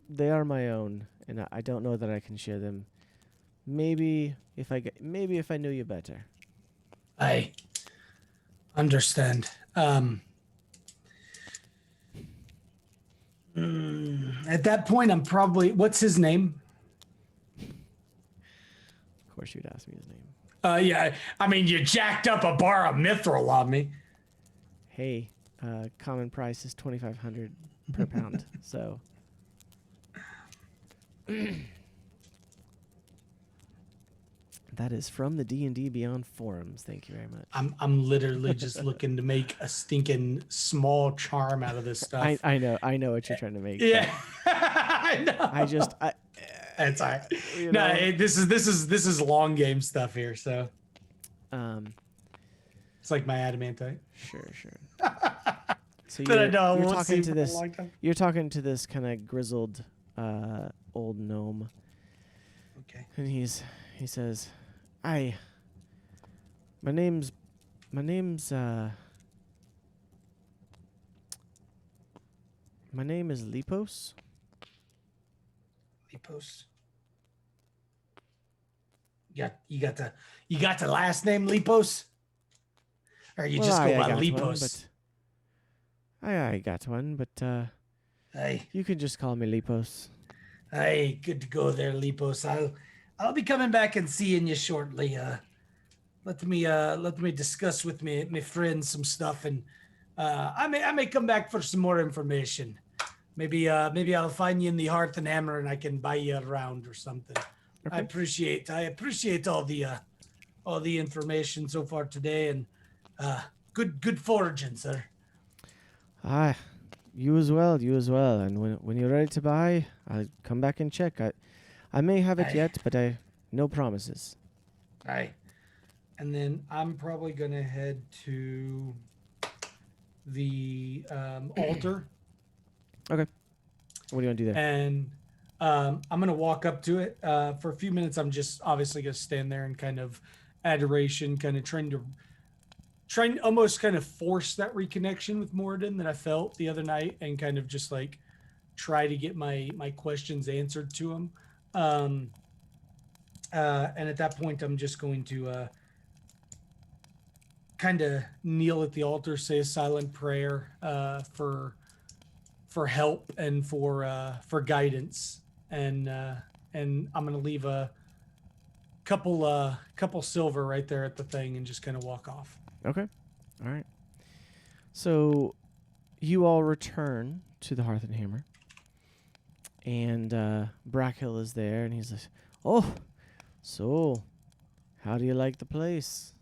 they are my own, and I don't know that I can share them. Maybe if I knew you better. I understand. At that point, I'm probably... What's his name? Of course you'd ask me his name. Yeah, I mean, you jacked up a bar of mithril on me. Hey, common price is $2,500 per pound, so... That is from the D&D Beyond forums. Thank you very much. I'm literally just looking to make a stinking small charm out of this stuff. I know what you're trying to make. Yeah, I know. That's all right. You No, know. this is long game stuff here, so it's like my adamantite. Sure. So That I know I you're won't talking see to for a this. long time. You're talking to this kind of grizzled old gnome, Okay. and he says, "My name's my name is Lipos." Lipos. You got the last name Lipos? Or you just go by got Lipos? I got one, but Hey, you can just call me Lipos. hey, good to go there, Lipos. I'll be coming back and seeing you shortly. Let me discuss with my friends some stuff, and I may come back for some more information. Maybe I'll find you in the Hearth and Hammer, and I can buy you a round or something. Okay. I appreciate all the information so far today, and good foraging, sir. You as well. And when you're ready to buy, I'll come back and check. I may have it Aye. yet, but no promises. Aye. And then I'm probably gonna head to the altar, Okay. What do you want to do there? and I'm gonna walk up to it for a few minutes. I'm just obviously gonna stand there and kind of adoration, kind of trying almost kind of force that reconnection with Moradin that I felt the other night, and kind of just like try to get my questions answered to him. And at that point, I'm just going to kind of kneel at the altar, say a silent prayer for help and for guidance, and I'm gonna leave a couple silver right there at the thing and just kind of walk off. Okay. All right. So you all return to the Hearth and Hammer, and Brackhill is there, and he's like, "Oh, so how do you like the place?"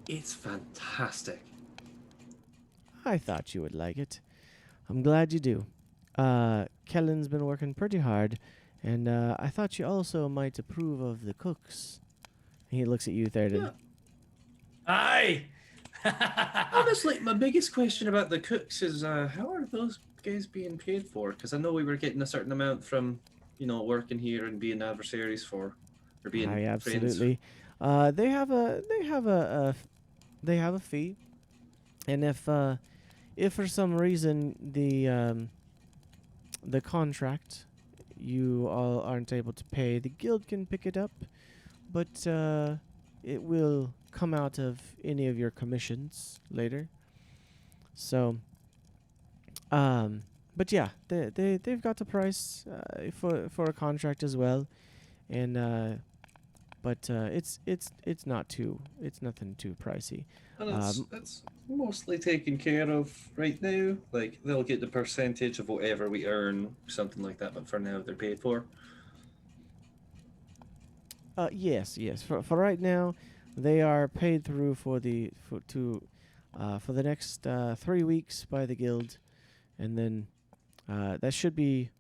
It's fantastic. I thought you would like it. I'm glad you do. Kellen's been working pretty hard, and I thought you also might approve of the cooks. He looks at you, Theoden. Yeah. Aye. Honestly, my biggest question about the cooks is how are those guys being paid for? Because I know we were getting a certain amount from, working here and being adversaries for, or being Aye, friends. absolutely. They have a fee, and if for some reason the contract you all aren't able to pay, the guild can pick it up, but it will come out of any of your commissions later. So, but yeah, they've got the price for a contract as well, and but it's nothing too pricey. And it's mostly taken care of right now. Like, they'll get the percentage of whatever we earn, something like that, but for now they're paid for. Yes. For right now, they are paid through for the next 3 weeks by the guild, and then that should be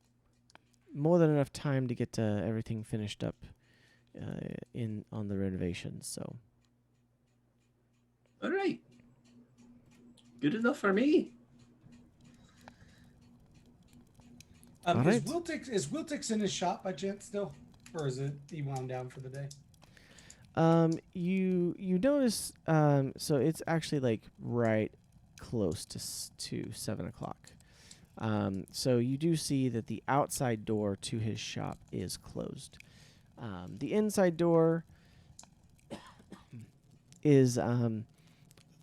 more than enough time to get everything finished up on the renovations. So. All right. Good enough for me. All Is right. Wiltix in his shop by chance still, or is it he wound down for the day? You notice so it's actually like right close to 7 o'clock. So you do see that the outside door to his shop is closed. The inside door is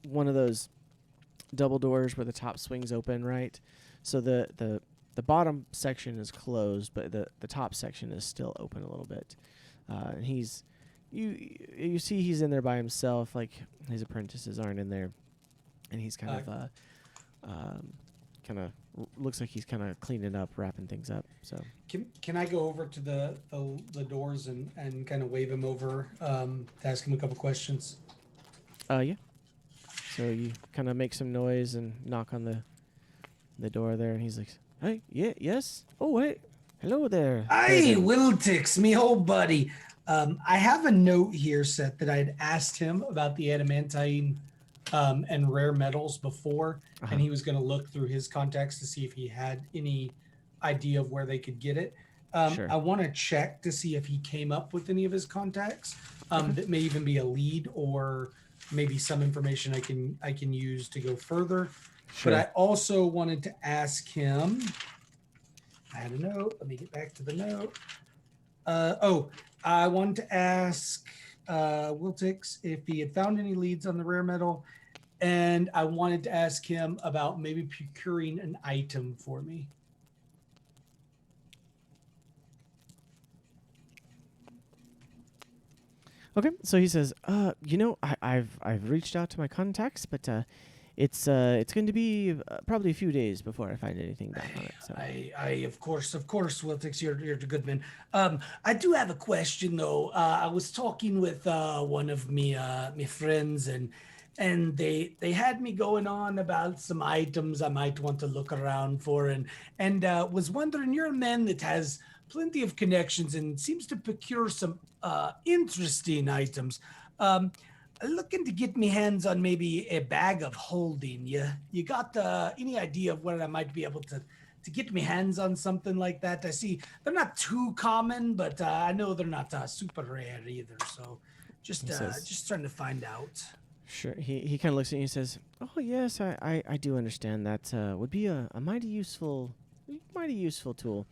one of those double doors where the top swings open, right? So the bottom section is closed, but the top section is still open a little bit. And you see he's in there by himself, like his apprentices aren't in there, and he's kind of kind of looks like he's kind of cleaning up, wrapping things up. So Can I go over to the doors and kind of wave him over to ask him a couple questions? yeah. So you kind of make some noise and knock on the door there, and he's like, "Hey, yeah, yes. Oh wait, hello there." Hey, Durden." Wiltix, me old buddy. I have a note here, Seth, that I'd asked him about the adamantine and rare metals before, Uh-huh. and he was going to look through his contacts to see if he had any idea of where they could get it. Sure. I want to check to see if he came up with any of his contacts that may even be a lead or maybe some information I can use to go further. Sure. But I also wanted to ask him. I had a note. Let me get back to the note. I wanted to ask Wiltix if he had found any leads on the rare metal, and I wanted to ask him about maybe procuring an item for me. Okay, so he says, I've reached out to my contacts, but it's going to be probably a few days before I find anything back on it. So I of course, Wiltix, you're the good man. I do have a question though. I was talking with one of me friends, and they had me going on about some items I might want to look around for, and was wondering, you're a man that has plenty of connections and seems to procure some interesting items. Looking to get me hands on maybe a bag of holding. You got any idea of where I might be able to get me hands on something like that? I see they're not too common, but I know they're not super rare either. So just trying to find out. sure, he kind of looks at you and says, "Oh yes, I do understand that would be a mighty useful tool.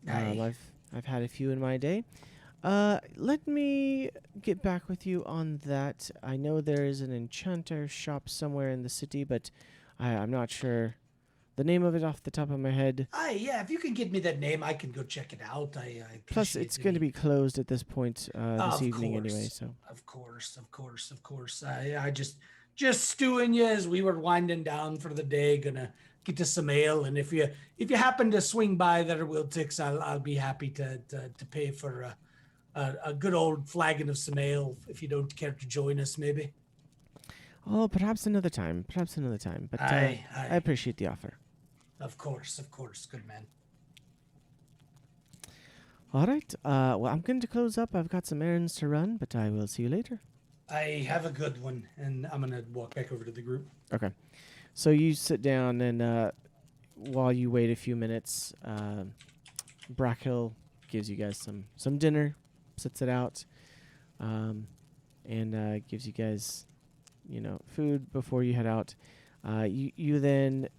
Aye. I've had a few in my day. Let me get back with you on that. I know there is an enchanter shop somewhere in the city, but I'm not sure the name of it off the top of my head. Yeah, if you can get me that name, I can go check it out. I Plus, appreciate it's going to be closed at this point this Of evening anyway. course. So Of course. I just stewing you as we were winding down for the day, gonna get to some ale, and if you happen to swing by there, Wiltix, I'll be happy to pay for a good old flagon of some ale if you don't care to join us, maybe. oh, perhaps another time. But Aye. I appreciate the offer. Of course, good man. All right. Well, I'm going to close up. I've got some errands to run, but I will see you later. I have a good one, and I'm gonna walk back over to the group. Okay. So you sit down, and while you wait a few minutes, Brackhill gives you guys some dinner, sits it out, and gives you guys, food before you head out. You then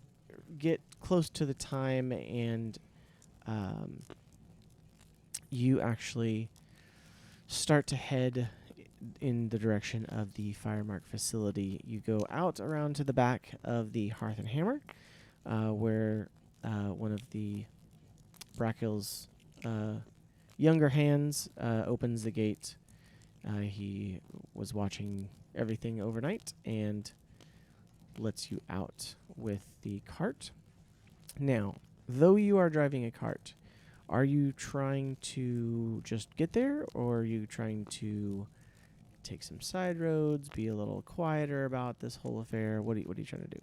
get close to the time, and you actually start to head in the direction of the Firemark facility. You go out around to the back of the Hearth and Hammer, where one of the Brackhill's younger hands opens the gate. He was watching everything overnight and lets you out with the cart. Now, though you are driving a cart, are you trying to just get there, or are you trying to take some side roads, be a little quieter about this whole affair? What are you trying to do?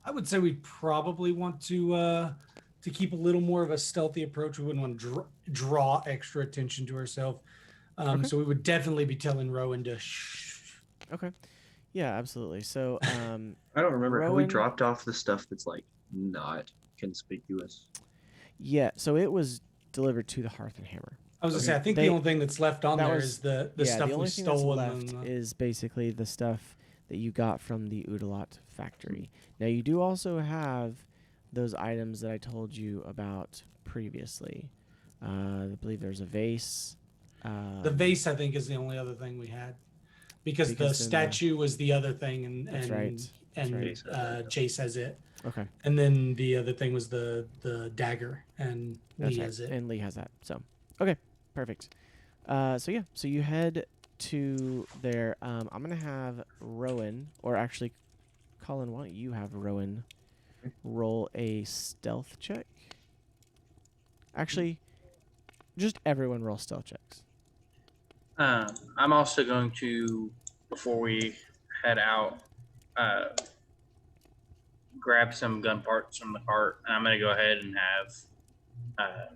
I would say we probably want to keep a little more of a stealthy approach. We wouldn't want to draw extra attention to ourselves. Okay. So we would definitely be telling Rowan to shh. Okay. Yeah, absolutely. So, I don't remember. Have we Rowan- dropped off the stuff that's like not conspicuous? yeah, so it was delivered to the Hearth and Hammer. I was gonna say, I think They- the only thing that's left on that there was- is the yeah, stuff the only we thing that's stole. left is basically the stuff that you got from the Udalot factory. Now, you do also have those items that I told you about previously. I believe there's a vase. The vase, I think, is the only other thing we had, because the Because then the- statue was the other thing, and That's and right. That's and right. Jace has it, Okay, and then the other thing was the dagger, and that's Lee right. has it. And Lee has that. So, okay, perfect. So you head to there. I'm gonna have Rowan, or actually, Colin, why don't you have Rowan roll a stealth check. Actually, just everyone roll stealth checks. I'm also going to, before we head out, grab some gun parts from the cart, and I'm going to go ahead and have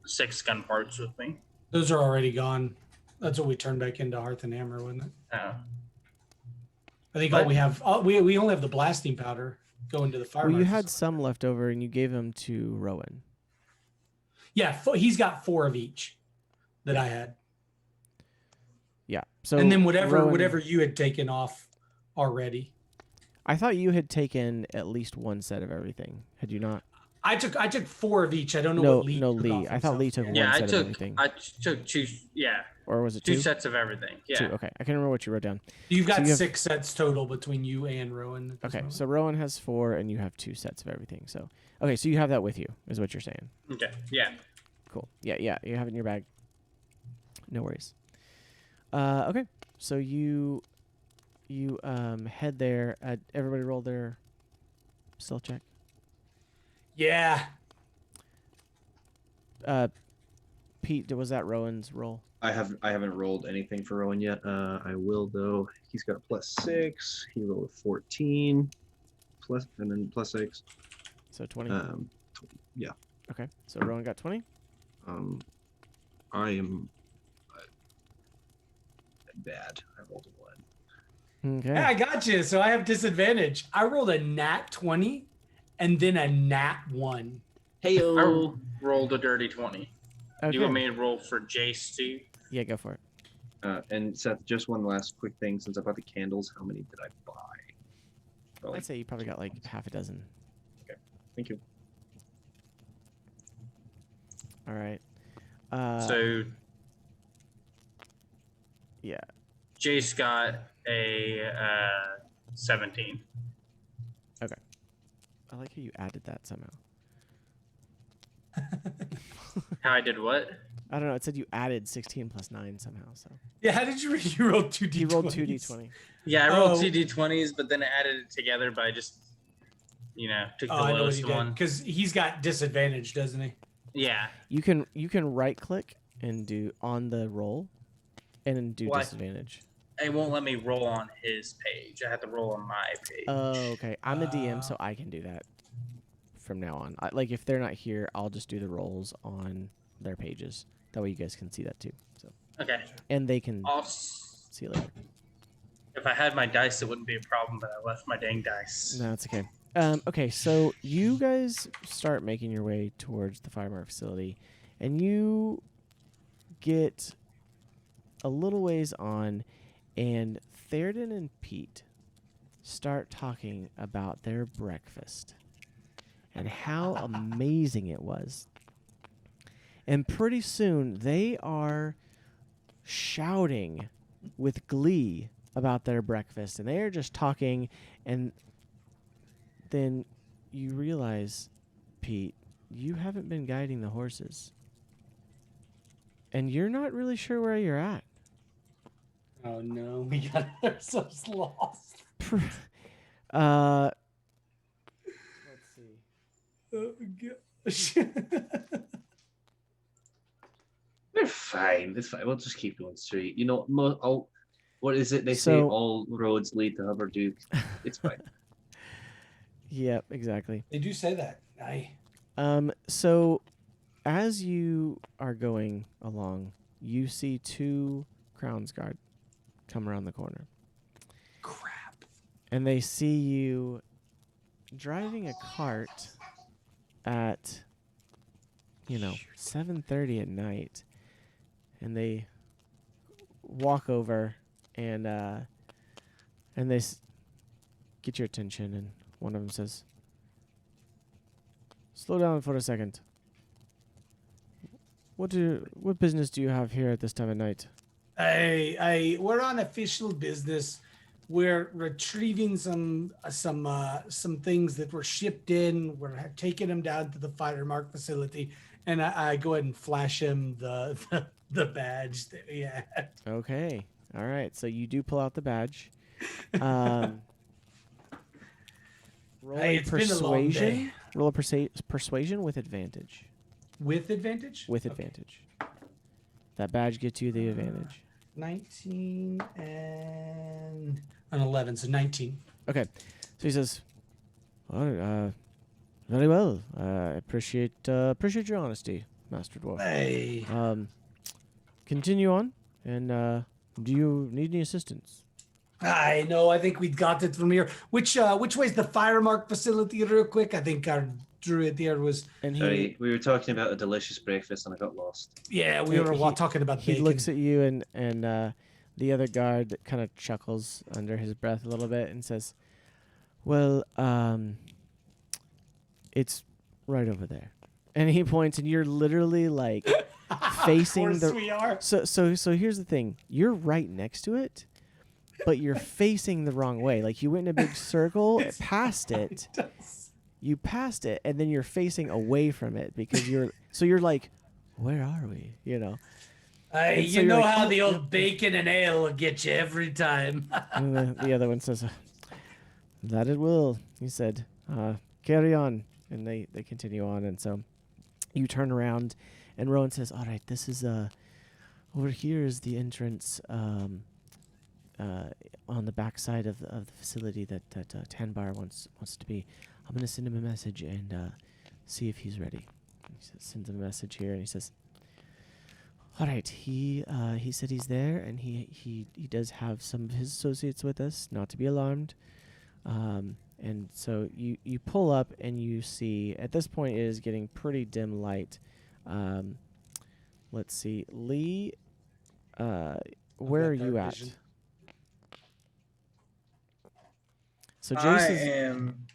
6 gun parts with me. Those are already gone. That's what we turned back into Hearth and Hammer, wasn't it? I think all we have, we only have the blasting powder going to the fire. Well, you had some left over, and you gave them to Rowan. Yeah, he's got 4 of each that I had. Yeah. So and then whatever Rowan, you had taken off already. I thought you had taken at least one set of everything. Had you not? I took 4 of each. I don't know what Lee. No, took Lee. off I thought himself. Lee took one Yeah, set of everything. I took 2. Yeah. Or was it 2 2? sets of everything. Yeah. 2. Okay, I can't remember what you wrote down. You've got So you have- 6 sets total between you and Rowan. Okay, so Rowan has 4, and you have 2 sets of everything. So, okay, so you have that with you, is what you're saying. Okay. Yeah. Cool. Yeah, you have it in your bag. No worries. Okay, so you head there. Everybody roll their stealth check. Yeah. Pete, was that Rowan's roll? I haven't rolled anything for Rowan yet. I will though. He's got +6. He rolled a 14, and then +6. So 20. Yeah. Okay, so Rowan got 20. I am bad. I rolled a 1. Okay. Yeah, I got you. So I have disadvantage. I rolled a nat 20 and then a nat 1. I rolled a dirty 20. Okay. Do you want me to roll for Jace too? Yeah, go for it. And Seth, just one last quick thing. Since I bought the candles, how many did I buy? Probably. I'd say you probably got like half a dozen. Thank you. All right. So Yeah. Jace got a 17. I like how you added that somehow. How I did what? I don't know. It said you added 16 plus 9 somehow. So Yeah, how did you roll 2d20? you rolled 2d20. Yeah, I rolled Oh. 2d20s, but then I added it together by just, took the Oh, I know what lowest he did. one. Because he's got disadvantage, doesn't he? Yeah. You can right click and do on the roll, and then do Why? disadvantage. It won't let me roll on his page. I have to roll on my page. Oh, okay. I'm the DM, so I can do that from now on. Like if they're not here, I'll just do the rolls on their pages. That way you guys can see that too. So Okay. and they can I'll, see it later. if I had my dice, it wouldn't be a problem, but I left my dang dice. No, it's okay. Okay, so you guys start making your way towards the firemark facility, and you get a little ways on, and Theoden and Pete start talking about their breakfast and how amazing it was. And pretty soon, they are shouting with glee about their breakfast, and they are just talking, and then you realize, Pete, you haven't been guiding the horses. And you're not really sure where you're at. Oh no, we got ourselves lost. Let's see. Oh gosh. They're fine. It's fine. We'll just keep going straight. What is it? They say So- all roads lead to Hubbarduk. It's fine. Yep, exactly. They do say that. Aye. So as you are going along, you see 2 Crownsguard come around the corner. Crap. And they see you driving a cart at 7:30 at night, and they walk over and they get your attention, and one of them says, "Slow down for a second. What business do you have here at this time of night?" We're on official business. We're retrieving some things that were shipped in. We're taking them down to the firemark facility, and I go ahead and flash him the badge that we had. Okay. All right. So you do pull out the badge. Roll Hey, a it's been a long day. Roll a persuasion with advantage. With advantage? With Okay. advantage. That badge gets you the advantage. 19 and an 11, so 19. Okay. So he says, "Well, very well. I appreciate your honesty, Master Dwarf. Hey. Continue on. And do you need any assistance?" I know. I think we got it from here. Which way's the Firemark facility, real quick? I think our druid there was. And Sorry, we were talking about a delicious breakfast and I got lost. Yeah, we were talking about he bacon. looks at you, and the other guard kind of chuckles under his breath a little bit and says, "Well, it's right over there." And he points, and you're literally like facing Of course we are. So here's the thing: you're right next to it, but you're facing the wrong way. Like you went in a big circle past it. You passed it, and then you're facing away from it because you're like, where are we? You know. Hey, And so you you're know like, how "Oh, the yeah." old bacon and ale will get you every time. And the other one says, "That it will." He said, "Carry on," and they continue on, and so you turn around, and Rowan says, "All right, this is over here is the entrance on the back side of the facility that Tanbar wants to be. I'm gonna send him a message and see if he's ready." He sends him a message here, and he says, "All right, he said he's there, and he does have some of his associates with us. Not to be alarmed." And so you pull up, and you see at this point it is getting pretty dim light. Let's see, Lee. Where are you at? vision. So Jace is. am.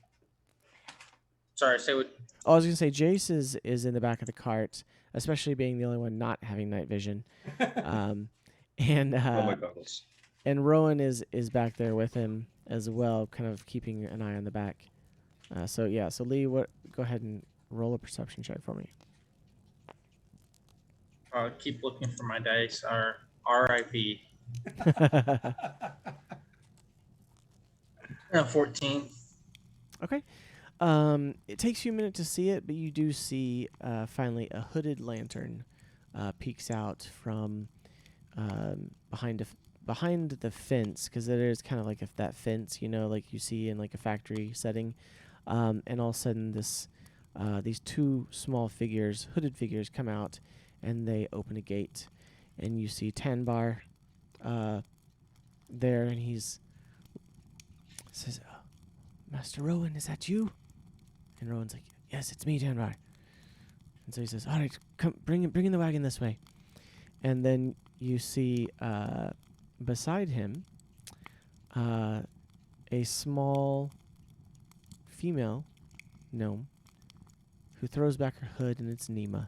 Sorry, say what? I was gonna say Jace is in the back of the cart, especially being the only one not having night vision. And Oh my goggles. and Rowan is back there with him as well, kind of keeping an eye on the back. So Lee, go ahead and roll a perception check for me. I'll keep looking for my dice. R.I.P. 14. Okay. It takes you a minute to see it, but you do see finally a hooded lantern peeks out from behind the fence, because there is kind of like that fence, like you see in like a factory setting, and all of a sudden these two small figures, hooded figures, come out, and they open a gate, and you see Tanbar there, and says, "Master Rowan, is that you?" And Rowan's like, "Yes, it's me, Tanbar." And so he says, "All right, come, bring in the wagon this way." And then you see beside him a small female gnome who throws back her hood, and it's Nima.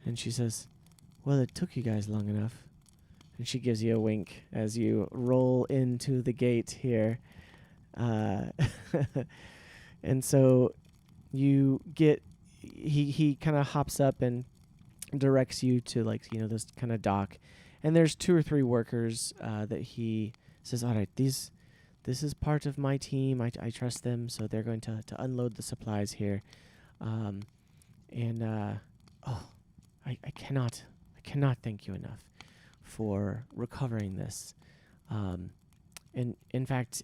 And she says, "Well, it took you guys long enough." And she gives you a wink as you roll into the gate here. And so you get, he kind of hops up and directs you to this kind of dock. And there's 2 or 3 workers that he says, "All right, this is part of my team. I trust them, so they're going to unload the supplies here." I cannot thank you enough for recovering this. And in fact,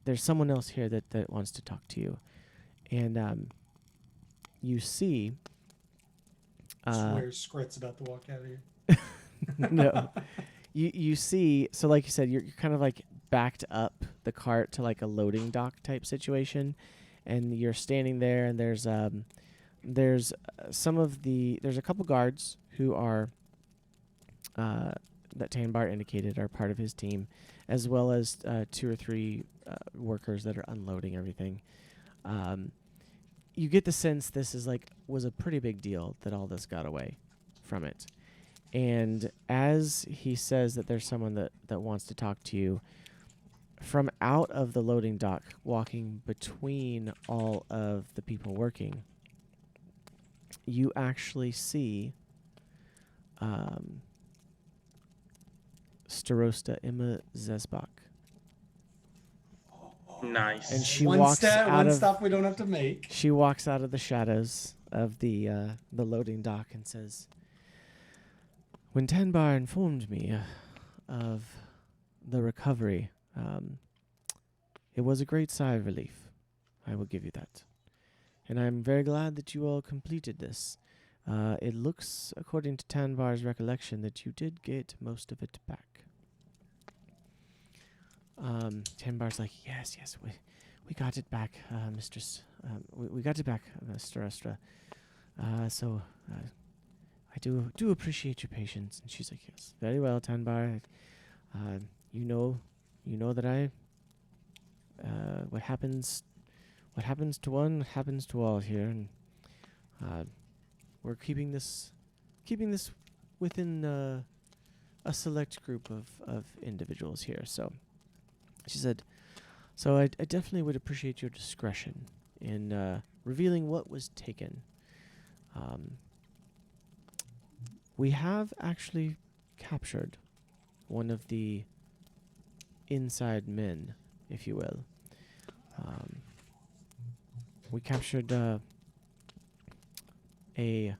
there's someone else here that wants to talk to you. And you see Swear Scrit's about to walk out of here. no. You see, so like you said, you're kind of like backed up the cart to like a loading dock type situation, and you're standing there, and there's a couple guards who are that Tanbar indicated are part of his team, as well as 2 or 3 workers that are unloading everything. You get the sense this was a pretty big deal that all this got away from it. And as he says that there's someone that wants to talk to you, from out of the loading dock, walking between all of the people working, you actually see Starosta Emma Zesbach. Nice. And she one walks out one of stop we don't have to make. she walks out of the shadows of the loading dock and says, "When Tanbar informed me of the recovery, it was a great sigh of relief. I will give you that. And I'm very glad that you all completed this. It looks, according to Tanbar's recollection, that you did get most of it back." Tanbar's like, yes, we got it back, Mistress. We got it back, Mr. Estra. So I do appreciate your patience. And she's like, yes, very well, Tanbar. You know that I. What happens to one happens to all here, and we're keeping this within a select group of individuals here. So she said, so I definitely would appreciate your discretion in revealing what was taken. We have actually captured one of the inside men, if you will. We captured a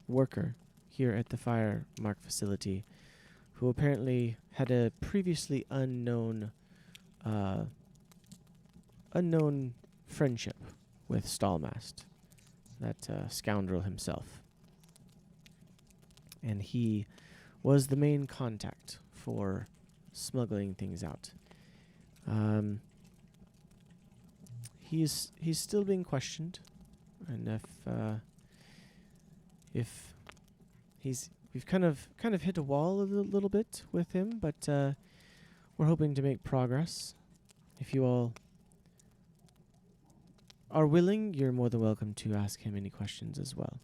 worker here at the Fire Mark facility who apparently had a previously unknown friendship with Stallmast, that scoundrel himself. And he was the main contact for smuggling things out. He's still being questioned, and if we've kind of hit a wall a little bit with him, but we're hoping to make progress. If you all are willing, you're more than welcome to ask him any questions as well.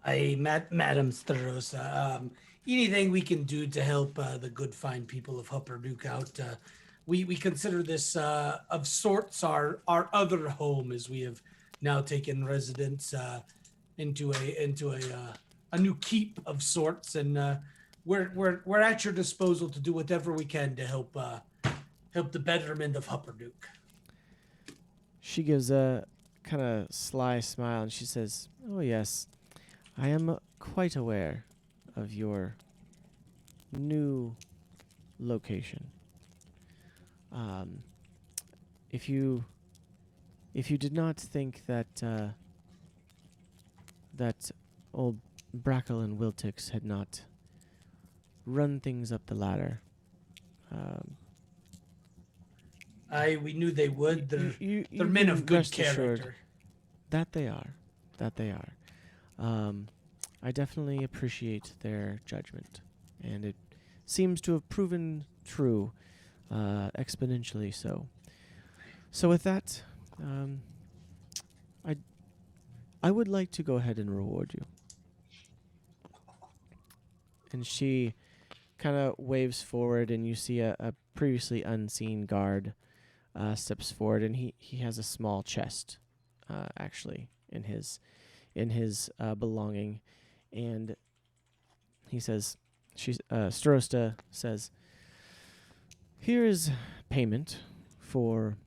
Madam Starosa, anything we can do to help the good fine people of Hupperduke out? We consider this of sorts our other home, as we have now taken residence into a new keep of sorts, and we're at your disposal to do whatever we can to help the betterment of Hupperduke. She gives a kind of sly smile and she says, "Oh yes, I am quite aware of your new location. If you did not think that that old Brackle and Wiltix had not run things up the ladder, We knew they would. They're you men can of good rest assured character. that they are. I definitely appreciate their judgment, and it seems to have proven true, exponentially so. So with that, I would like to go ahead and reward you." And she kind of waves forward, and you see a previously unseen guard steps forward, and he has a small chest, actually, in his belonging, and he says, Starosta says, "Here is payment for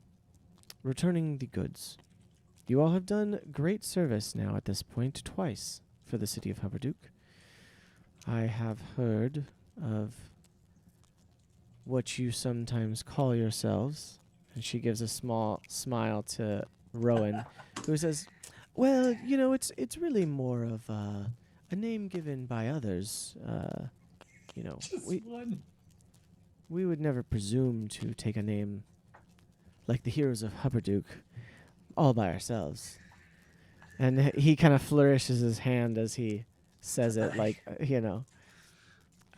returning the goods. You all have done great service now at this point, twice, for the city of Hupperduke. I have heard of what you sometimes call yourselves," and she gives a small smile to Rowan, who says, "Well, it's really more of a name given by others. We would never presume to take a name like the heroes of Hupperduke all by ourselves." And he kind of flourishes his hand as he says it,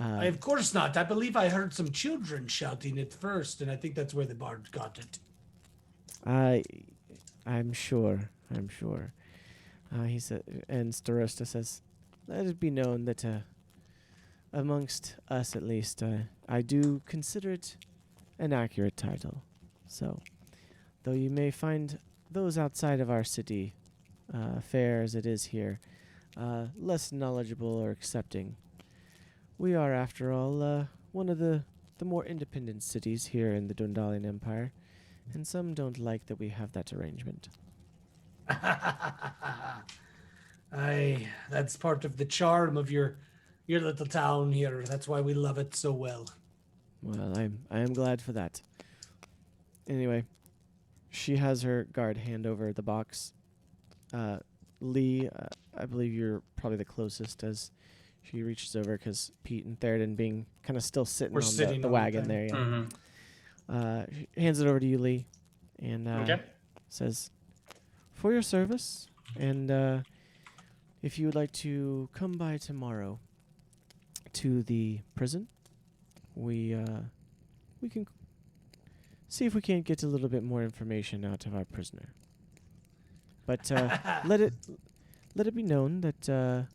Of course not. I believe I heard some children shouting it first, and I think that's where the bard got it. I'm sure. He said, and Starosta says, "Let it be known that amongst us, at least, I do consider it an accurate title. So, though you may find those outside of our city, fair as it is here, less knowledgeable or accepting, we are, after all, one of the more independent cities here in the Dundalian Empire, and some don't like that we have that arrangement. That's part of the charm of your little town here. That's why we love it so well. Well, I am glad for that. Anyway, she has her guard hand over the box. Lee, I believe you're probably the closest as she reaches over because Pete and Theoden being kind of still sitting on the wagon there. Yeah. Mm-hmm. She hands it over to you, Lee, and Okay. says, "For your service, and if you would like to come by tomorrow to the prison, we can see if we can't get a little bit more information out of our prisoner. But let it be known that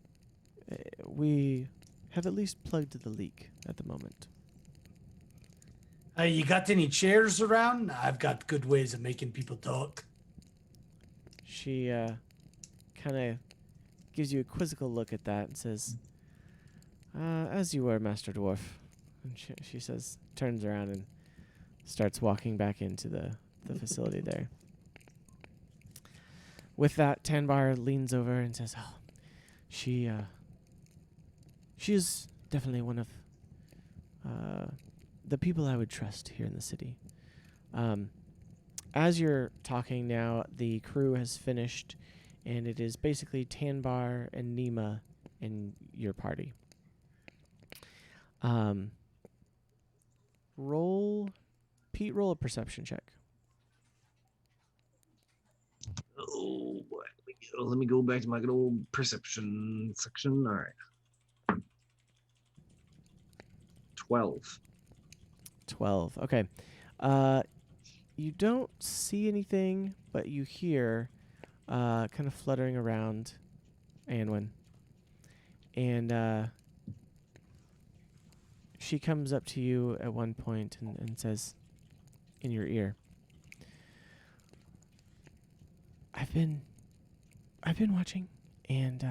we have at least plugged the leak at the moment." You got any chairs around? I've got good ways of making people talk. She kind of gives you a quizzical look at that and says, "As you were, Master Dwarf." And she says, turns around and starts walking back into the facility there. With that, Tanbar leans over and says, "Oh, she is definitely one of the people I would trust here in the city." As you're talking now, the crew has finished, and it is basically Tanbar and Nima in your party. Pete, roll a perception check. Oh boy, let me go back to my good old perception section. All right, 12. 12. Okay. You don't see anything, but you hear kind of fluttering around Anwin. And she comes up to you at one point and says in your ear, I've been watching, and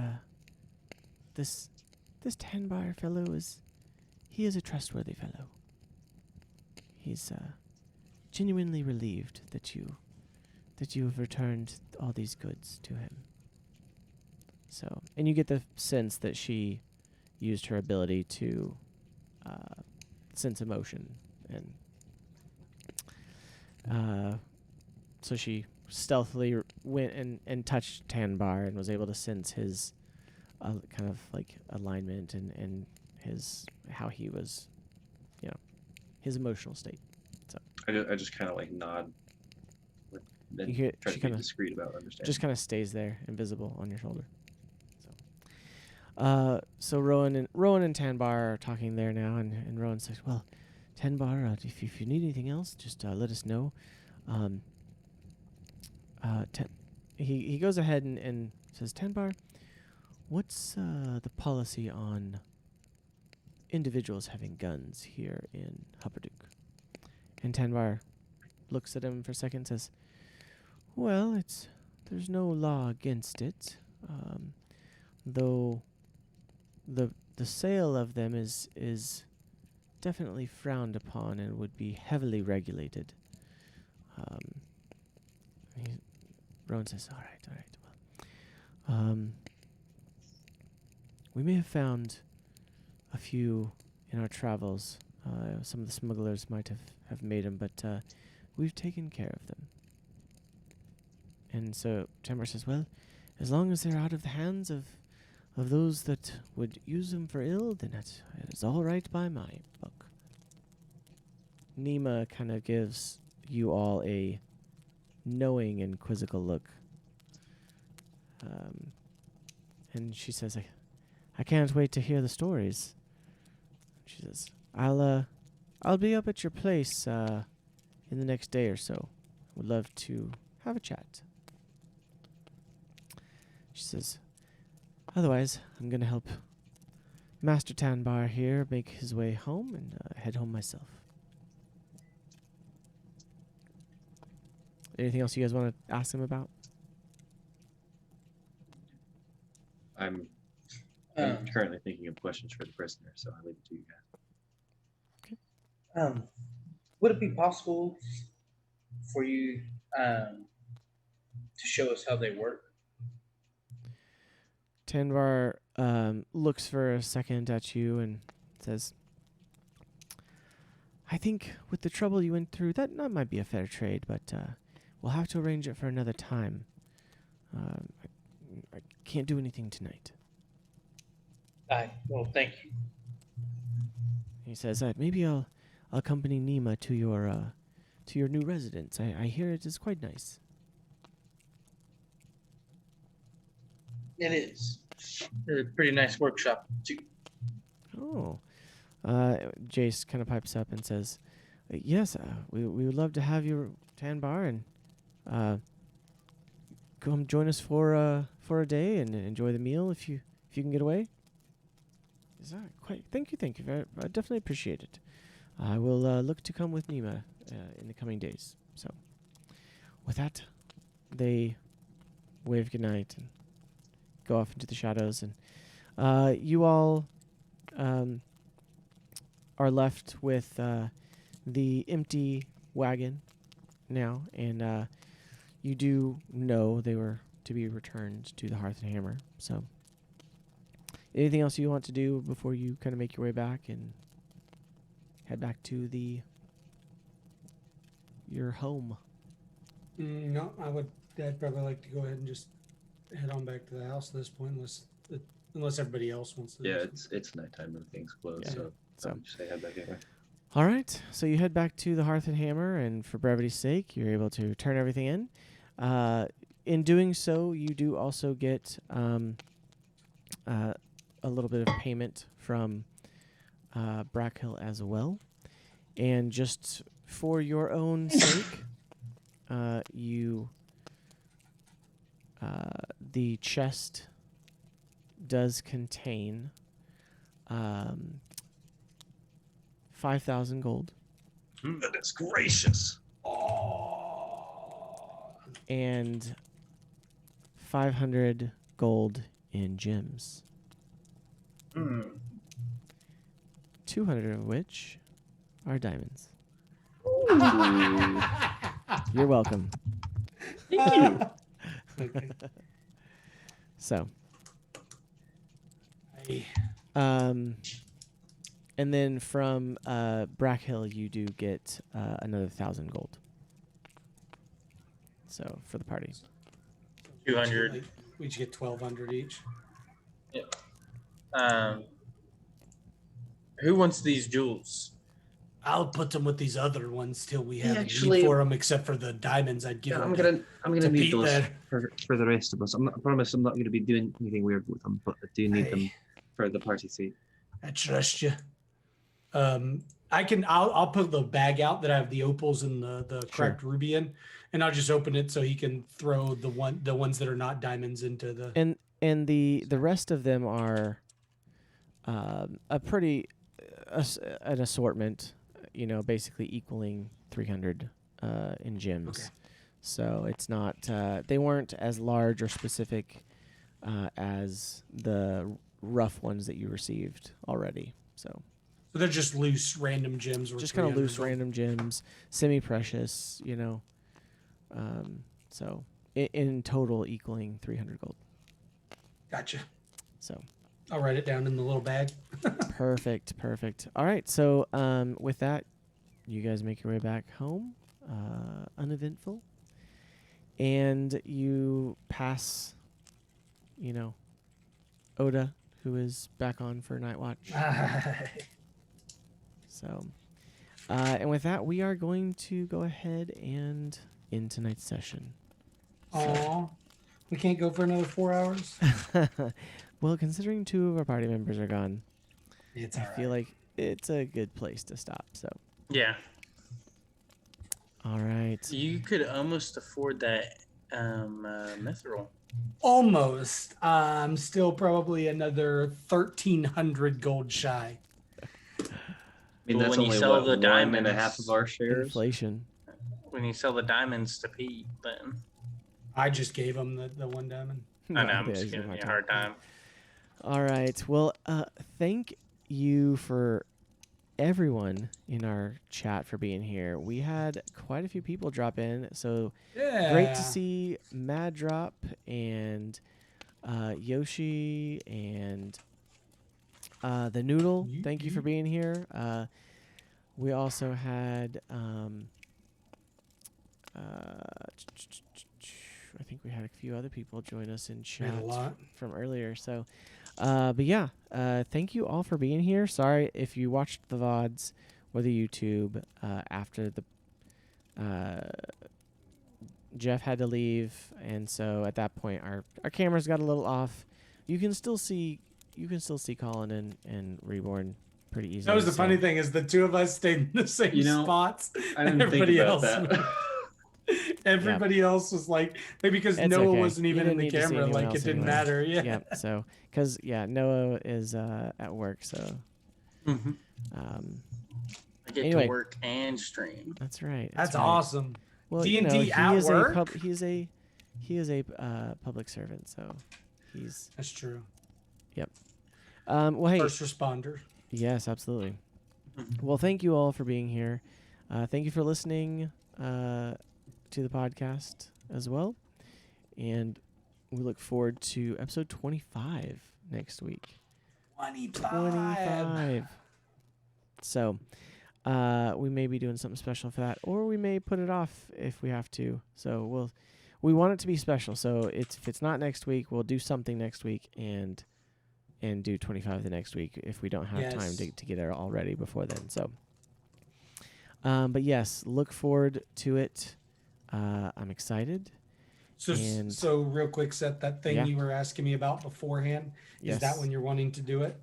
this Tanbar fellow is a trustworthy fellow. He's genuinely relieved that you have returned all these goods to him. So, and you get the sense that she used her ability to sense emotion, and so she stealthily went and touched Tanbar and was able to sense his kind of like alignment and his how he was, his emotional state. So I just kind of like nod. Then try to be discreet about understanding. Just kind of stays there, invisible on your shoulder. So Rowan and Tanbar are talking there now, and Rowan says, "Well, Tanbar, if you need anything else, just let us know." He goes ahead and says, "Tanbar, what's the policy on individuals having guns here in Hupperduke?" And Tanbar looks at him for a second and says, "Well, there's no law against it, though the sale of them is definitely frowned upon and would be heavily regulated." Rowan says, all right, well, we may have found a few in our travels. Some of the smugglers might have made them, but we've taken care of them. And so Tanbar says, "Well, as long as they're out of the hands of those that would use them for ill, then it's all right by my book." Nima kind of gives you all a knowing and quizzical look. And she says, I can't wait to hear the stories." She says, I'll be up at your place in the next day or so. Would love to have a chat." She says, "Otherwise, I'm going to help Master Tanbar here make his way home and head home myself." Anything else you guys want to ask him about? I'm currently thinking of questions for the prisoner, so I leave it to you guys. Would it be possible for you to show us how they work? Tanvar looks for a second at you and says, I think with the trouble you went through, that might be a fair trade, but we'll have to arrange it for another time. I can't do anything tonight. Aye. Well, thank you. He says, maybe I'll accompany Nima to your new residence. I hear it is quite nice. It is. It's a pretty nice workshop, too. Oh. Jace kind of pipes up and says, yes, we would love to have you, Tanbar, and come join us for a day and enjoy the meal if you can get away. Is that quite? Thank you. I definitely appreciate it. I will look to come with Nima in the coming days. So, with that, they wave goodnight and go off into the shadows, and you all are left with the empty wagon now, and you do know they were to be returned to the Hearth Hammer. So, anything else you want to do before you kind of make your way back and head back to your home? No, I'd probably like to go ahead and just head on back to the house at this point, unless everybody else wants to. Yeah, it's nighttime and things closed, Yeah. so I would just say head back anyway. All right, so you head back to the Hearth and Hammer, and for brevity's sake, you're able to turn everything in. In doing so, you do also get a little bit of payment from Brackhill as well. And just for your own sake, the chest does contain 5,000 gold. Goodness gracious. And 500 gold in gems. 200 of which are diamonds. You're welcome. Okay. So, Hey. and then from Brackhill, you do get another 1,000 gold. So for the party, 200. We each get 1,200 each. Who wants these jewels? I'll put them with these other ones till we have a actually- need for them, except for the diamonds. I'd give Yeah, them. I'm gonna to need Pete those there. for the rest of us. I promise I'm not gonna be doing anything weird with them, but I do need Hey. them for the party seat. I trust you. I'll put the bag out that I have the opals and the cracked ruby in, and I'll just open it so he can throw the ones that are not diamonds into the. and the rest of them are a pretty an assortment. Basically equaling 300 in gems. Okay. So it's not they weren't as large or specific as the rough ones that you received already. So So they're just loose, random gems. just kind of loose, random gems, semi-precious. So in total equaling 300 gold. Gotcha. So I'll write it down in the little bag. perfect. All right. So with that, you guys make your way back home, uneventful, and you pass, Oda, who is back on for night watch. So, and with that, we are going to go ahead and end tonight's session. Aw. We can't go for another 4 hours? Well, considering 2 of our party members are gone, It's I all right. feel like it's a good place to stop. So, Yeah. all right. You could almost afford that mithril. Almost. I'm still probably another 1,300 gold shy. I mean, But that's when you only sell the 1.5 of our shares. Inflation. When you sell the diamonds to Pete, then I just gave him the one diamond. I know I'm Yeah, just he's giving a you a hard time. All right. Well, thank you for everyone in our chat for being here. We had quite a few people drop in, so Yeah. great to see Mad Drop and Yoshi and the Noodle. Thank you for being here. We also had I think we had a few other people join us in chat a lot. from earlier. So, but yeah, thank you all for being here. Sorry if you watched the VODs or the YouTube after the Jeff had to leave, and so at that point our cameras got a little off. You can still see Colin and Reborn pretty easily. That was the funny thing is the two of us stayed in the same spots. I didn't think about that. Everybody else was like, maybe because It's Noah okay. wasn't You even didn't in the need to see camera, anyone like else it didn't anyway. matter. Yeah. Yeah. So, because Noah is at work, so. Mm-hmm. I get Anyway. to work and stream. That's right. That's right. awesome. Well, D&D he at is work? he is a public servant, so he's. That's true. Yep. Well, hey. First responder. Yes, absolutely. Well, thank you all for being here. Thank you for listening to the podcast as well. And we look forward to episode 25 next week. 25. So we may be doing something special for that, or we may put it off if we have to. So we want it to be special. So if it's not next week, we'll do something next week and do 25 the next week if we don't have time to get it all ready before then. So, but yes, look forward to it. I'm excited. So real quick, Seth, that thing Yeah. you were asking me about beforehand, is that Yes. when you're wanting to do it?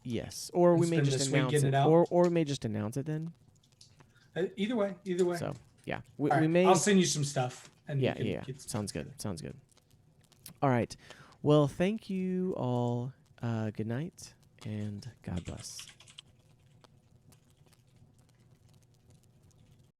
Yes. Or And we may spend just this week announce getting it. it out? Or we may just announce it then. Either way. So yeah, All we right, may. I'll send you some stuff. And Yeah, you can get Sounds good. All right. Well, thank you all. Good night and God bless.